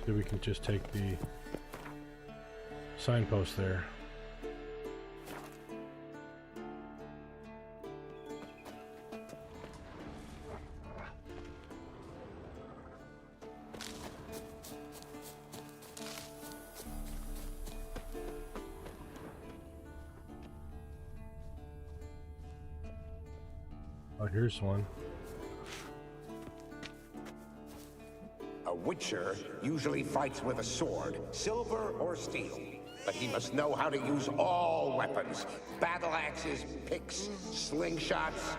So we can just take the signpost there. Oh, here's one. A Witcher usually fights with a sword, silver or steel. But he must know how to use all weapons. Battle axes, picks, slingshots.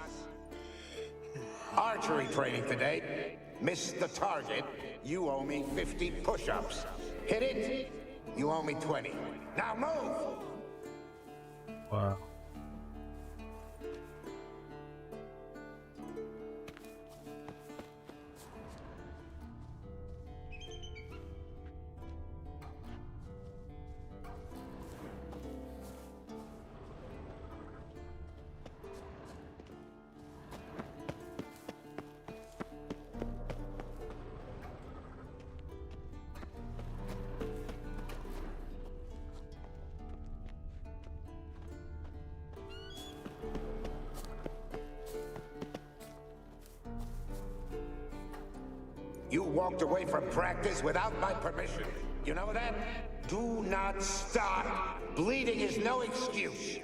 Archery training today. Miss the target, you owe me 50 push-ups. Hit it, you owe me 20. Now move! Wow. You walked away from practice without my permission. You know that? Do not start. Bleeding is no excuse.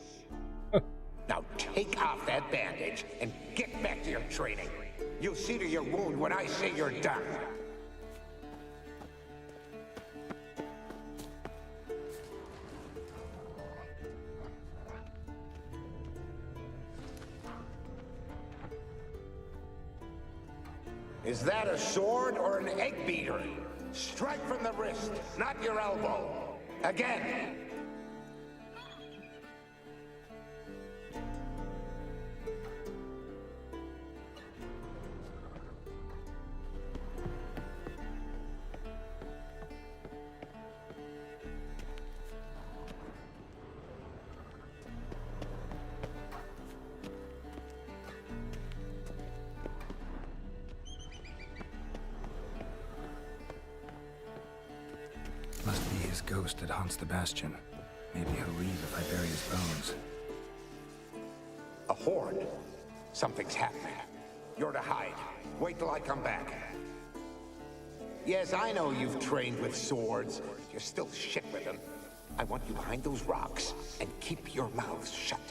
Now take off that bandage and get back to your training. You'll see to your wound when I say you're done. Is that a sword or an egg beater? Strike from the wrist, not your elbow. Again. Must be his ghost that haunts the Bastion. Maybe he'll leave if I bury his bones. A horde. Something's happening. You're to hide. Wait till I come back. Yes, I know you've trained with swords. You're still shit with them. I want you behind those rocks and keep your mouths shut.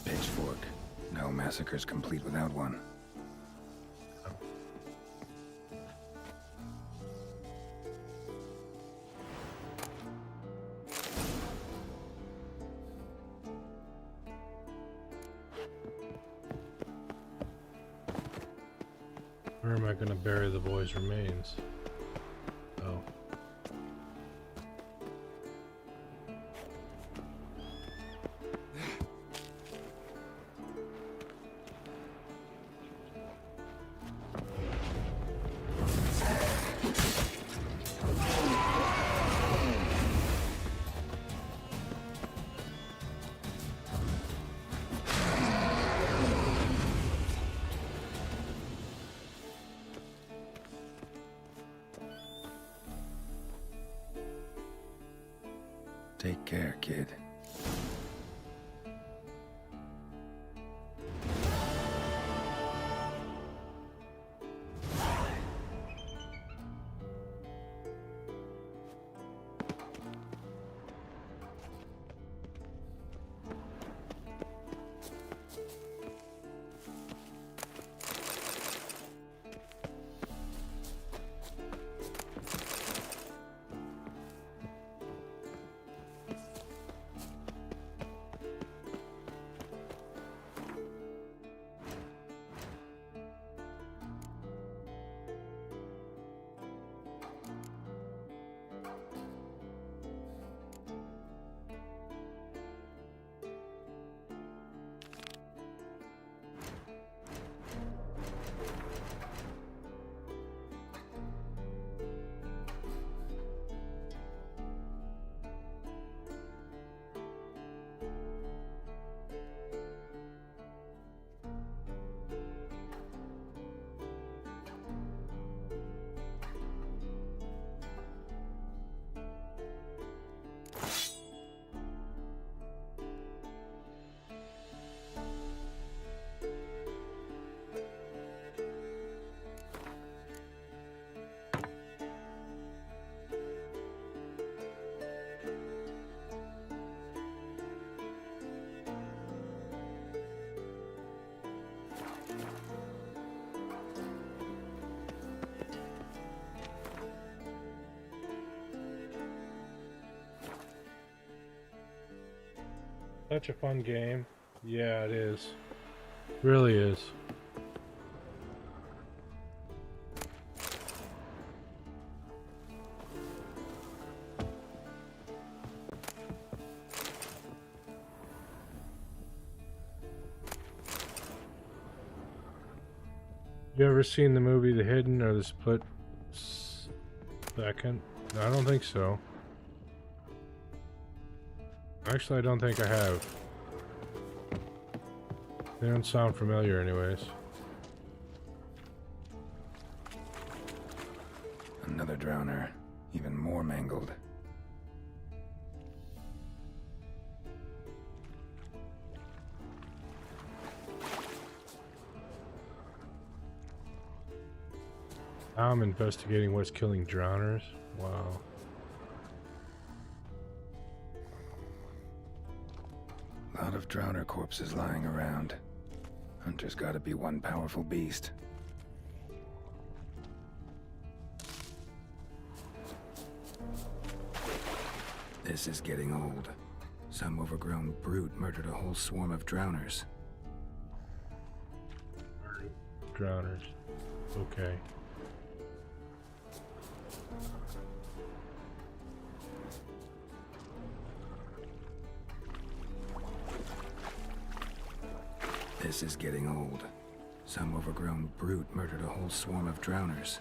Pitchfork. No massacre's complete without one. Where am I going to bury the boy's remains? Oh. Take care, kid. Such a fun game. Yeah, it is. Really is. You ever seen the movie The Hidden or The Split Second? No, I don't think so. Actually, I don't think I have. They don't sound familiar anyways. Another drowner, even more mangled. Now I'm investigating what's killing drowners. Wow. Lot of drowner corpses lying around. Hunter's gotta be one powerful beast. This is getting old. Some overgrown brute murdered a whole swarm of drowners. Drowners. Okay. This is getting old. Some overgrown brute murdered a whole swarm of drowners.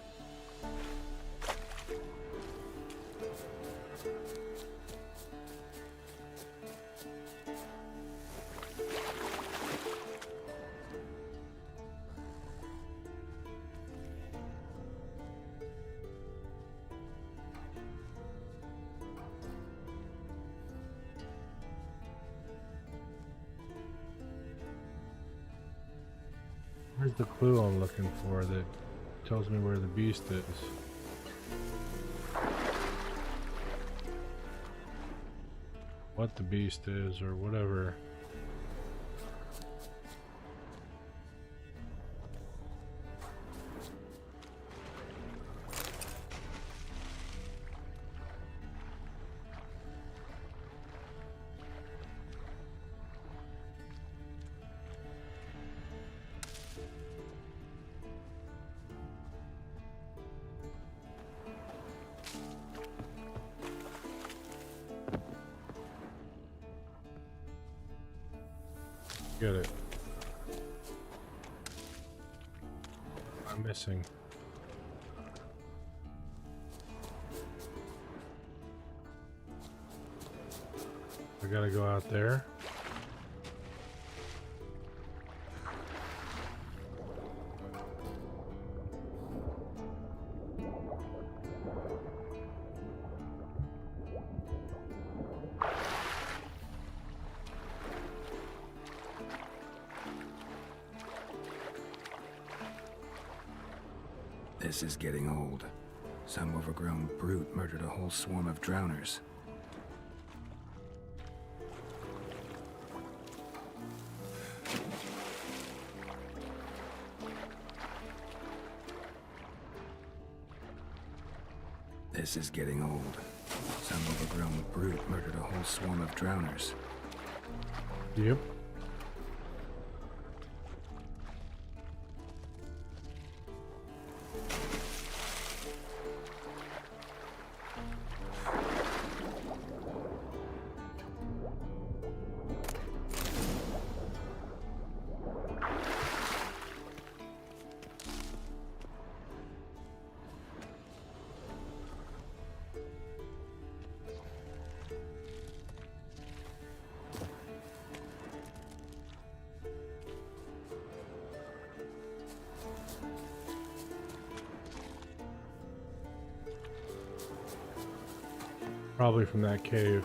Where's the clue I'm looking for that tells me where the beast is? What the beast is, or whatever. Get it. I'm missing. I gotta go out there. This is getting old. Some overgrown brute murdered a whole swarm of drowners. This is getting old. Some overgrown brute murdered a whole swarm of drowners. Yep. Probably from that cave.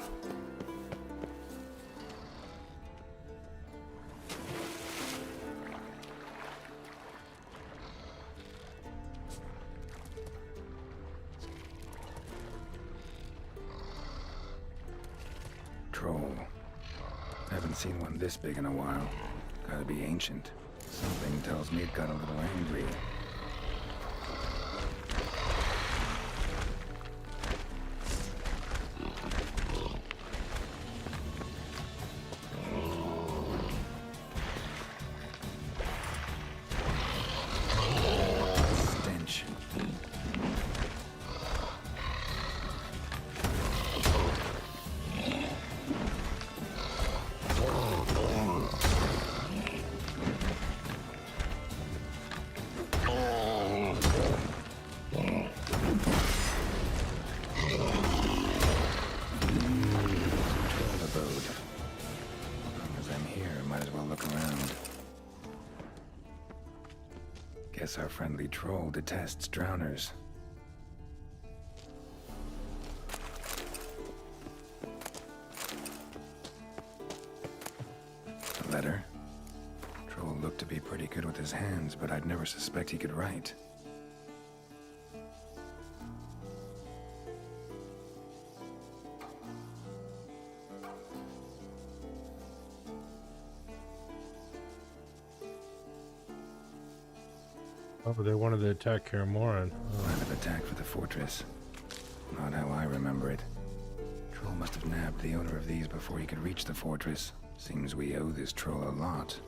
Troll. Haven't seen one this big in a while. Gotta be ancient. Something tells me it got a little angry. Guess our friendly troll detests drowners. A letter? Troll looked to be pretty good with his hands, but I'd never suspect he could write. Oh, they wanted to attack Kaer Morhen. Plan of attack for the fortress. Not how I remember it. Troll must have nabbed the owner of these before he could reach the fortress. Seems we owe this troll a lot.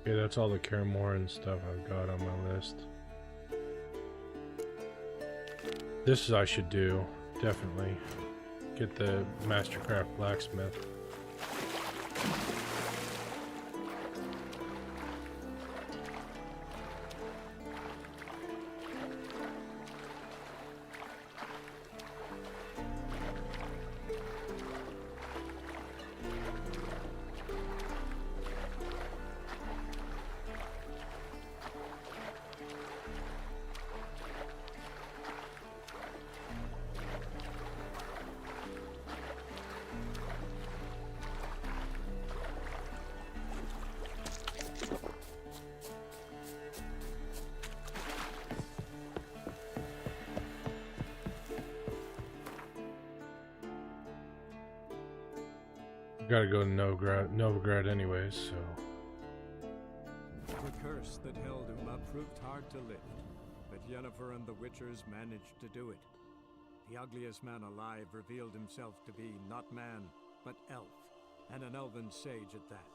Okay, that's all the Kaer Morhen stuff I've got on my list. This I should do, definitely. Get the Mastercraft Blacksmith. Gotta go to Novigrad anyways, so... The curse that held Uma proved hard to lift, but Yennefer and the Witchers managed to do it. The ugliest man alive revealed himself to be not man, but elf, and an elven sage at that.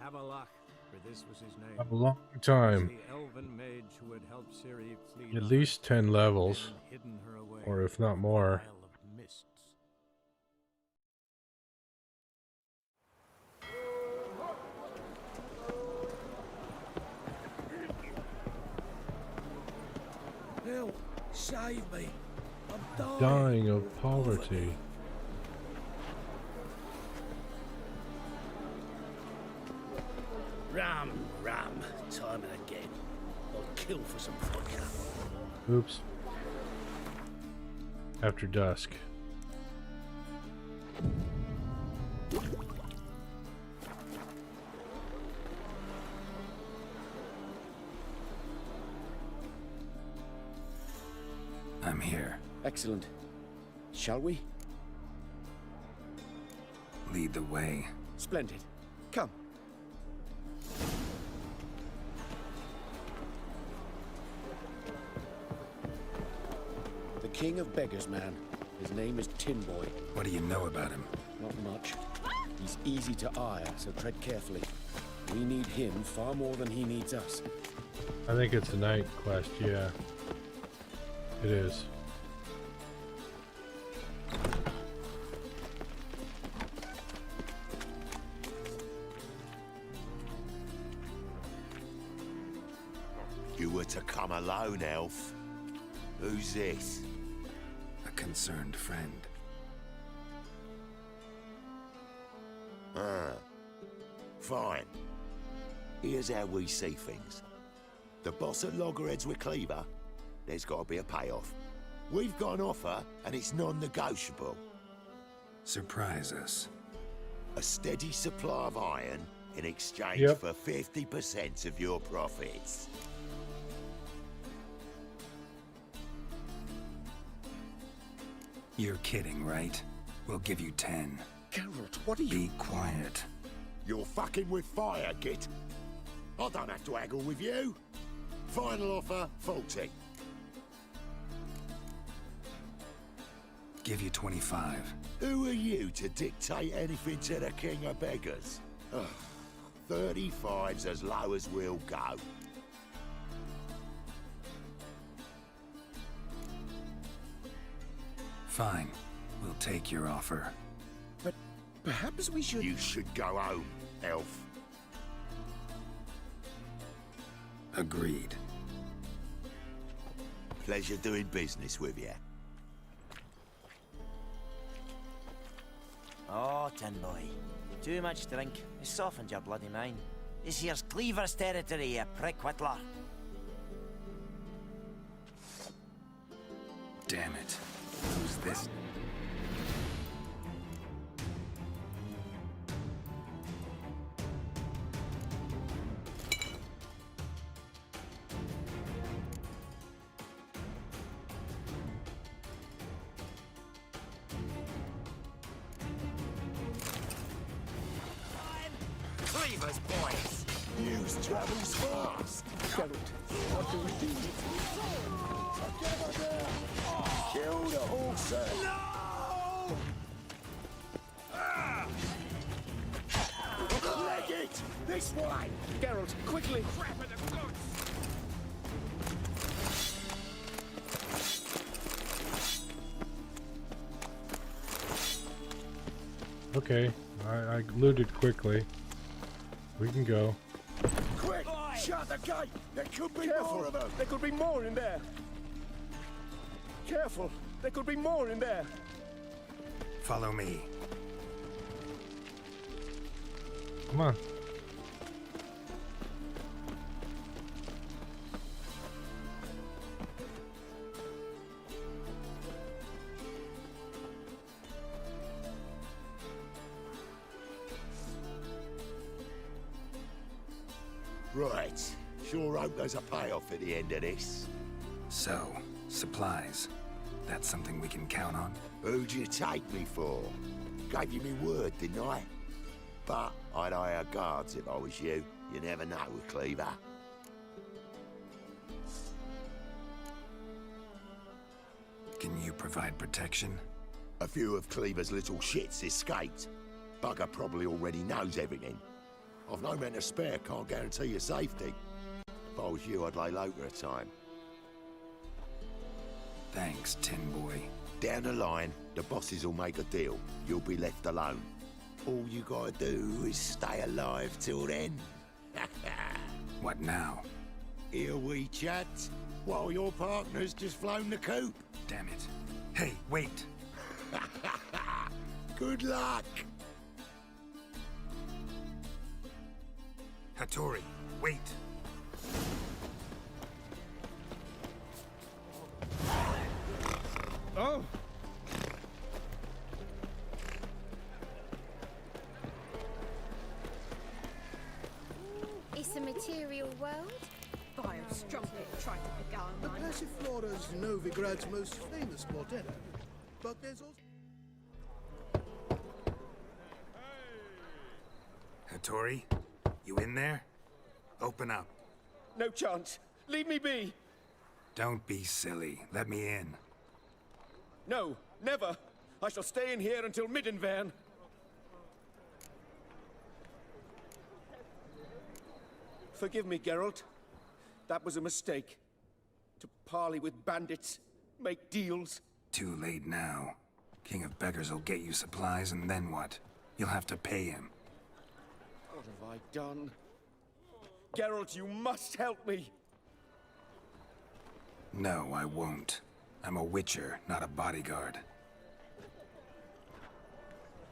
Avallac'h, for this was his name. A long time. The elven mage who had helped Ciri flee At least 10 levels, hidden her away or if not more. Isle of Mists. Help! Save me! I'm Dying of poverty. Ram, time and again. I'll kill for some vodka. Oops. After dusk. I'm here. Excellent. Shall we? Lead the way. Splendid. Come. The King of Beggars, man. His name is Tin Boy. What do you know about him? Not much. He's easy to ire, so tread carefully. We need him far more than he needs us. I think it's a night quest, yeah. It is. You were to come alone, elf. Who's this? A concerned friend. Ah. Fine. Here's how we see things. The boss at Loggerheads with Cleaver, there's got to be a payoff. We've got an offer, and it's non-negotiable. Surprise us. A steady supply of iron in exchange for 50% of your profits. You're kidding, right? We'll give you 10. Geralt, what are you— Be quiet. You're fucking with fire, Git. I don't have to haggle with you. Final offer, 40. Give you 25. Who are you to dictate anything to the King of Beggars? Ugh, 35's as low as we'll go. Fine. We'll take your offer. But Perhaps we should... You should go home, elf. Agreed. Pleasure doing business with you. Oh, Tin Boy. Too much drink. It softened your bloody mind. This here's Cleaver's territory, you prick whittler. Damn it. Who's this? Cleaver's boys. News travels fast. Geralt, what do we do? Together there. Kill the horse. No! Leg it! This way! Geralt, quickly! Crap in the guts! Okay, I looted quickly. We can go. Quick! Shut the gate! There could be Careful. more of them! There could be more in there! Careful! There could be more in there! Follow me. Come on. Right. Sure hope there's a payoff at the end of this. So, supplies. That's something we can count on? Who'd you take me for? Gave you me word, didn't I? But I'd hire guards if I was you. You never know with Cleaver. Can you provide protection? A few of Cleaver's little shits escaped. Bugger probably already knows everything. I've no men to spare, can't guarantee your safety. If I was you, I'd lay low for a time. Thanks, Tin Boy. Down the line, the bosses will make a deal. You'll be left alone. All you gotta do is stay alive till then. What now? Here we chat, while your partner's just flown the coop. Damn it. Hey, wait! Good luck! Hattori, wait! Oh! It's a material world. Bio strumpet tried to beguile The mine. Passiflora's Novigrad's most famous mortetta, but there's also... Hattori, you in there? Open up. No chance! Leave me be! Don't be silly. Let me in. No, never! I shall stay in here until Middenvern. Forgive me, Geralt. That was a mistake. To parley with bandits, make deals. Too late now. King of Beggars will get you supplies, and then what? You'll have to pay him. What have I done? Geralt, you must help me! No, I won't. I'm a witcher, not a bodyguard.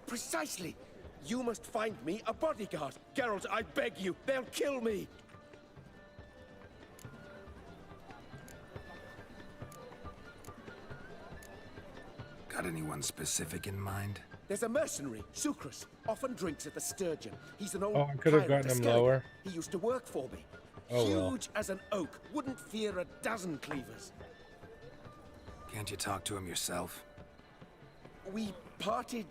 Precisely! You must find me a bodyguard. Geralt, I beg you, they'll kill me! Got anyone specific in mind? There's a mercenary, Sucrus, often drinks at the Sturgeon. He's an old Oh, I could have pirate gotten him Skellige. lower. He used to work for me. Oh, Huge well. as an oak, wouldn't fear a dozen cleavers. Can't you talk to him yourself? We parted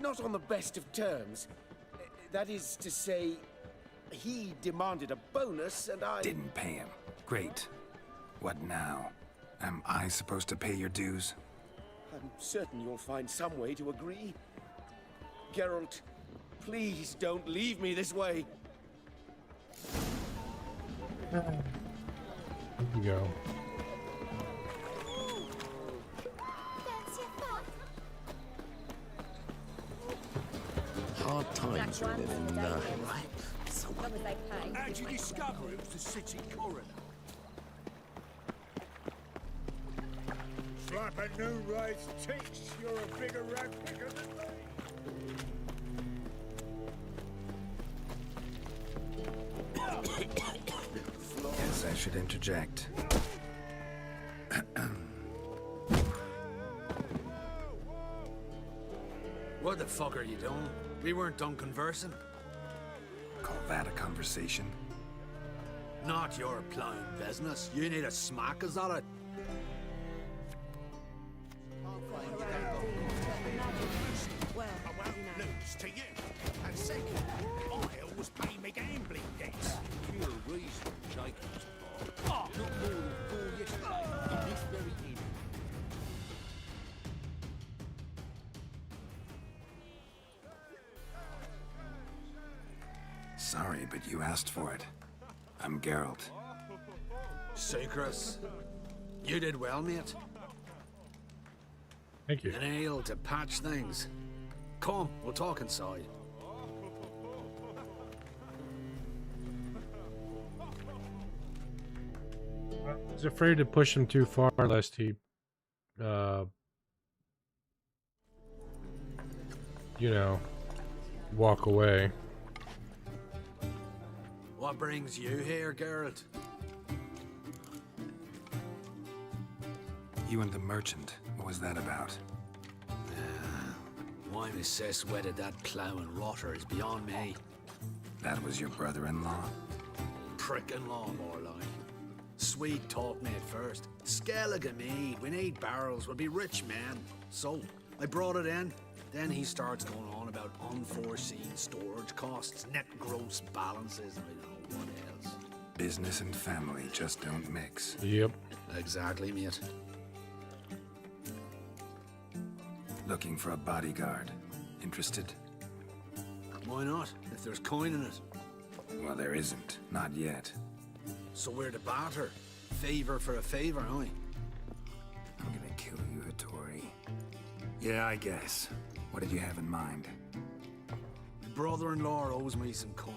not on the best of terms. That is to say, he demanded a bonus and I... Didn't pay him. Great. What now? Am I supposed to pay your dues? I'm certain you'll find some way to agree. Geralt, please don't leave me this way. Here we go. hard times we live in. How'd you discover it was the city coroner? Slap a new rice teats. You're a bigger rat picker than me. Guess I should interject. What the fuck are you doing? We weren't done conversing. Call that a conversation? Not your plain business. You need a smack us at it. I won't lose to you. And second, I always pay me gambling debts. Pure reason, Jacob's part. Not more than 4 yesterday, in this very inn. Sorry, but you asked for it. I'm Geralt. Sucrus, you did well, mate. Thank you. An ale to patch things. Come, we'll talk inside. I was afraid to push him too far, lest he, you know, walk away. What brings you here, Geralt? You and the merchant. What was that about? Why Miss Sis wedded that plough and rotter is beyond me. That was your brother-in-law? Prick-in-law, more like. Swede taught me at first. Skellige mead, we need barrels, we'll be rich men. So, I brought it in. Then he starts going on about unforeseen storage costs, net gross balances, and I don't know what else. Business and family just don't mix. Yep. Exactly, mate. Looking for a bodyguard. Interested? Why not, if there's coin in it? Well, there isn't. Not yet. So we're the barter. Favor for a favor, huh? I'm gonna kill you, Hattori. Yeah, I guess. What did you have in mind? My brother-in-law owes me some coin.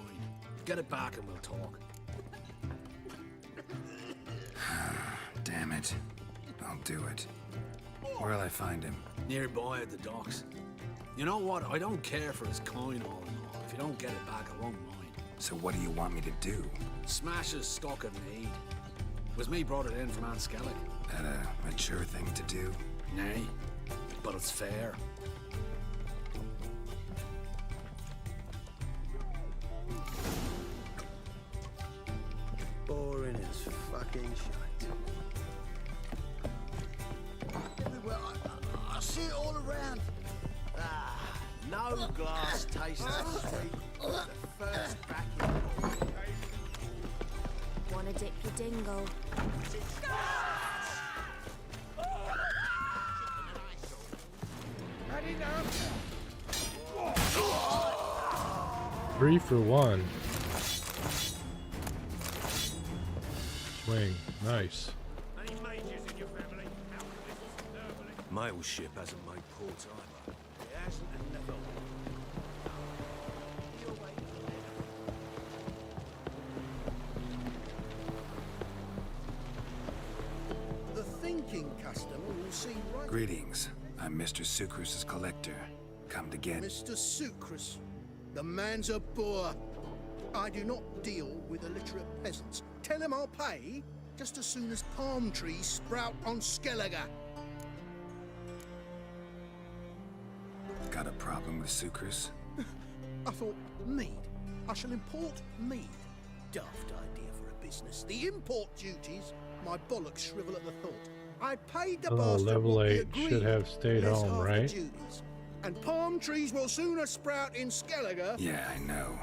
Get it back and we'll talk. Damn it. I'll do it. Where'll I find him? Nearby at the docks. You know what? I don't care for his coin all in all. If you don't get it back, I won't mind. So what do you want me to do? Smash his stock of mead. Was me brought it in from Aunt Skellig. That a mature thing to do? Nay, but it's fair. Boring as fucking shite. Everywhere I see it all around. Ah, no glass tastes as sweet as the first backing. Wanna dip your dingle? Three for one. Swing. Nice. My old ship hasn't made port either. It hasn't and never will. The thinking customer will see right. Greetings. I'm Mr. Sucrus's collector. Come to get... Mr. Sucrus, the man's a boor. I do not deal with illiterate peasants. Tell him I'll pay just as soon as palm trees sprout on Skellige. Got a problem with Sucrus? I thought, mead. I shall import mead. Daft idea for a business. The import duties, my bollocks shrivel at the thought. I paid the Oh, bastard level what we 8 agreed, should have stayed less home, half the right? duties. And palm trees will sooner sprout in Skellige. Yeah, I know.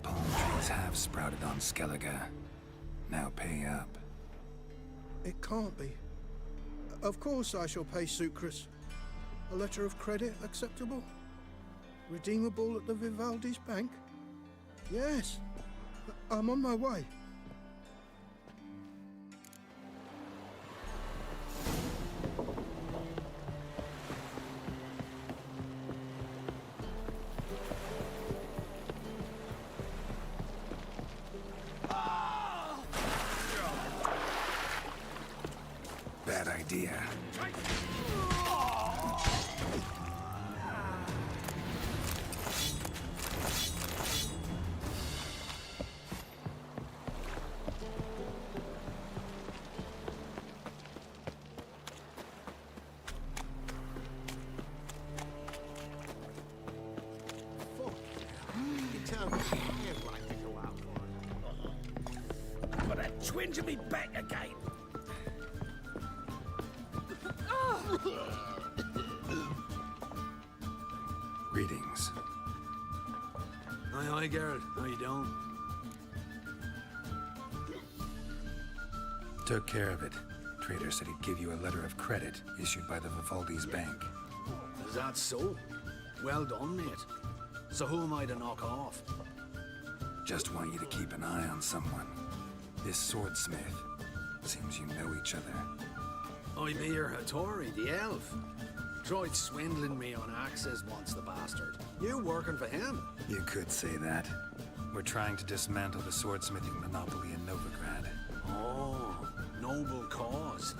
Palm trees have sprouted on Skellige. Now pay up. It can't be. Of course I shall pay Sucrus. A letter of credit acceptable? Redeemable at the Vivaldi's bank? Yes. I'm on my way. Tell me, I'd like to go out for it. I've got a twinge in me back again. Greetings. Aye, Geralt. How you doing? Took care of it. Trader said he'd give you a letter of credit issued by the Vivaldi's bank. Is that so? Well done, mate. So who am I to knock off? Just want you to keep an eye on someone. This swordsmith. Seems you know each other. I be your Hattori, the elf. Tried swindling me on axes once, the bastard. You working for him? You could say that. We're trying to dismantle the swordsmithing monopoly in Novigrad. Oh, noble cause.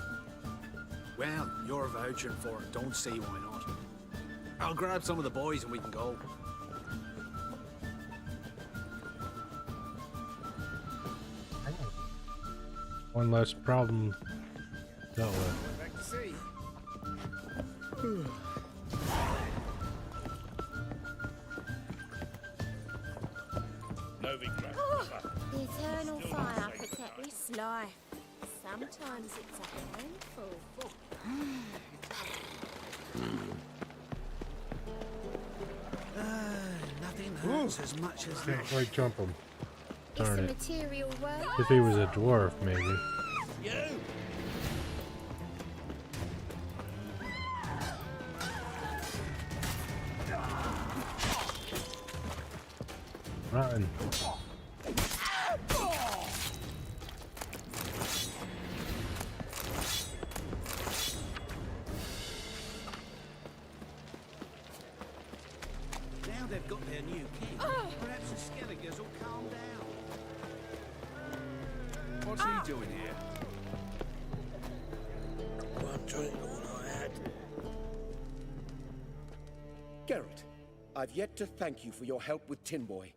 Well, you're vouching for it. Don't see why not. I'll grab some of the boys and we can go. One less problem dealt with. Back to sea. Novigrad. The eternal fire protect this life. Sometimes it's a handful. Nothing hurts as much as Can't quite jump him. It's Darn a it. material world. If he was a dwarf, maybe. You! Rotten. Now they've got their new king. Perhaps the Skelligers will calm down. What's he doing here? One drink, all I had. Geralt, I've yet to thank you for your help with Tin Boy.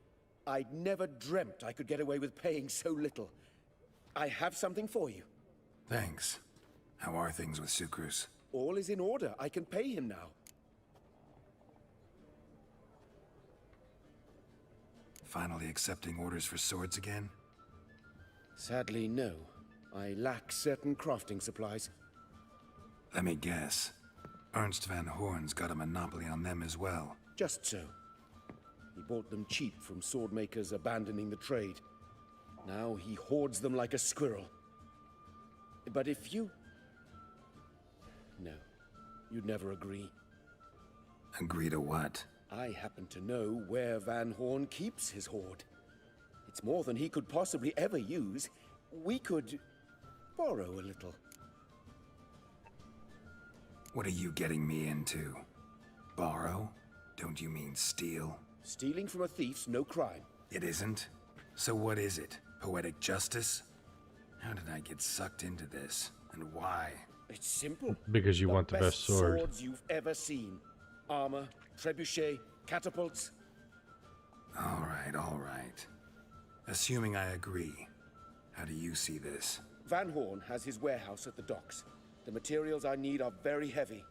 I'd never dreamt I could get away with paying so little. I have something for you. Thanks. How are things with Sukrus? All is in order. I can pay him now. Finally accepting orders for swords again? Sadly, no. I lack certain crafting supplies. Let me guess. Ernst van Horn's got a monopoly on them as well. Just so. He bought them cheap from swordmakers abandoning the trade. Now he hoards them like a squirrel. But if you... No, you'd never agree. Agree to what? I happen to know where Van Horn keeps his hoard. It's more than he could possibly ever use. We could borrow a little. What are you getting me into? Borrow? Don't you mean steal? Stealing from a thief's no crime. It isn't? So what is it? Poetic justice? How did I get sucked into this? And why? It's simple. Because you want the best sword. Swords you've ever seen. Armor, trebuchet, catapults. All right. Assuming I agree, how do you see this? Van Horn has his warehouse at the docks. The materials I need are very heavy.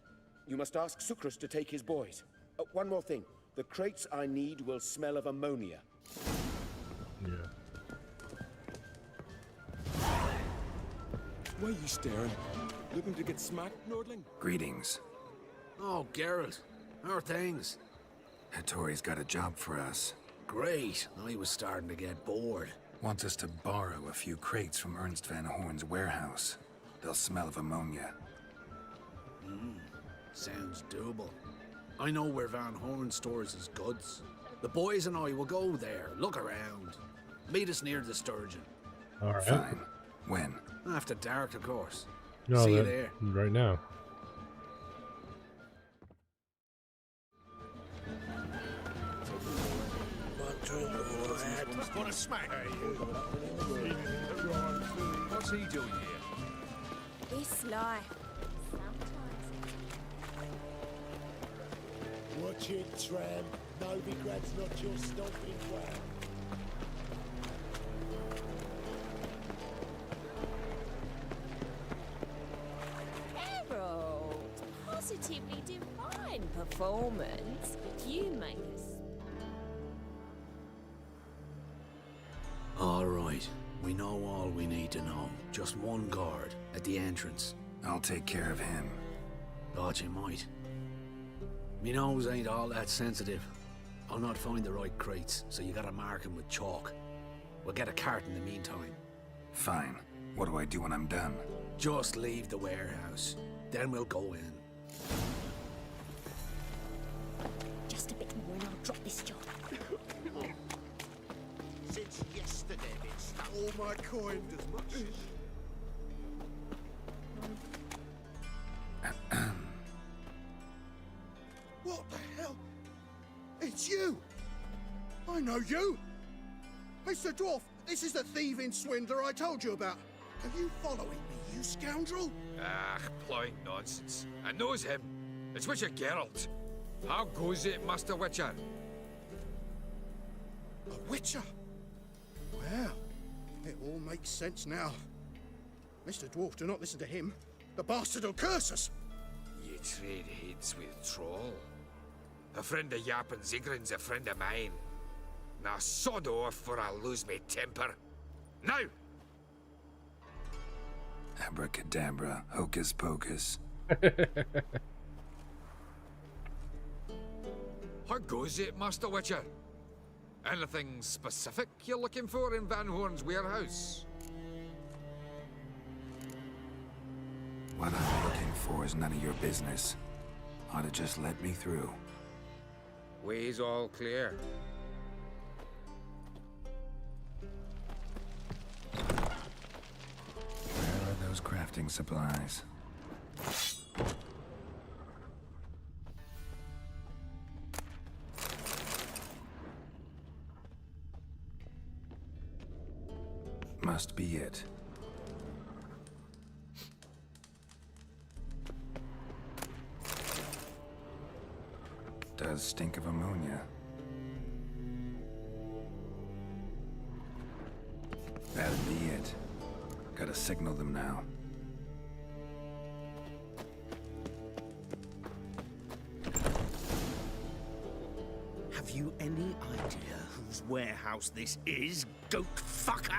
You must ask Sukrus to take his boys. One more thing. The crates I need will smell of ammonia. Yeah. Why are you staring? Looking to get smacked, Nordling? Greetings. Oh, Geralt. How are things? Hattori's got a job for us. Great. I was starting to get bored. Wants us to borrow a few crates from Ernst van Horn's warehouse. They'll smell of ammonia. Sounds doable. I know where Van Horn stores his goods. The boys and I will go there, look around. Meet us near the Sturgeon. All right. Fine. When? After dark, of course. No, See you there. Right now. One drink, all I had. What a smack! What's he doing here? This life. Watch it, tramp. Novigrad's not your stomping ground. Harold, positively divine performance. You make us. We know all we need to know. Just one guard at the entrance. I'll take care of him. Thought you might. Me nose ain't all that sensitive. I'll not find the right crates, so you gotta mark 'em with chalk. We'll get a cart in the meantime. Fine. What do I do when I'm done? Just leave the warehouse. Then we'll go in. Just a bit more and I'll drop this job. Since yesterday, it's All my coin. as much as... What the hell? It's you! I know you! Mr. Dwarf, this is the thieving swindler I told you about. Are you following me, you scoundrel? Ah, plowing nonsense. I knows him. It's Witcher Geralt. How goes it, Master Witcher? A witcher? Well, it all makes sense now. Mr. Dwarf, do not listen to him. The bastard will curse us. You trade heads with Troll. A friend of Yap and Zigrin's a friend of mine. Now sod off or I'll lose my temper. Now! Abracadabra, hocus pocus. How goes it, Master Witcher? Anything specific you're looking for in Van Horn's warehouse? What I'm looking for is none of your business. Ought to just let me through. Way's all clear. Where are those crafting supplies? Must be it. Does stink of ammonia. That'd be it. Gotta signal them now. Have you any idea whose warehouse this is, goat fucker?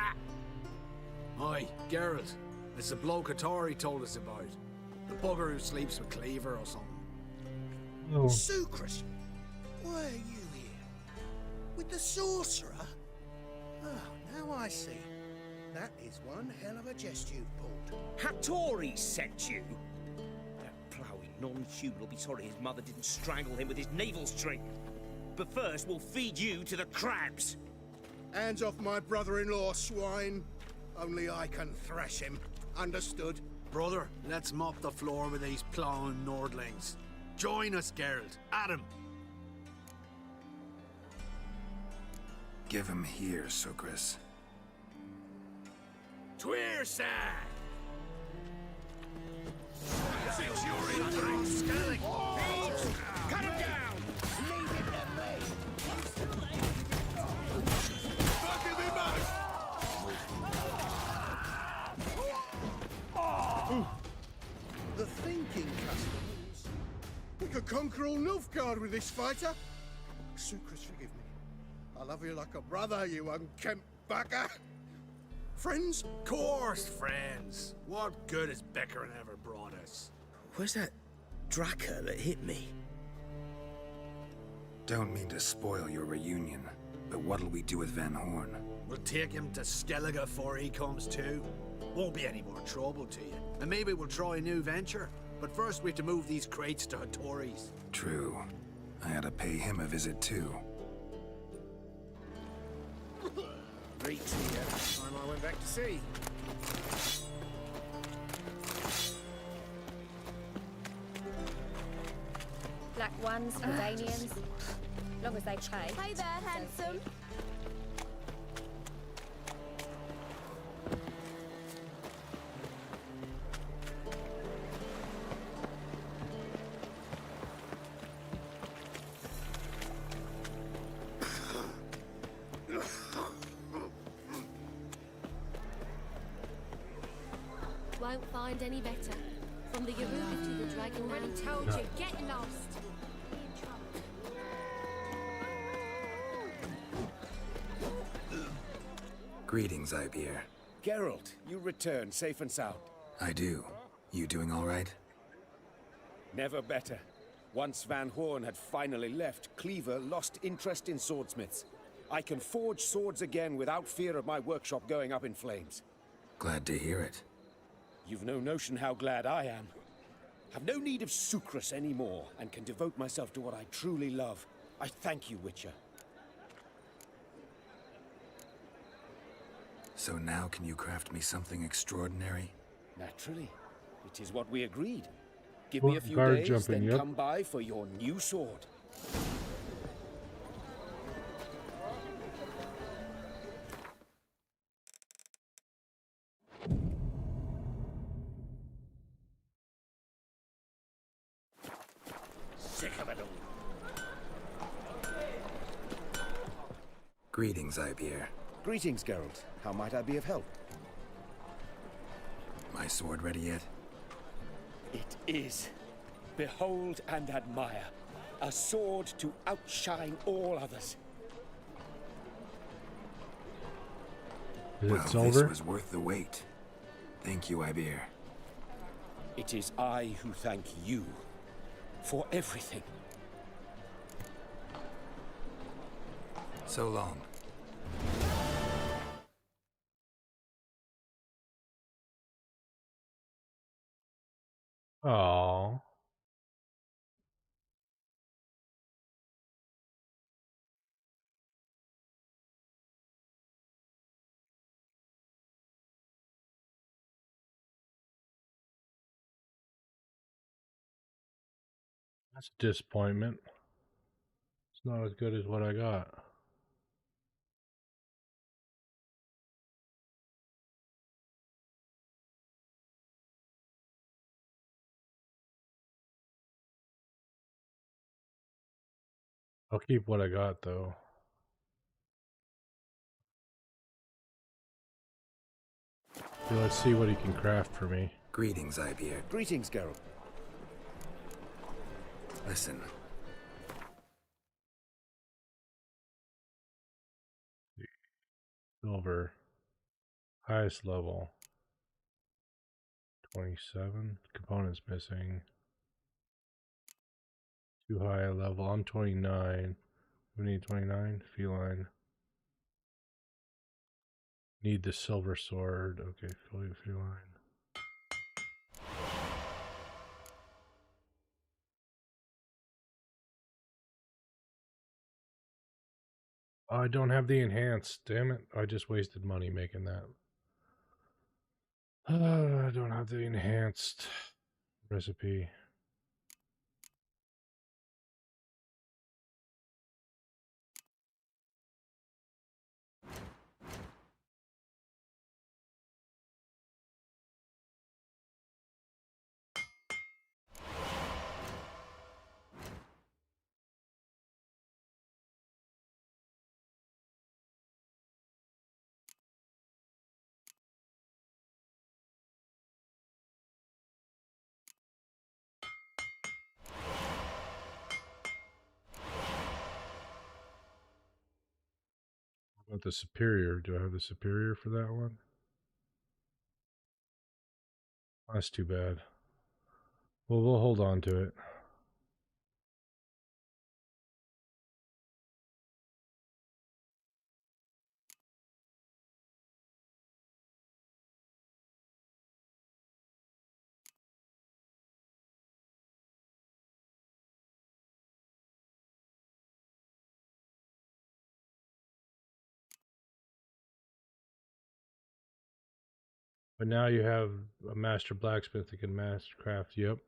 Aye, Geralt. It's the bloke Atari told us about. The bugger who sleeps with Cleaver or something. Oh. Sucrus, why are you here? With the sorcerer? Oh, now I see. That is one hell of a jest you've pulled. Hattori sent you? That ploughing non-human will be sorry his mother didn't strangle him with his navel string. But first, we'll feed you to the crabs. Hands off my brother-in-law, swine. Only I can thrash him. Understood? Brother, let's mop the floor with these plowing Nordlings. Join us, Geralt. Adam. Give him here, Sucrus. Tweerside! Since you're in the skelling, cut him down! Leave him to me! Fucking me The thinking customs. We could conquer all Nilfgaard with this fighter. Sucrus, forgive me. I love you like a brother, you unkempt bugger. Friends? Course, friends. What good has Beckerin ever brought us? Where's that Draka that hit me? Don't mean to spoil your reunion, but what'll we do with Van Horn? We'll take him to Skellige before he comes to. Won't be any more trouble to you. And maybe we'll try a new venture. But first we have to move these crates to Hattori's. True. I ought to pay him a visit too. Great here. Time I went back to sea. Black ones, Redanians. Long as they pay. Hey there, handsome. Won't find any better. From the Yaruga to the Dragon. Already told you, get lost. Greetings, Ibeer. Geralt, you return safe and sound. I do. You doing all right? Never better. Once Van Horn had finally left, Cleaver lost interest in swordsmiths. I can forge swords again without fear of my workshop going up in flames. Glad to hear it. You've no notion how glad I am. Have no need of Sucrus anymore, and can devote myself to what I truly love. I thank you, Witcher. So now can you craft me something extraordinary? Naturally. It is what we agreed. Give me a few days, then come by for your new sword. Sick of it all. Greetings, Ivier. Greetings, Geralt. How might I be of help? My sword ready yet? It is. Behold and admire. A sword to outshine all others. Is it This silver? was worth the wait. Thank you, Ivier. It is I who thank you for everything. So long. Oh. That's a disappointment. It's not as good as what I got. I'll keep what I got though. Okay, let's see what he can craft for me. Greetings, Ivier. Greetings, Geralt. Listen. Silver. Highest level. 27. Components missing. Too high a level. I'm 29. We need 29. Feline. Need the silver sword. Okay, feline. Oh, I don't have the enhanced. Damn it. I just wasted money making that. I don't have the enhanced recipe. What about the superior? Do I have the superior for that one? That's too bad. Well, we'll hold on to it. But now you have a master blacksmith that can master craft. Yep.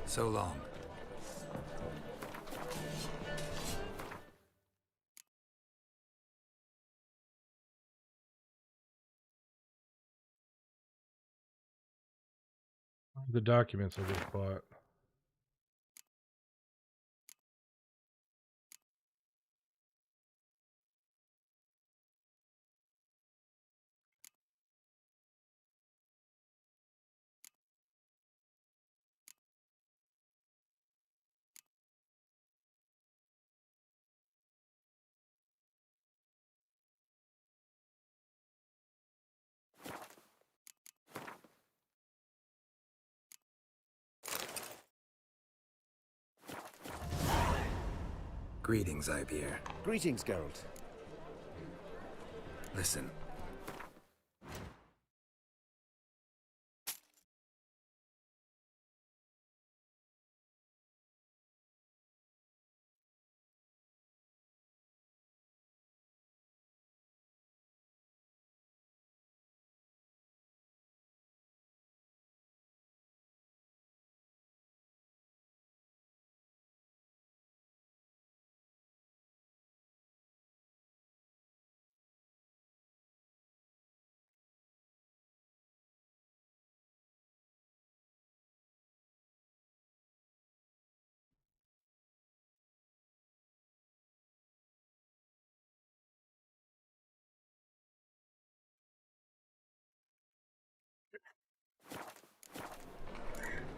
So long. The documents I just bought. Greetings, Ipier. Greetings, Geralt. Listen.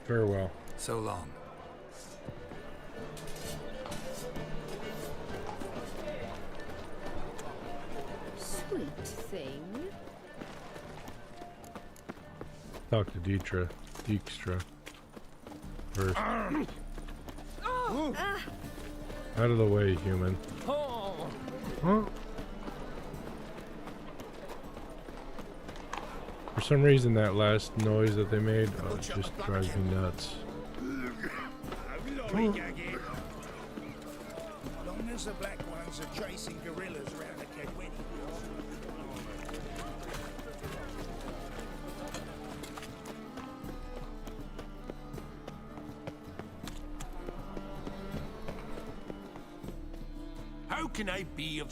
Farewell. So long. Sweet thing. Talk to Dijkstra first. Out of the way, human. Huh? For some reason, that last noise that they made just drives me nuts. Long as the Black Ones are chasing gorillas around the Kedweni. How can I be of...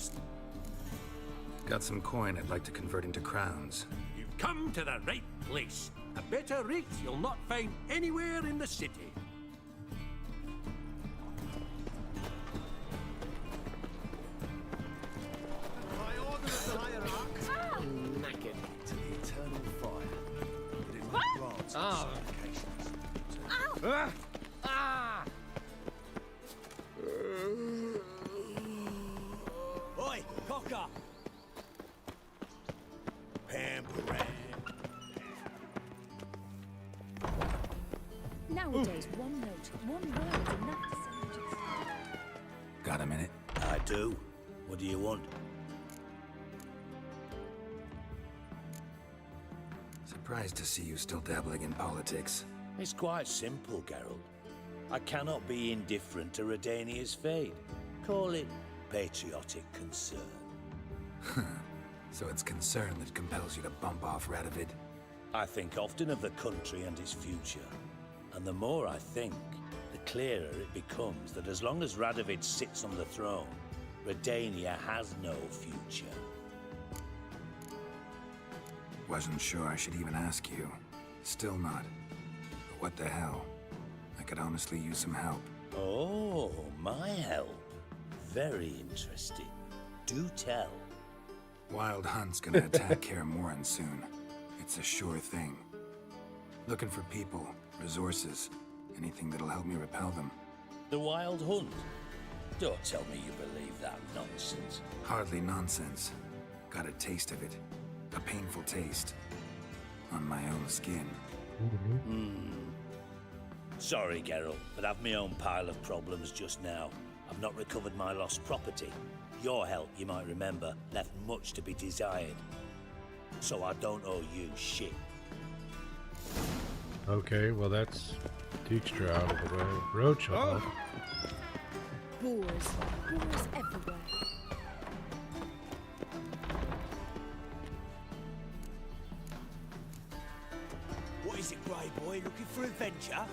Got some coin I'd like to convert into crowns. You've come to the right place. A better rate you'll not find anywhere in the city. By order of the hierarch, naked to the eternal fire. But it might grant some certifications. Oi, cocker! Pamperan. Nowadays, one note, one word is enough to send you. Got a minute? I do. What do you want? Surprised to see you still dabbling in politics. It's quite simple, Geralt. I cannot be indifferent to Redania's fate. Call it patriotic concern. So it's concern that compels you to bump off Radovid? I think often of the country and its future. And the more I think, the clearer it becomes that as long as Radovid sits on the throne, Redania has no future. Wasn't sure I should even ask you. Still not. But what the hell? I could honestly use some help. Oh, my help. Very interesting. Do tell. Wild Hunt's gonna attack Kaer Morhen soon. It's a sure thing. Looking for people, resources, anything that'll help me repel them. The Wild Hunt? Don't tell me you believe that nonsense. Hardly nonsense. Got a taste of it. A painful taste. On my own skin. Sorry, Geralt, but I've my own pile of problems just now. I've not recovered my lost property. Your help, you might remember, left much to be desired. So I don't owe you shit. Okay, well that's Dijkstra out of the way. Roach, hello. Boars. Boars everywhere. What is it, Grey Boy? Looking for adventure?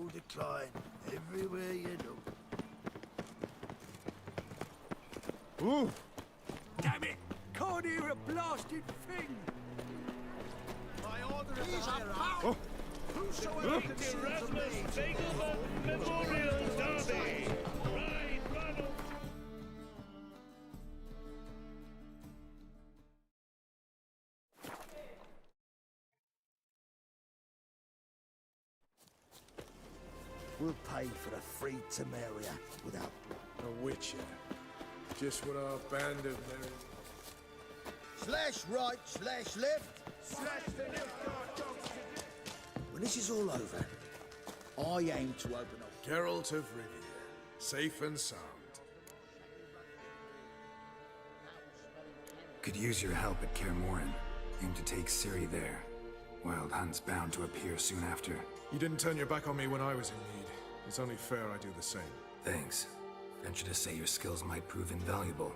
slow decline everywhere you look. Ooh! Damn it! Can't hear a blasted thing! My order is a power! Whosoever can see to me... Memorial Derby! We'll pay for the free Temeria without... A witcher. Just what our band of merry... Slash right, slash left. Slash the left. When this is all over, I aim to open up... Geralt of Rivia, safe and sound. Could use your help at Kaer Morhen. Aim to take Ciri there. Wild Hunt's bound to appear soon after. You didn't turn your back on me when I was in need. It's only fair I do the same. Thanks. Venture to say your skills might prove invaluable.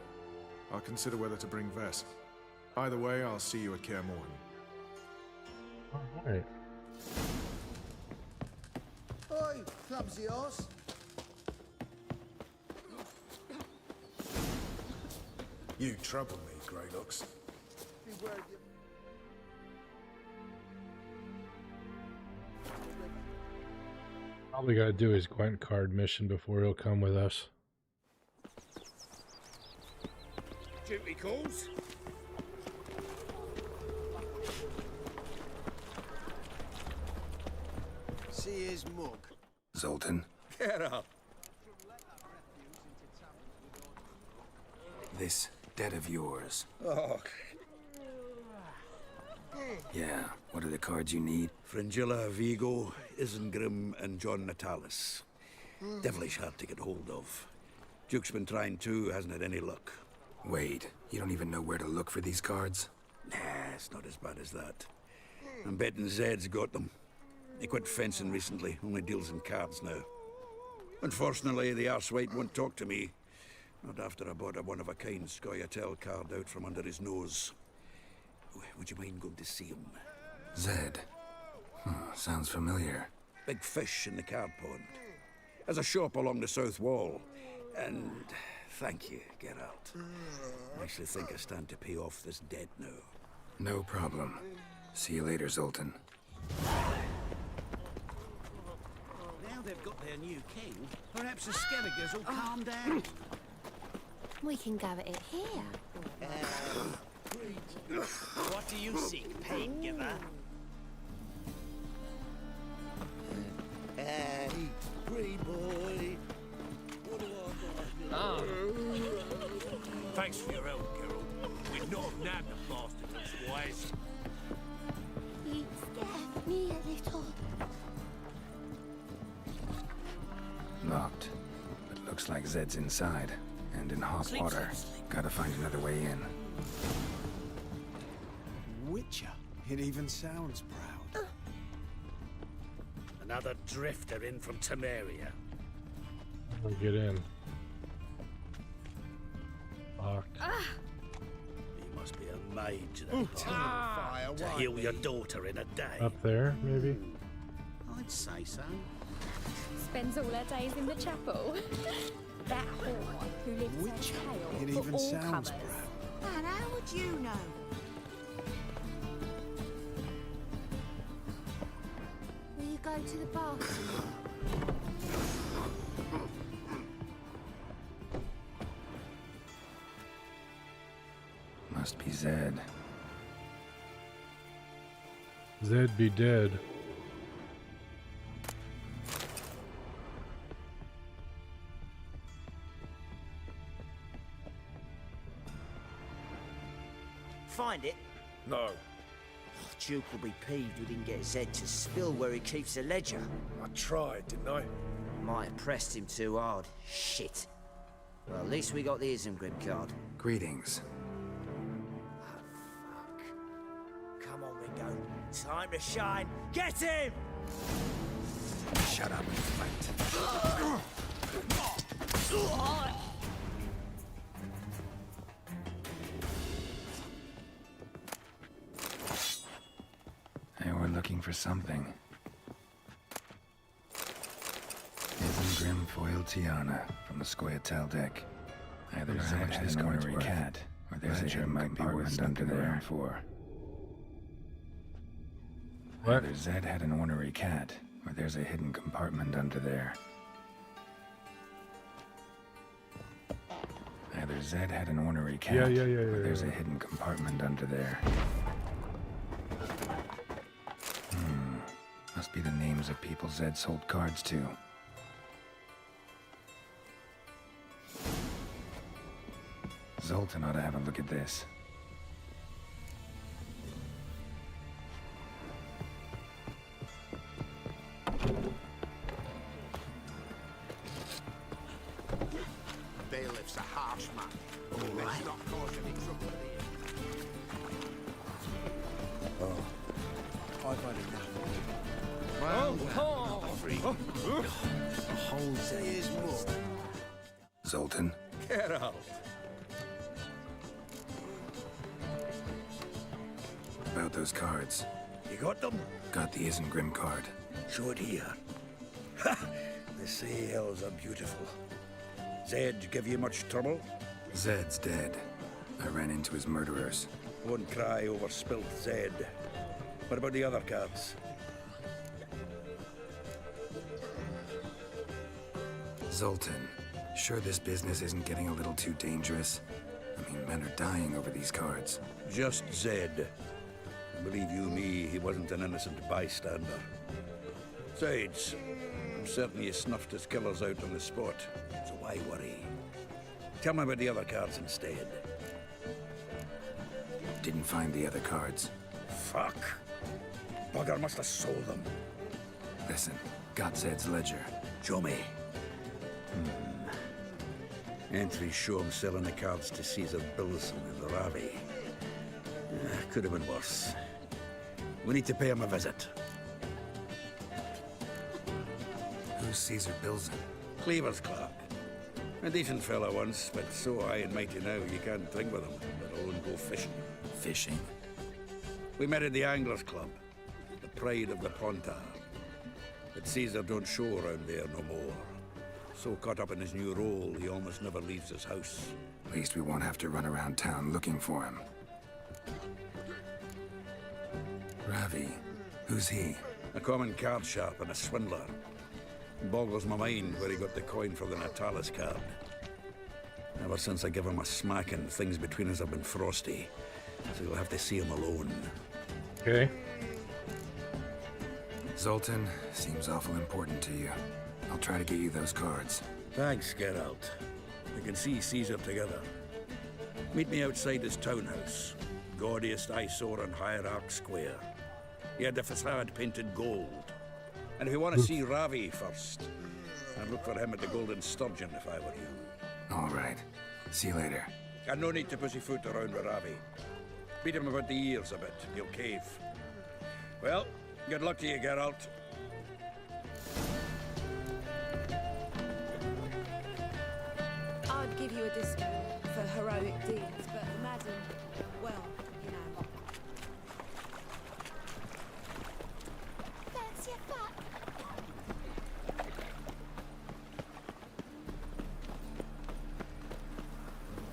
I'll consider whether to bring Vess. Either way, I'll see you at Kaer Morhen. Alright. Oi, clumsy horse. You trouble me, Greylocks. Beware of you. All we gotta do is Gwent card mission before he'll come with us. Duty calls. See his mug. Zoltan, Get up. this debt of yours. Oh, Yeah, what are the cards you need? Fringilla, Vigo, Isengrim, and John Natalis. Devilish hard to get hold of. Duke's been trying too, hasn't had any luck. Wait, you don't even know where to look for these cards? Nah, it's not as bad as that. I'm betting Zed's got them. He quit fencing recently, only deals in cards now. Unfortunately, the arsewite won't talk to me. Not after I bought a one-of-a-kind Scoia'tael card out from under his nose. Would you mind going to see him? Zed. Sounds familiar. Big fish in the card pond. Has a shop along the south wall. And thank you, Geralt. I actually think I stand to pay off this debt now. No problem. See you later, Zoltan. Now they've got their new king, perhaps the Skelligers will calm down. We can go at it here. What do you seek, pain giver? Hey, green boy. Thanks for your help, Geralt. We'd not have nabbed the bastard otherwise. You scared me a little. Locked. But looks like Zed's inside. And in hot Sleep, water. sleep, sleep. Gotta find another way in. Witcher. It even sounds proud. Another drifter in from Temeria. I'll get in. Locked. You must be a mage, Ooh, then. fire, To why heal your me? daughter in a day. Up there, maybe? I'd say so. Spends all her days in the chapel. That whore who lifts her tail It for even all sounds comers. proud. And how would you know? Will you go to the bathroom? Must be Zed. Zed be dead. Find it? No. Duke will be peeved we didn't get Zed to spill where he keeps the ledger. I tried, didn't I? Might have pressed him too hard. Shit. Well, at least we got the Isengrim card. Greetings. Come on, Ringo. Time to shine. Get him! Shut up and fight. Hey, we're looking for something. Foil Tiana from the Scoia'tael deck. Either Zed had an ornery cat, or there's a hidden compartment under there. What? Either Zed had an ornery cat, or there's a hidden compartment under there. Either Zed had an ornery cat, or there's a hidden compartment under there. Must be the names of people Zed sold cards to. Zoltan ought to have a look at this. Bailiff's a harsh man. Let's not cause any trouble here. Oh, I've had enough. Jose's mug. Zoltan? Get out. About those cards. You got them? Got the Isengrim card. Show it here. Ha! The sails are beautiful. Zed give you much trouble? Zed's dead. I ran into his murderers. Won't cry over spilt Zed. What about the other cards? Zoltan, sure this business isn't getting a little too dangerous? I mean, men are dying over these cards. Just Zed. Believe you me, he wasn't an innocent bystander. Besides, I'm certain he snuffed his killers out on the spot, so why worry? Tell me about the other cards instead. Didn't find the other cards. Fuck. Bugger must have sold them. Listen, got Zed's ledger. Show me. Entries show him selling the cards to Caesar Bilson in the Ravi. Could have been worse. We need to pay him a visit. Who's Caesar Bilson? Cleaver's clerk. A decent fellow once, but so high and mighty now you can't drink with him, let alone go fishing. Fishing? We met at the Anglers Club, the pride of the Pontar. But Caesar don't show around there no more. So caught up in his new role, he almost never leaves his house. At least we won't have to run around town looking for him. Ravi, who's he? A common card sharp and a swindler. Boggles my mind where he got the coin for the Natalis card. Ever since I gave him a smacking, things between us have been frosty. So you'll have to see him alone. Okay. Zoltan, seems awful important to you. I'll try to get you those cards. Thanks, Geralt. We can see Caesar together. Meet me outside his townhouse. Gaudiest eyesore on Hierarch Square. He had the facade painted gold. And if you want to see Ravi first, I'd look for him at the Golden Sturgeon if I were you. All right. See you later. And no need to pussyfoot around with Ravi. Beat him about the ears a bit. He'll cave. Well, good luck to you, Geralt. I'd give you a discount for heroic deeds, but madam, well, you know. That's your fuck.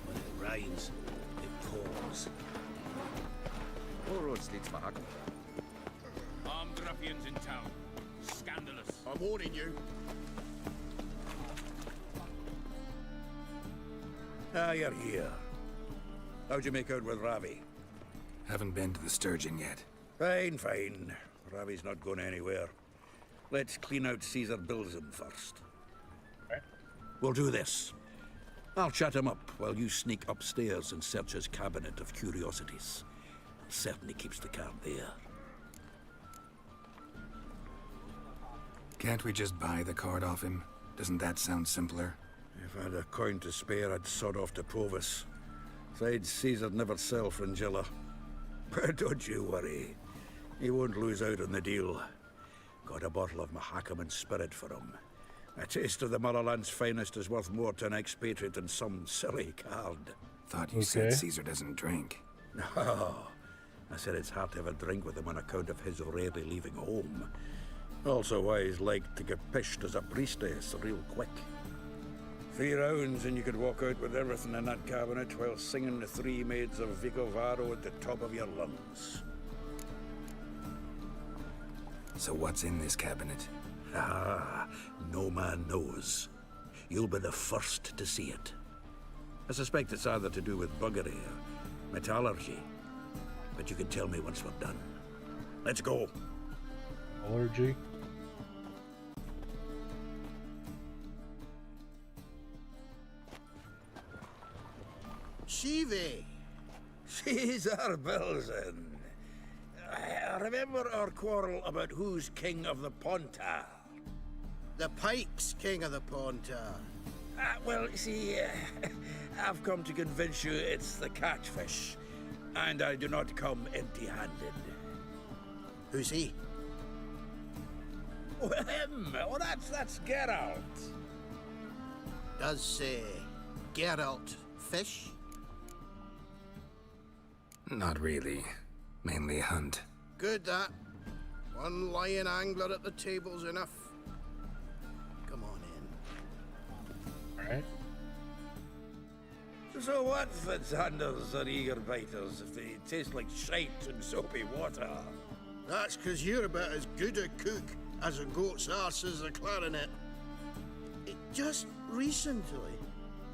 When it rains, it pours. All roads lead to Mahakam. Armed ruffians in town. Scandalous. I'm warning you. Ah, you're here. How'd you make out with Ravi? Haven't been to the Sturgeon yet. Fine, fine. Ravi's not going anywhere. Let's clean out Caesar Bilson first. We'll do this. I'll chat him up while you sneak upstairs and search his cabinet of curiosities. Certainly keeps the card there. Can't we just buy the card off him? Doesn't that sound simpler? If I had a coin to spare, I'd sod off to Provis. Besides, Caesar'd never sell Fringilla. But don't you worry. He won't lose out on the deal. Got a bottle of Mahakaman spirit for him. A taste of the motherland's finest is worth more to an expatriate than some silly card. Thought you said Caesar doesn't drink. No. I said it's hard to have a drink with him on account of his rarely leaving home. Also why he's like to get pished as a priestess real quick. 3 rounds and you could walk out with everything in that cabinet while singing the 3 maids of Vicovaro at the top of your lungs. So what's in this cabinet? Ah, no man knows. You'll be the first to see it. I suspect it's either to do with buggery or metallurgy. But you can tell me once we're done. Let's go. Allergy? Shive. Caesar Belzen. Remember our quarrel about who's king of the Pontar? The Pike's king of the Pontar. Well, see, I've come to convince you it's the catfish. And I do not come empty-handed. Who's he? Well, him. Oh, that's Geralt. Does Geralt fish? Not really. Mainly hunt. Good, that. One lion angler at the table's enough. Come on in. Alright. So what, Fitzhanders or eager biters, if they taste like shite and soapy water? That's 'cause you're about as good a cook as a goat's arse is a clarinet. Just recently,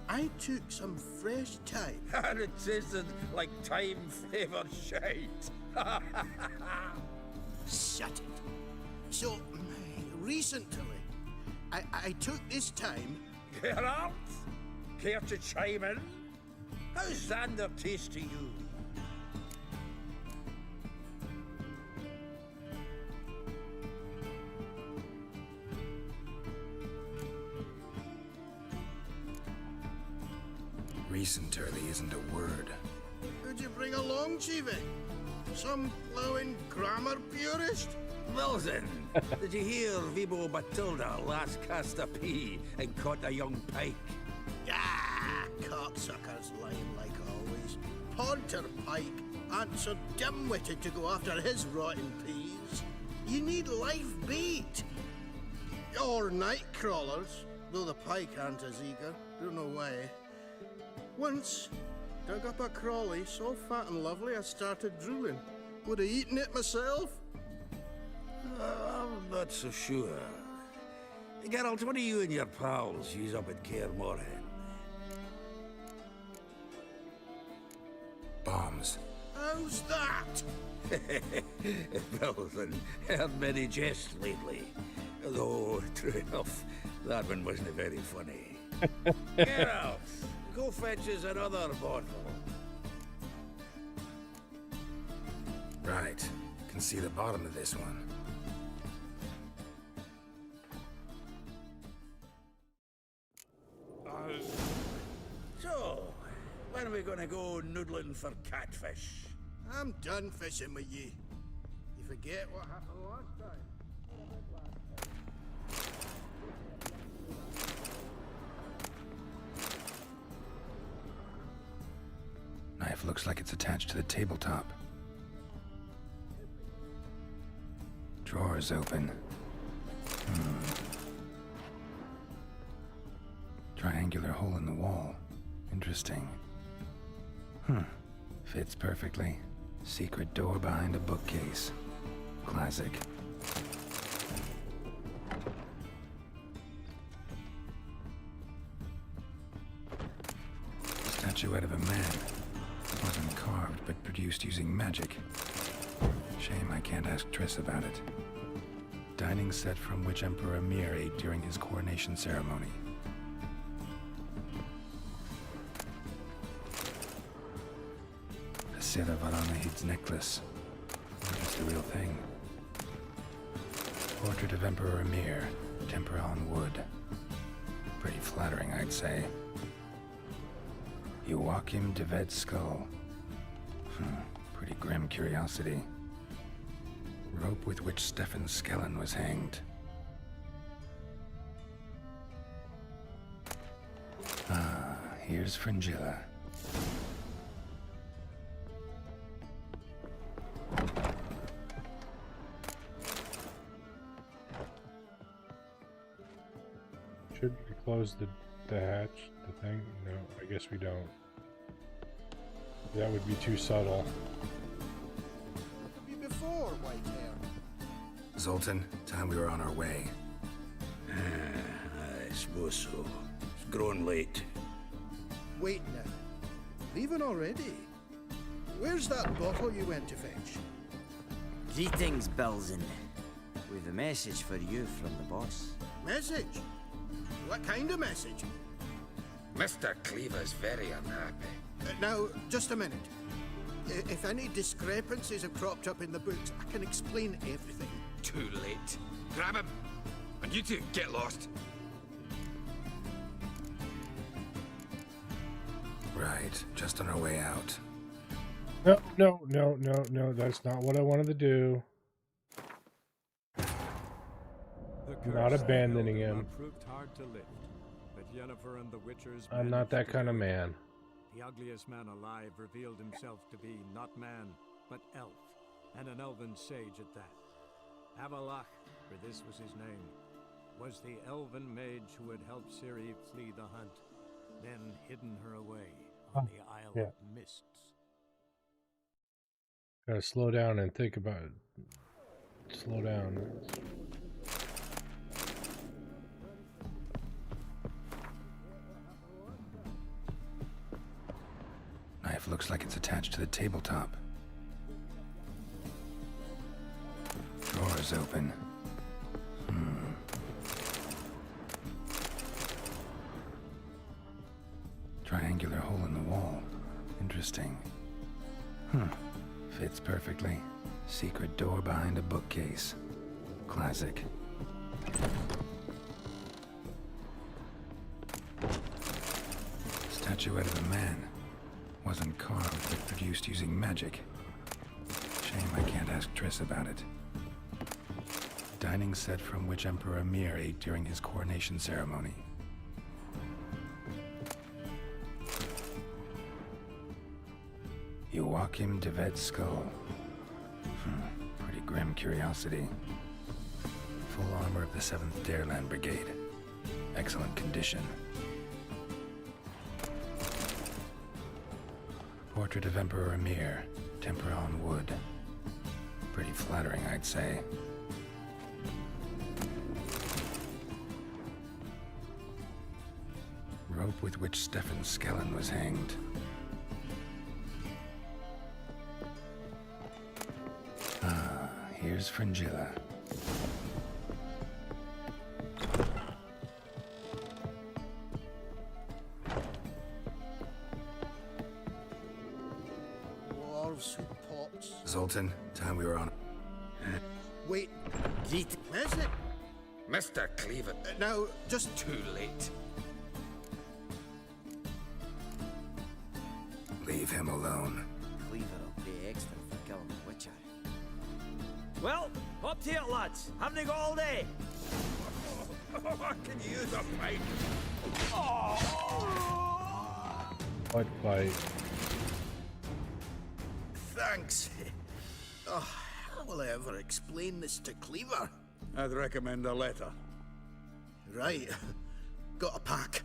I took some fresh thyme. And it tasted like thyme-flavoured shite. Shut it. So, recently, I took this thyme. Geralt? Care to chime in? How's Xander taste to you? Recent early isn't a word. Who'd you bring along, Chiefy? Some blowing grammar purist? Wilson, did you hear Vibo Batilda last cast a pea and caught a young pike? Ah, cocksuckers lying like always. Pontar Pike aren't so dim-witted to go after his rotten peas. You need live bait. Or night crawlers, though the pike aren't as eager. Don't know why. Once, dug up a crawly so fat and lovely I started drooling. Would have eaten it myself. I'm not so sure. Geralt, what do you and your pals use up at Kaer Morhen? Bombs. How's that? Well, then, heard many jests lately. Though, true enough, that one wasn't very funny. Geralt, go fetch us another bottle. Right. Can see the bottom of this one. So, when are we gonna go noodling for catfish? I'm done fishing with you. You forget what happened last time? Knife looks like it's attached to the tabletop. Drawer's open. Triangular hole in the wall. Interesting. Fits perfectly. Secret door behind a bookcase. Classic. Statuette of a man. It wasn't carved, but produced using magic. Shame I can't ask Triss about it. Dining set from which Emperor Mir ate during his coronation ceremony. A Sera Varanahid's necklace. It's the real thing. Portrait of Emperor Mir, tempera on wood. Pretty flattering, I'd say. Joachim de Ved's skull. Pretty grim curiosity. Rope with which Stefan Skellen was hanged. Ah, here's Fringilla. Should we close the hatch, the thing? No, I guess we don't. That would be too subtle. You before, white hair. Zoltan, time we were on our way. I suppose so. It's growing late. Wait now. Leaving already? Where's that bottle you went to fetch? Greetings, Bilzen. We've a message for you from the boss. Message? What kind of message? Mr. Cleaver's very unhappy. Now, just a minute. If any discrepancies have cropped up in the books, I can explain everything. Too late. Grab him! And you two, get lost. Right, just on our way out. No, that's not what I wanted to do. Not abandoning him. Proved hard to lift, but Yennefer and the Witchers I'm not that kind of man. The ugliest man alive revealed himself to be not man, but elf, and an elven sage at that. Avalach, for this was his name, was the elven mage who had helped Ciri flee the hunt, then hidden her away on the Isle of Mists. Gotta slow down and think about it. Slow down. Knife looks like it's attached to the tabletop. Drawer's open. Triangular hole in the wall. Interesting. Fits perfectly. Secret door behind a bookcase. Classic. Statuette of a man. Wasn't carved, but produced using magic. Shame I can't ask Triss about it. Dining set from which Emperor Emhyr ate during his coronation ceremony. Joachim de Vet's skull. Pretty grim curiosity. Full armor of the 7th Dareland Brigade. Excellent condition. Portrait of Emperor Emhyr. Tempera on wood. Pretty flattering, I'd say. Rope with which Stefan Skellen was hanged. Here's Fringilla. Dwarves who pots. Zoltan, time we were on. Wait. Greet. Message? Mr. Cleaver. Now, just too late. Leave him alone. Cleaver will pay extra for killing the Witcher. Well, up to it, lads. Haven't you got all day? Can you use a pipe? What fight? Thanks. Oh, how will I ever explain this to Cleaver? I'd recommend a letter. Right. Got a pack.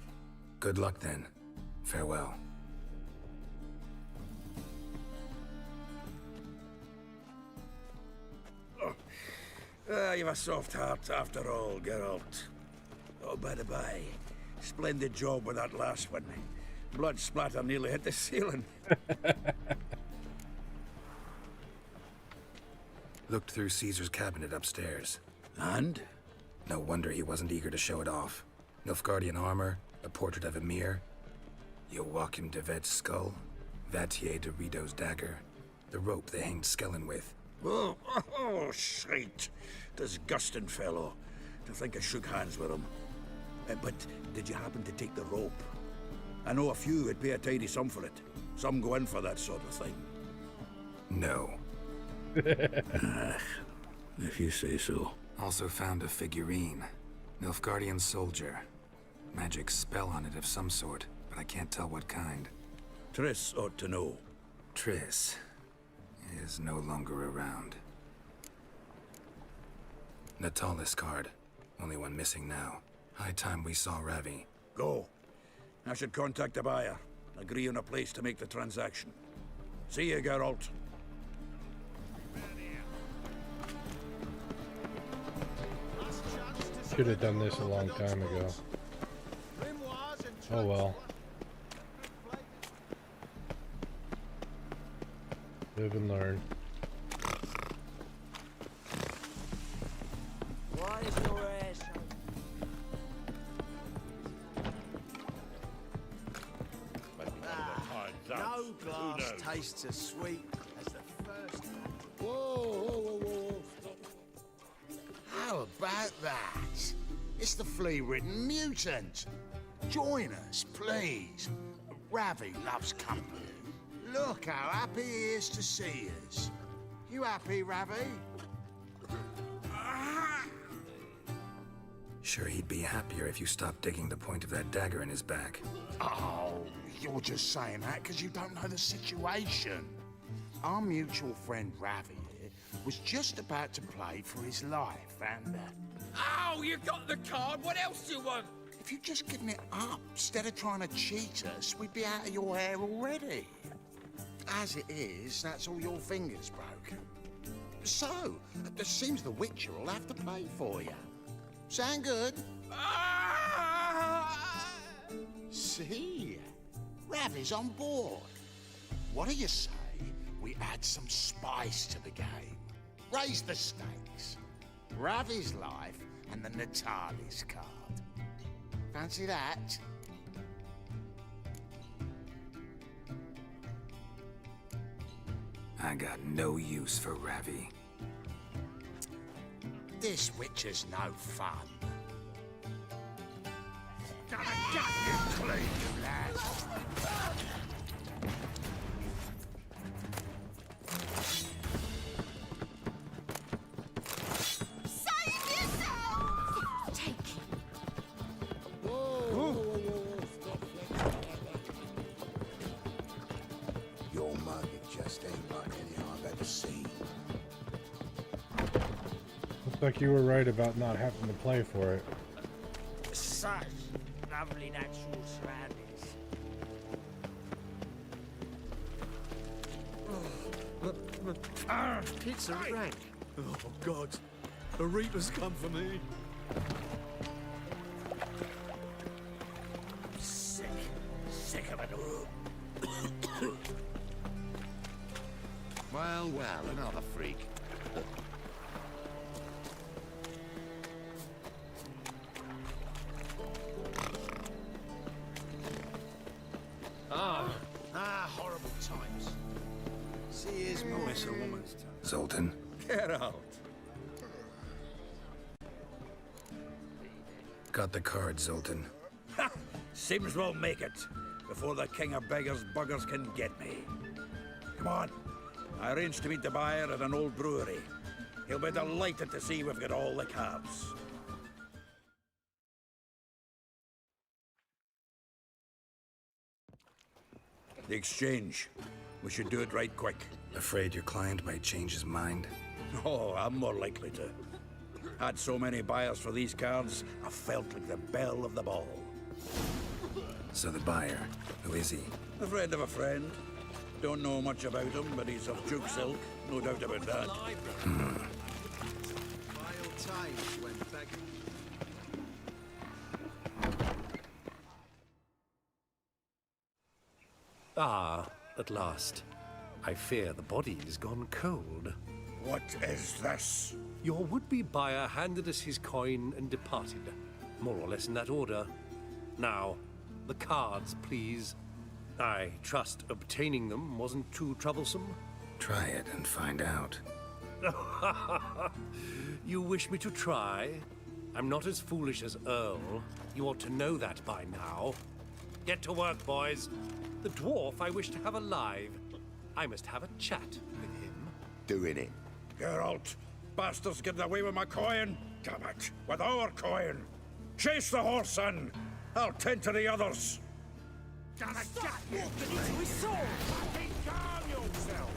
Good luck then. Farewell. You've a soft heart after all, Geralt. Oh, by the by, splendid job with that last one. Blood splatter nearly hit the ceiling. Looked through Caesar's cabinet upstairs. And? No wonder he wasn't eager to show it off. Nilfgaardian armor, a portrait of Emhyr, Joachim de Vet's skull, Vatier de Rideau's dagger, the rope they hanged Skellen with. Oh, shite. Disgusting fellow. To think I shook hands with him. But did you happen to take the rope? I know a few would pay a tidy sum for it. Some go in for that sort of thing. No. If you say so. Also found a figurine. Nilfgaardian soldier. Magic spell on it of some sort, but I can't tell what kind. Triss ought to know. Triss is no longer around. Natalis card. Only one missing now. High time we saw Ravi. Go. I should contact the buyer. Agree on a place to make the transaction. See you, Geralt. Should have done this a long time ago. Oh well. Live and learn. Why is your ass? No glass tastes as sweet as the first one. Whoa. How about that? It's the flea-ridden mutant. Join us, please. Ravi loves company. Look how happy he is to see us. You happy, Ravi? Sure, he'd be happier if you stopped digging the point of that dagger in his back. Oh, you're just saying that because you don't know the situation. Our mutual friend Ravi here was just about to play for his life, and... Oh, you got the card. What else do you want? If you'd just given it up, instead of trying to cheat us, we'd be out of your hair already. As it is, that's all your fingers broken. So, it seems the Witcher will have to pay for you. Sound good? See? Ravi's on board. What do you say we add some spice to the game? Raise the stakes. Ravi's life and the Natalis card. Fancy that? I got no use for Ravi. This Witcher's no fun. Gonna gut you clean, you lad. Save yourself! Take it. Your mug, it just ain't like any I've ever seen. Looks like you were right about not having to play for it. Such lovely natural surroundings. It's a rank. Oh, God. The Reaper's come for me. Sick of it all. Well, another freak. Horrible times. See his more. Miss a woman's time. Zoltan. Get out. Got the card, Zoltan. Ha! Seems we'll make it before the king of beggars buggers can get me. Come on. I arranged to meet the buyer at an old brewery. He'll be delighted to see we've got all the cards. The exchange. We should do it right quick. Afraid your client might change his mind? Oh, I'm more likely to. Had so many buyers for these cards, I felt like the belle of the ball. So the buyer, who is he? A friend of a friend. Don't know much about him, but he's of Duke Silk, no doubt about that. Vile times when begging. Ah, at last. I fear the body's gone cold. What is this? Your would-be buyer handed us his coin and departed. More or less in that order. Now, the cards, please. I trust obtaining them wasn't too troublesome? Try it and find out. You wish me to try? I'm not as foolish as Earl. You ought to know that by now. Get to work, boys. The dwarf I wish to have alive. I must have a chat with him. Doing it. Geralt, bastards getting away with my coin. Damn it, with our coin. Chase the horse, son. I'll tend to the others. Gonna gut you clean. Calm yourself.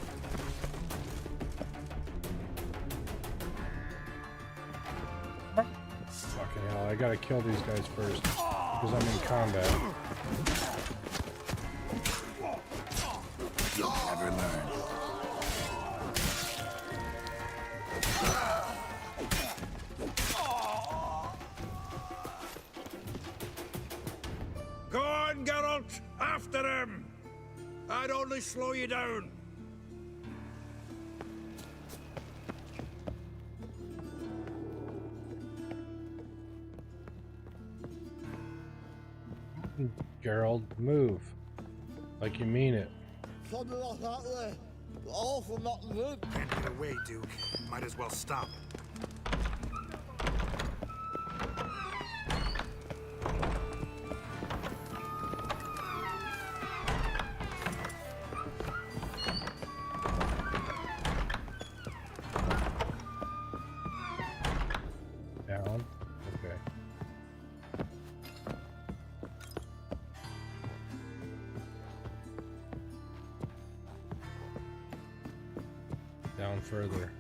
Fucking hell, I gotta kill these guys first, because I'm in combat. You'll never learn. Go on, Geralt! After him! I'd only slow you down. Geralt, move. Like you mean it. Something like that there. Awful not good. Can't get away, Duke. Might as well stop. Down. Okay. Down further.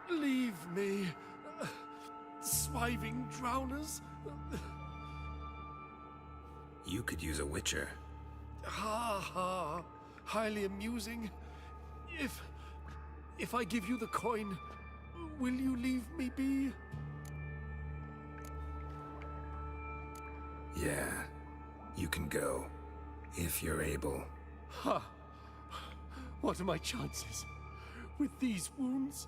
Leave me, swiving drowners. You could use a witcher. Ha ha, highly amusing. If I give you the coin, will you leave me be? Yeah, you can go. If you're able. Ha! What are my chances with these wounds?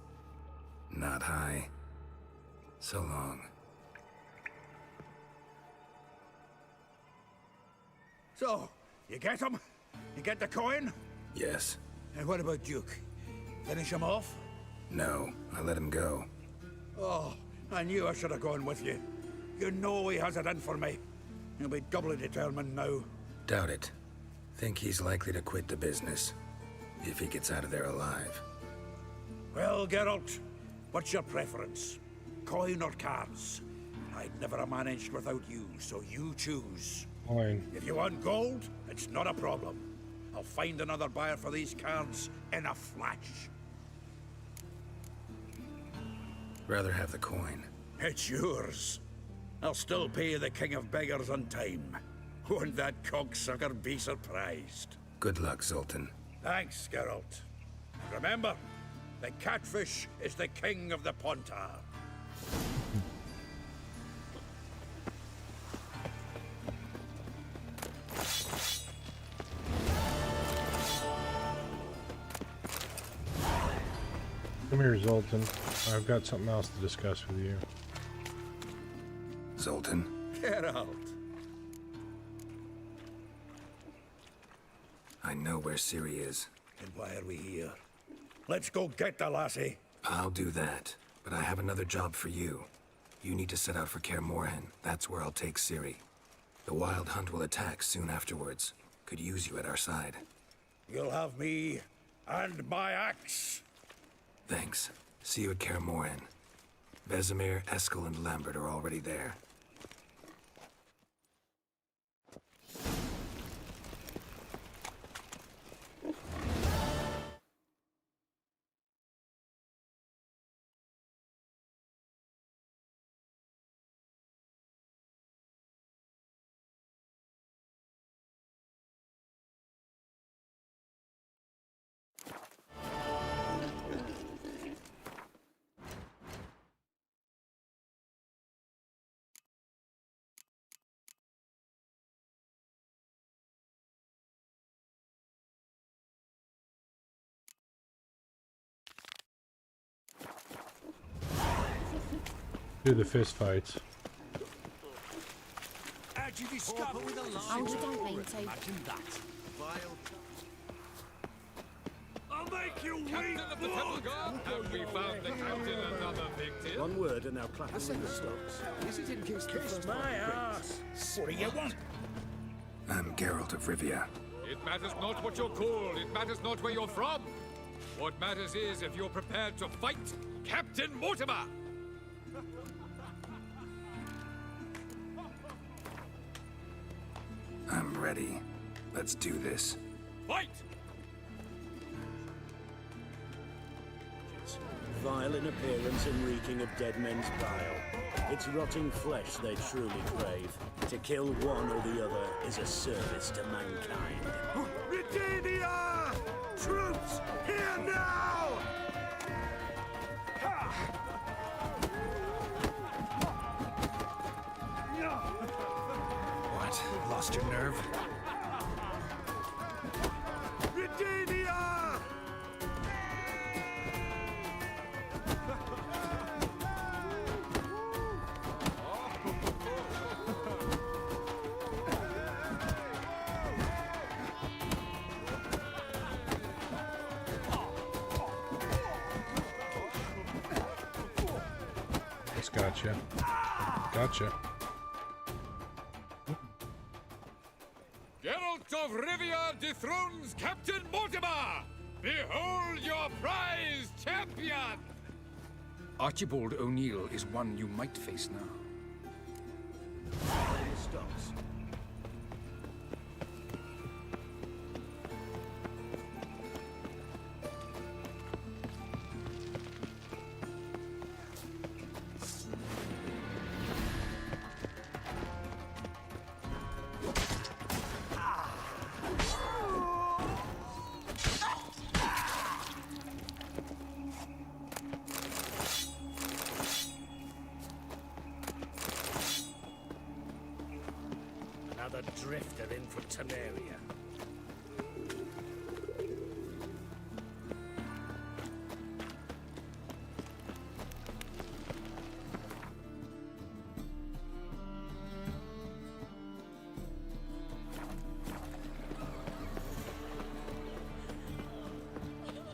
Not high. So long. So, you get him? You get the coin? Yes. And what about Duke? Finish him off? No, I let him go. Oh, I knew I should have gone with you. You know he has it in for me. He'll be doubly determined now. Doubt it. Think he's likely to quit the business. If he gets out of there alive. Well, Geralt, what's your preference? Coin or cards? I'd never have managed without you, so you choose. Coin. If you want gold, it's not a problem. I'll find another buyer for these cards in a flash. Rather have the coin. It's yours. I'll still pay the King of Beggars on time. Won't that cocksucker be surprised? Good luck, Zoltan. Thanks, Geralt. Remember, the catfish is the king of the Pontar. Come here, Zoltan. I've got something else to discuss with you. Zoltan? Geralt. I know where Ciri is. And why are we here? Let's go get the lassie. I'll do that, but I have another job for you. You need to set out for Kaer Morhen. That's where I'll take Ciri. The Wild Hunt will attack soon afterwards. Could use you at our side. You'll have me and my axe. Thanks. See you at Kaer Morhen. Vesemir, Eskel, and Lambert are already there. Do the fist fights. How'd you discover with a line? Oh, you don't mean to. Imagine that. Vile. make you Captain of the Temple Guard, have we found the captain another victim? One word and they'll clap in the stocks. Is it in case the Kiss first my one ass! What do you want? I'm Geralt of Rivia. It matters not what you're called, it matters not where you're from. What matters is if you're prepared to fight Captain Mortimer! I'm ready. Let's do this. Fight! Vile in appearance and reeking of dead men's bile. It's rotting flesh they truly crave. To kill one or the other is a service to mankind. Redemia! Troops, here now! What? Lost your nerve? Redemia! It's gotcha. Gotcha. Geralt of Rivia dethrones Captain Mortimer! Behold your prize champion! Archibald O'Neill is one you might face now. Stocks. Another drifter in for Temeria.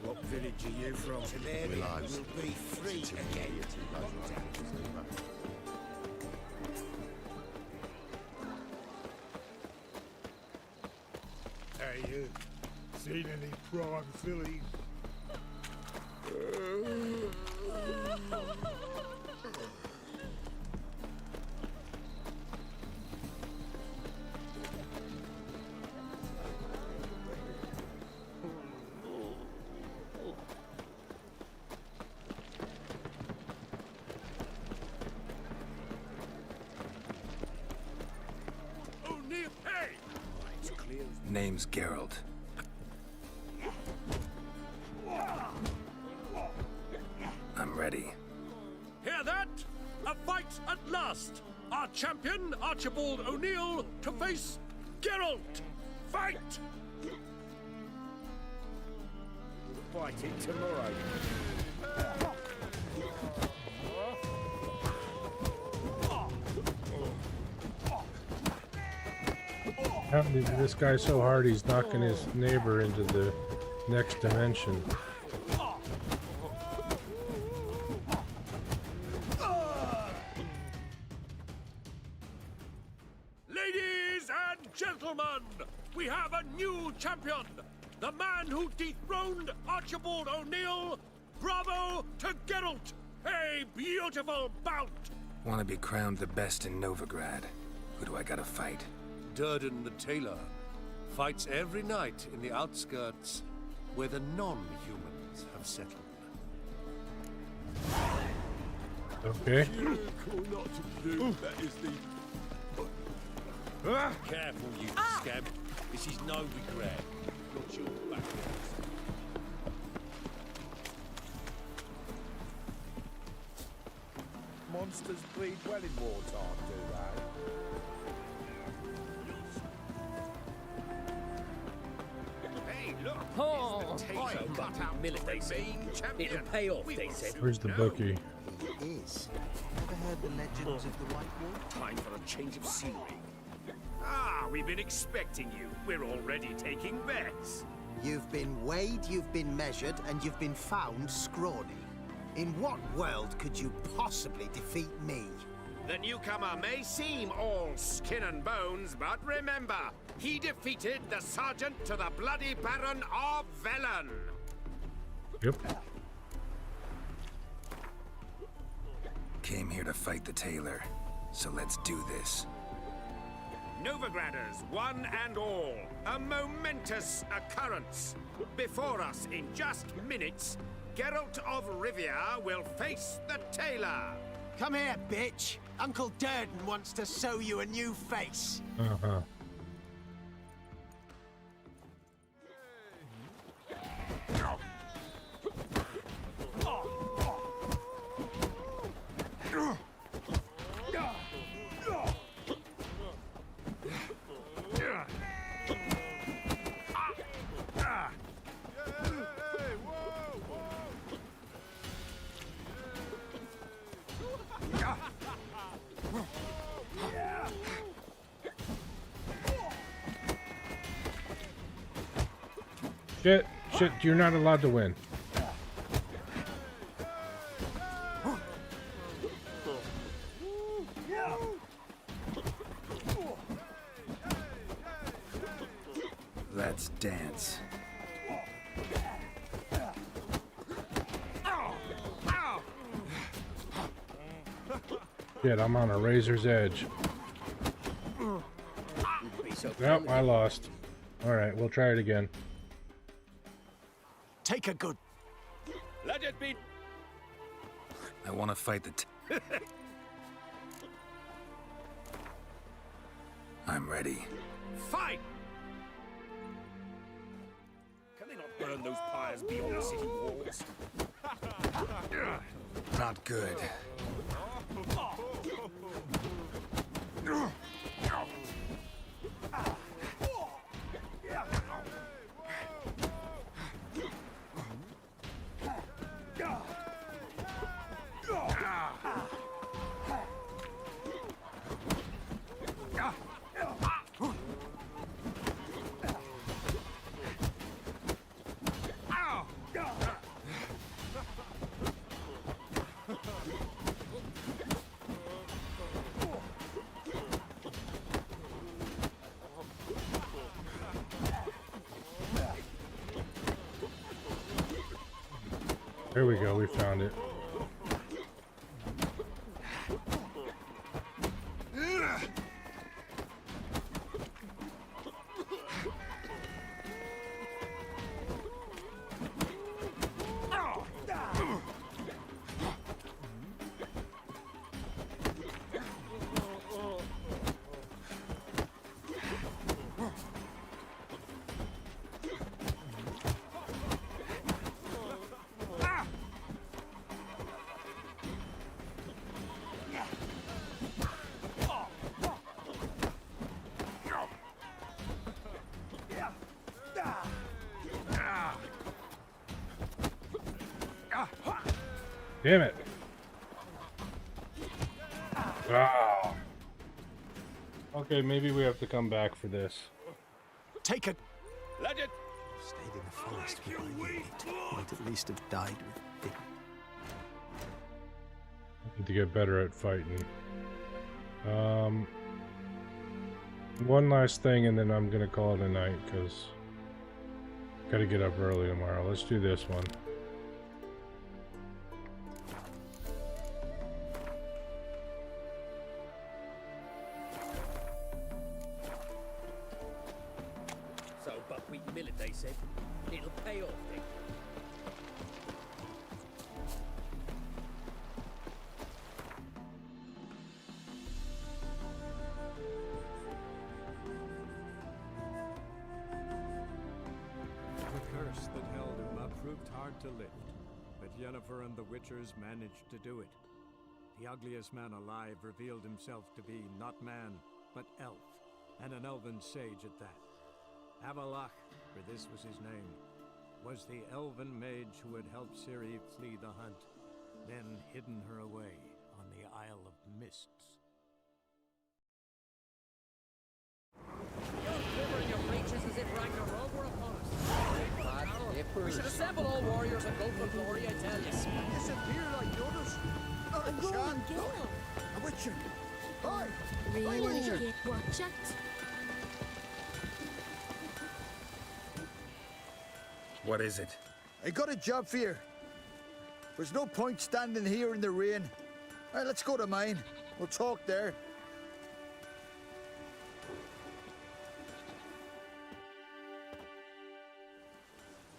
What village are you from? Temeria will be free again. Hey, you. Seen any prime fillies? O'Neill, hey! Name's Geralt. I'm ready. Hear that? A fight at last! Our champion, Archibald O'Neill, to face Geralt! Fight! Fight it tomorrow. Apparently this guy's so hard he's knocking his neighbor into the next dimension. Ladies and gentlemen, we have a new champion! The man who dethroned Archibald O'Neill! Bravo to Geralt! A beautiful bout! Want to be crowned the best in Novigrad. Who do I gotta fight? Durden the Tailor fights every night in the outskirts where the non-humans have settled. Okay. Careful, you scab. This is Novigrad, not your backyard. Monsters breed well in wartime, do they? Hey, look! Oh, it's the tailor cut out military main champion. It'll pay off, We they will said. soon Where's the know. bookie? It is. Ever heard the legends of the White Wolf? Time for a change of scenery. Ah, we've been expecting you. We're already taking bets. You've been weighed, you've been measured, and you've been found scrawny. In what world could you possibly defeat me? The newcomer may seem all skin and bones, but remember, he defeated the Sergeant to the Bloody Baron of Velen. Yep. Came here to fight the tailor, so let's do this. Novigraders, one and all, a momentous occurrence. Before us, in just minutes, Geralt of Rivia will face the tailor. Come here, bitch. Uncle Durden wants to sew you a new face. Uh-huh. Shit, you're not allowed to win. Let's dance. Shit, I'm on a razor's edge. Nope, I lost. Alright, we'll try it again. Take a good... Let it be... I want to fight the I'm ready. Fight! Can they not burn those pyres beyond the city walls? Not good. There we go, we found it. Damn it. Ah. Okay, maybe we have to come back for this. Take a... Let it... Stayed in the forest with my unit. Might at least have died with vigor. I need to get better at fighting. One last thing and then I'm gonna call it a night because gotta get up early tomorrow. Let's do this one. So buckwheat millet, they said. It'll pay off then. The curse that held Uma proved hard to lift, but Yennefer and the Witchers managed to do it. The ugliest man alive revealed himself to be not man, but elf, and an elven sage at that. Avalach, for this was his name, was the elven mage who had helped Ciri flee the hunt, then hidden her away on the Isle of Mists. You're quivering your breeches as if Ragnarok were upon us. We should assemble all warriors and go for glory, I tell you. Disappear like the others. Not a chance. A Witcher. Hi. Really Witcher. get watch out. What is it? I got a job for you. There's no point standing here in the rain. All right, let's go to mine. We'll talk there.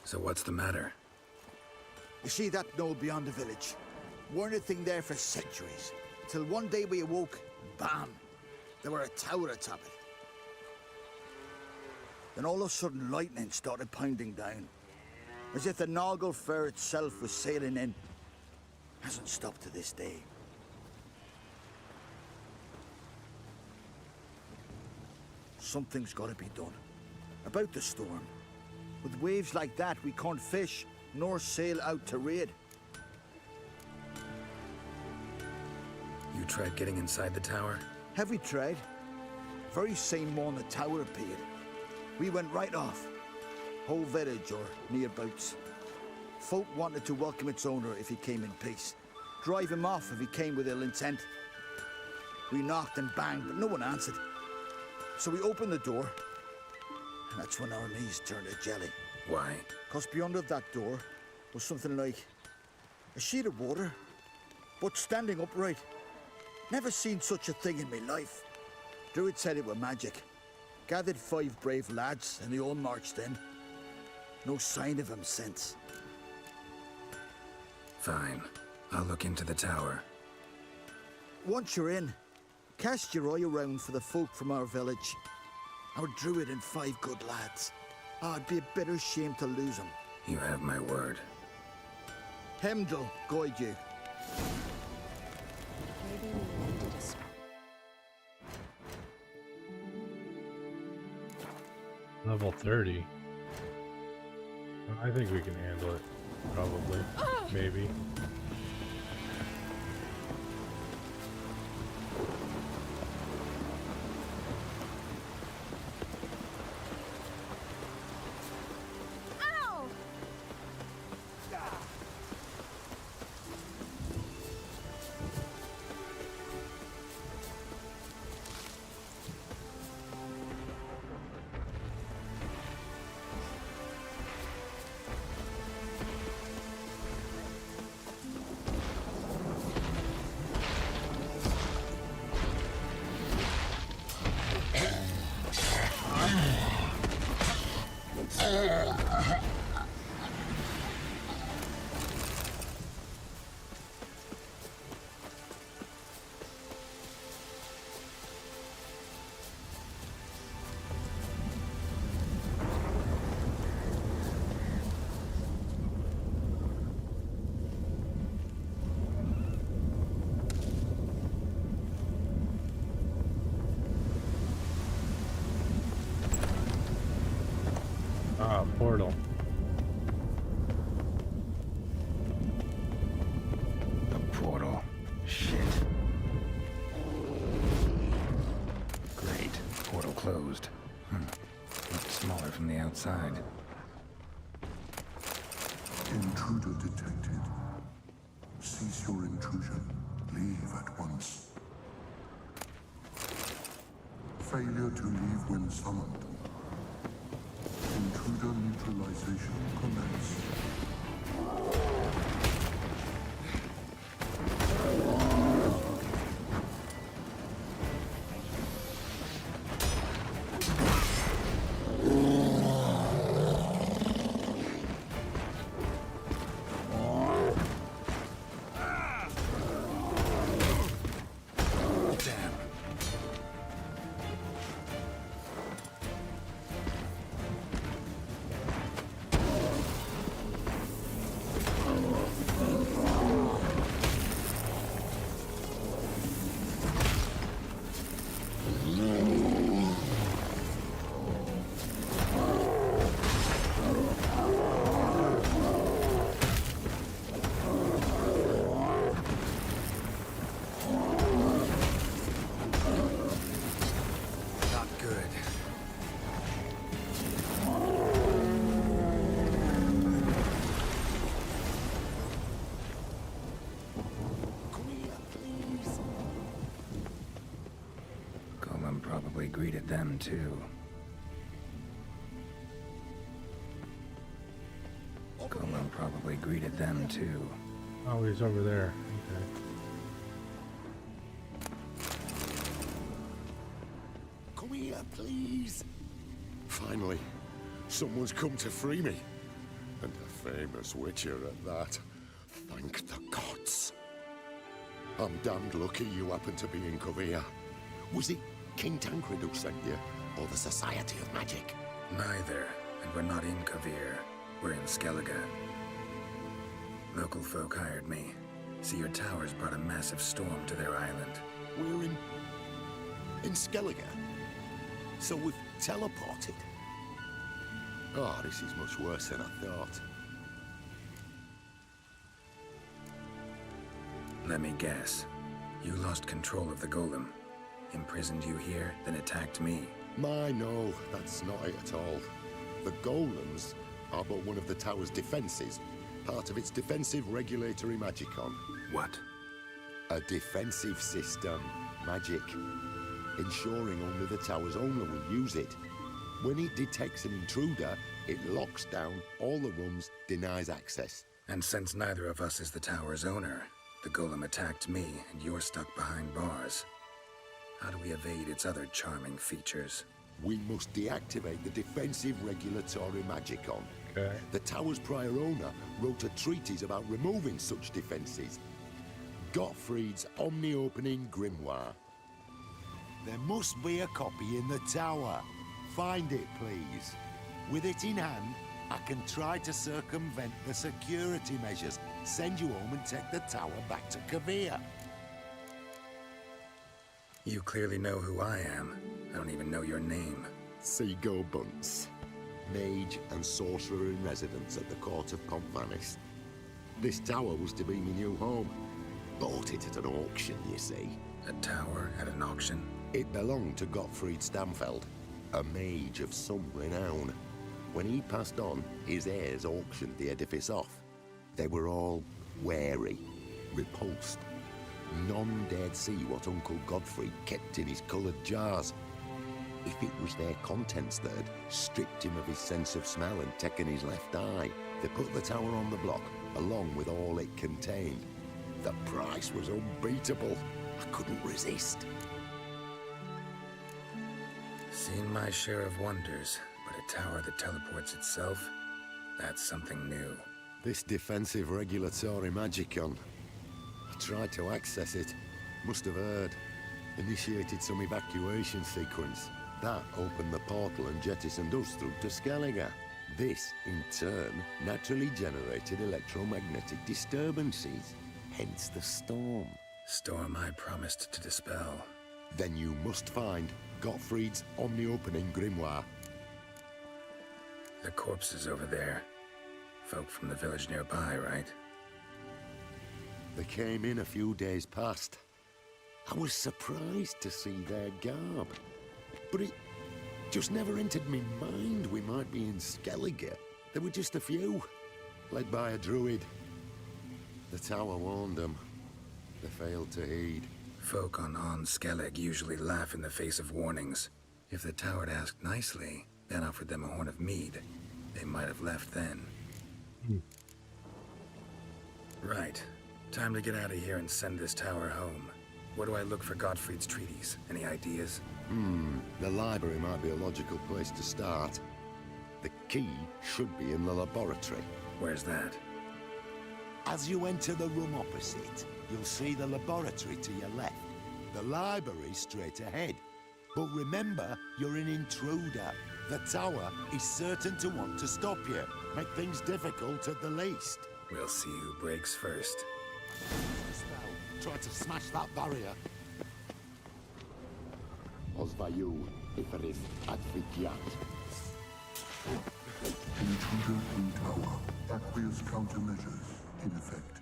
So what's the matter? You see that knoll beyond the village? Weren't a thing there for centuries. Till one day we awoke, bam! There were a tower atop it. Then all of a sudden lightning started pounding down. As if the Noggle Fair itself was sailing in. Hasn't stopped to this day. Something's got to be done. About the storm. With waves like that, we can't fish, nor sail out to raid. You tried getting inside the tower? Have we tried? Very same morning the tower appeared. We went right off. Whole village or nearabouts. Folk wanted to welcome its owner if he came in peace. Drive him off if he came with ill intent. We knocked and banged, but no one answered. So we opened the door, and that's when our knees turned to jelly. Why? 'Cause beyond of that door was something like a sheet of water, but standing upright. Never seen such a thing in my life. Druid said it were magic. Gathered 5 brave lads, and they all marched in. No sign of him since. Fine. I'll look into the tower. Once you're in, cast your eye around for the folk from our village. Our druid and 5 good lads. It'd be a bitter shame to lose them. You have my word. Hemdall guide you. Maybe we needed a Level 30. I think we can handle it. Probably. Maybe. Ow! Ah, portal. A portal. Shit. Great. Portal closed. Looks smaller from the outside. Intruder detected. Cease your intrusion. Leave at once. Failure to leave when summoned. Intruder neutralization commence. too. Golem probably greeted them too. Oh, he's over there. Okay. Come here, please. Finally, someone's come to free me. And a famous witcher at that. Thank the gods. I'm damned lucky you happen to be in Kovir. Was it King Tancred who sent you, or the Society of Magic? Neither, and we're not in Kovir. We're in Skellige. Local folk hired me. See, your towers brought a massive storm to their island. We're in Skellige? So we've teleported? Oh, this is much worse than I thought. Let me guess. You lost control of the golem. Imprisoned you here, then attacked me. No, that's not it at all. The golems are but one of the tower's defenses, part of its defensive regulatory magicon. What? A defensive system. Magic. Ensuring only the tower's owner will use it. When it detects an intruder, it locks down all the rooms, denies access. And since neither of us is the tower's owner, the golem attacked me, and you're stuck behind bars. How do we evade its other charming features? We must deactivate the defensive regulatory magicon. Okay. The tower's prior owner wrote a treatise about removing such defenses. Gottfried's Omni-Opening Grimoire. There must be a copy in the tower. Find it, please. With it in hand, I can try to circumvent the security measures, send you home and take the tower back to Kovir. You clearly know who I am. I don't even know your name. Seago Bunce. Mage and sorcerer in residence at the court of Pontvanis. This tower was to be my new home. Bought it at an auction, you see. A tower at an auction? It belonged to Gottfried Stamfeld, a mage of some renown. When he passed on, his heirs auctioned the edifice off. They were all wary, repulsed. None dared see what Uncle Godfrey kept in his coloured jars. If it was their contents that had stripped him of his sense of smell and taken his left eye, they put the tower on the block, along with all it contained. The price was unbeatable. I couldn't resist. Seen my share of wonders, but a tower that teleports itself? That's something new. This defensive regulatory magicon. I tried to access it. Must have heard. Initiated some evacuation sequence. That opened the portal and jettisoned us through to Skellige. This, in turn, naturally generated electromagnetic disturbances. Hence the storm. Storm I promised to dispel. Then you must find Gottfried's Omni-Opening Grimoire. The corpses over there. Folk from the village nearby, right? They came in a few days past. I was surprised to see their garb. But it just never entered me mind we might be in Skellige. There were just a few, led by a druid. The tower warned them. They failed to heed. Folk on Skellig usually laugh in the face of warnings. If the tower had asked nicely, then offered them a horn of mead, they might have left then. Right. Time to get out of here and send this tower home. Where do I look for Gottfried's treatise? Any ideas? The library might be a logical place to start. The key should be in the laboratory. Where's that? As you enter the room opposite, you'll see the laboratory to your left. The library straight ahead. But remember, you're an intruder. The tower is certain to want to stop you. Make things difficult at the least. We'll see who breaks first. Try to smash that barrier. Osvayu, Iferis, Advigiat. Intruder in tower. Aqueous countermeasures in effect.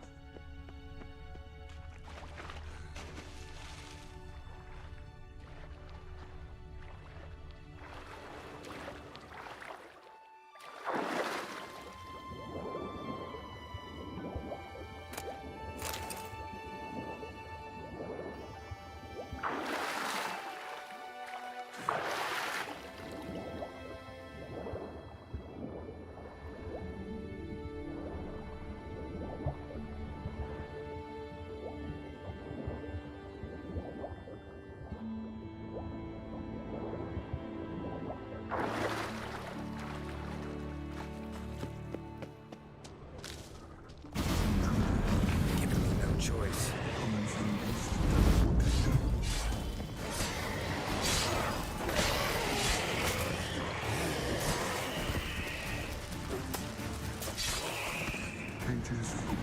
is open.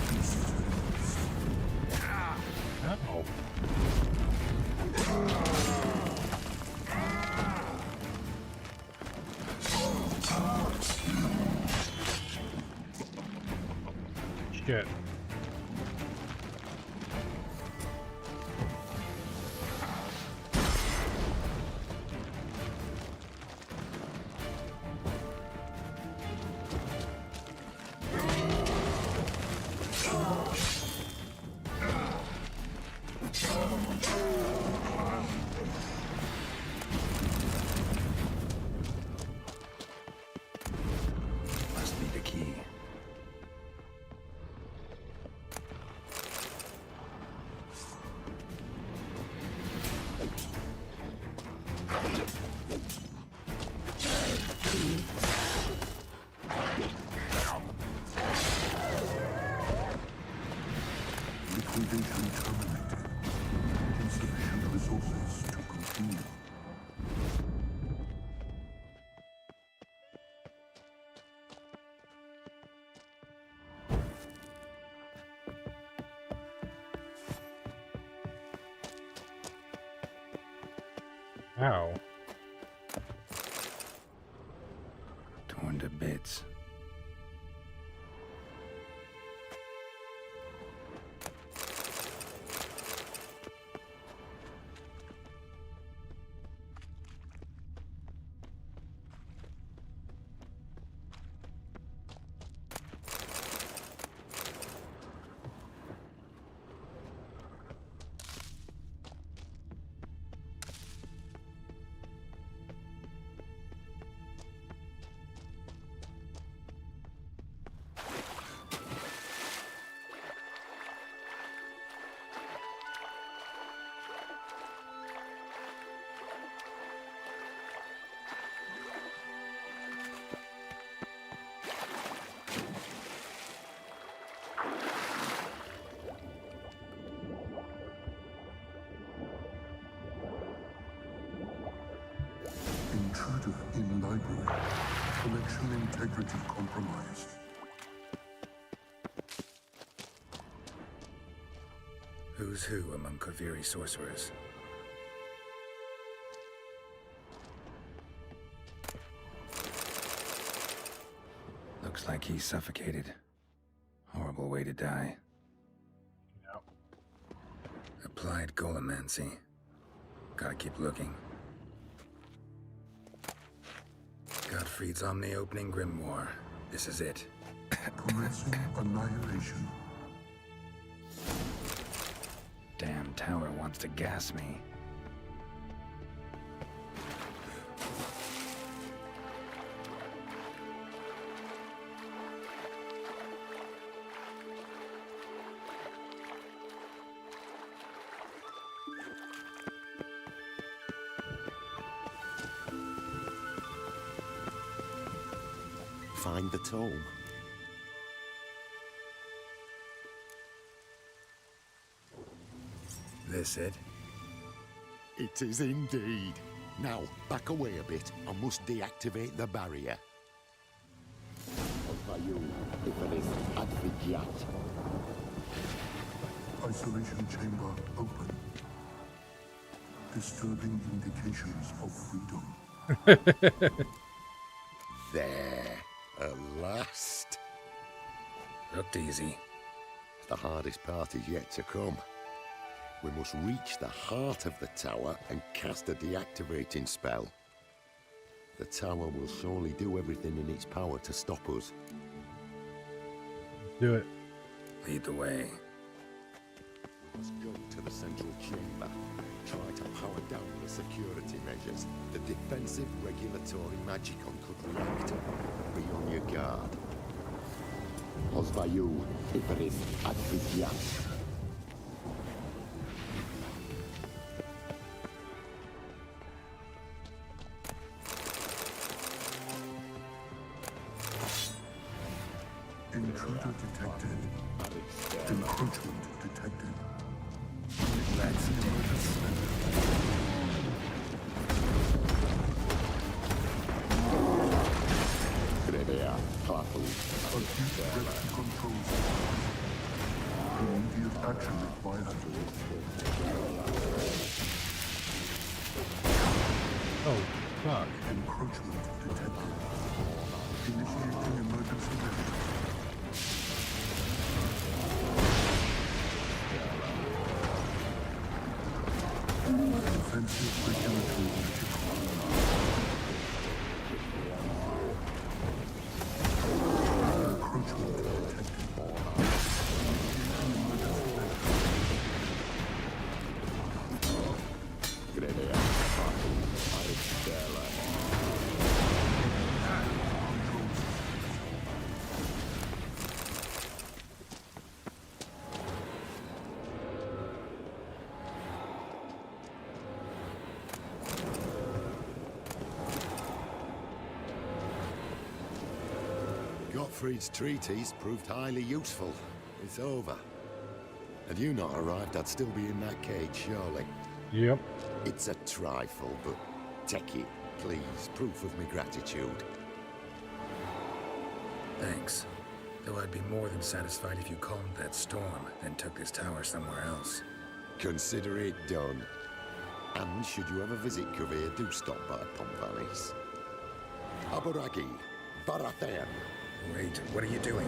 Consider this. Oh. Shit. Must be the key. Liquidation terminated. Insufficient resources to continue. Ow. Torn to bits. Intruder in library. Collection integrity compromised. Who's who among Kaviri sorcerers? Looks like he's suffocated. Horrible way to die. Yep. Applied Golomancy. Gotta keep looking. Gottfried's Omni-Opening Grimoire. This is it. Commencing annihilation. Damn tower wants to gas me. Find the tome. This it? It is indeed. Now, back away a bit. I must deactivate the barrier. Isolation chamber open. Disturbing indications of freedom. There. At last. Looked easy. The hardest part is yet to come. We must reach the heart of the tower and cast a deactivating spell. The tower will surely do everything in its power to stop us. Do it. Lead the way. We must go to the central chamber. Try to power down the security measures. The defensive regulatory magicon could react. Be on your guard. Osvayu, Iferis, Advidyat. Intruder detected. Encroachment detected. That's Grebea, Klaatu. Acute Action required. Oh, fuck. Encroachment detected. Initiating emergency measures. Offensive regulatory reticule. Encroachment detected. Gottfried's treatise proved highly useful. It's over. Had you not arrived, I'd still be in that cage, surely. Yep. It's a trifle, but take it, please. Proof of my gratitude. Thanks. Though I'd be more than satisfied if you calmed that storm, then took this tower somewhere else. Consider it done. And should you ever visit Kovir, do stop by Pontvalis. Aboragi, Barathan. Wait, what are you doing?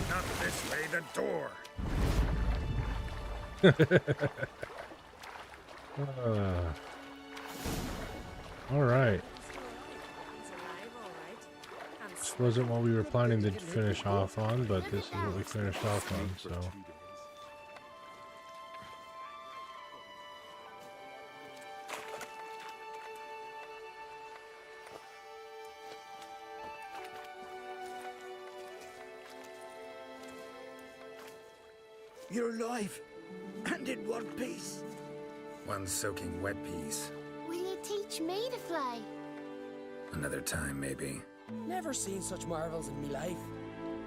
Not this way, the door. All right. This wasn't what we were planning to finish off on, but this is what we finished off on, so. You're alive, and in one piece. One soaking wet piece. Will you teach me to fly? Another time, maybe. Never seen such marvels in me life.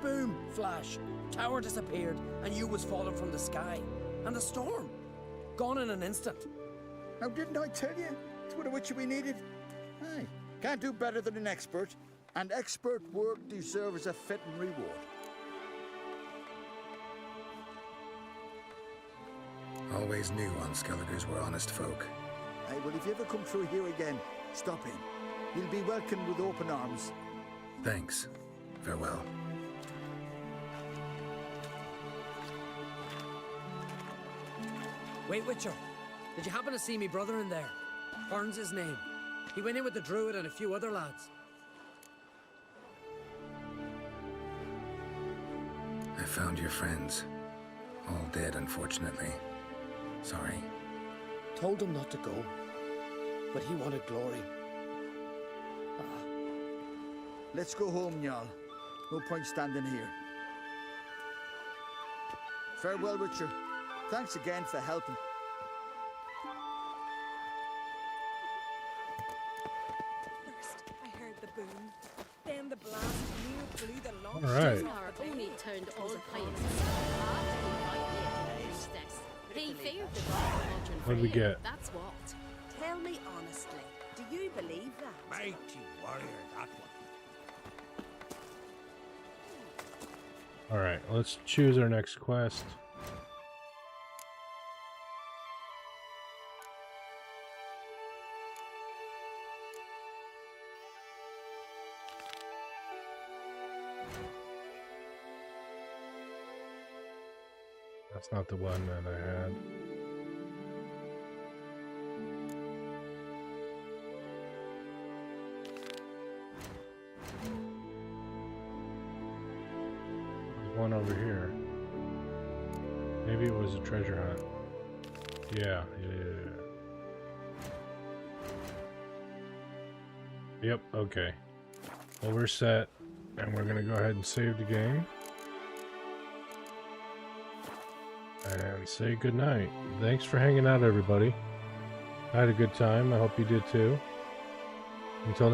Boom, flash, tower disappeared, and you was falling from the sky. And the storm, gone in an instant. Now, didn't I tell you? It's what a witcher we needed. Aye, can't do better than an expert, and expert work deserves a fitting reward. Always knew Unskelligers were honest folk. Aye, well, if you ever come through here again, stop in. You'll be welcomed with open arms. Thanks. Farewell. Wait, Witcher. Did you happen to see me brother in there? Byrne's his name. He went in with the druid and a few other lads. I found your friends. All dead, unfortunately. Sorry. Told him not to go, but he wanted glory. Let's go home, Jarl. No point standing here. Farewell, Witcher. Thanks again for helping. First, I heard the boom. Then the blast blew the long All right. Only turned old pious. He feared the God. What did we get? That's what. Tell me honestly, do you believe that? Mighty warrior, that one. All right, let's choose our next quest. That's not the one that I had. There's one over here. Maybe it was a treasure hunt. Yeah. Yep, okay. Well, we're set, and we're gonna go ahead and save the game. And say goodnight. Thanks for hanging out, everybody. I had a good time. I hope you did too. Until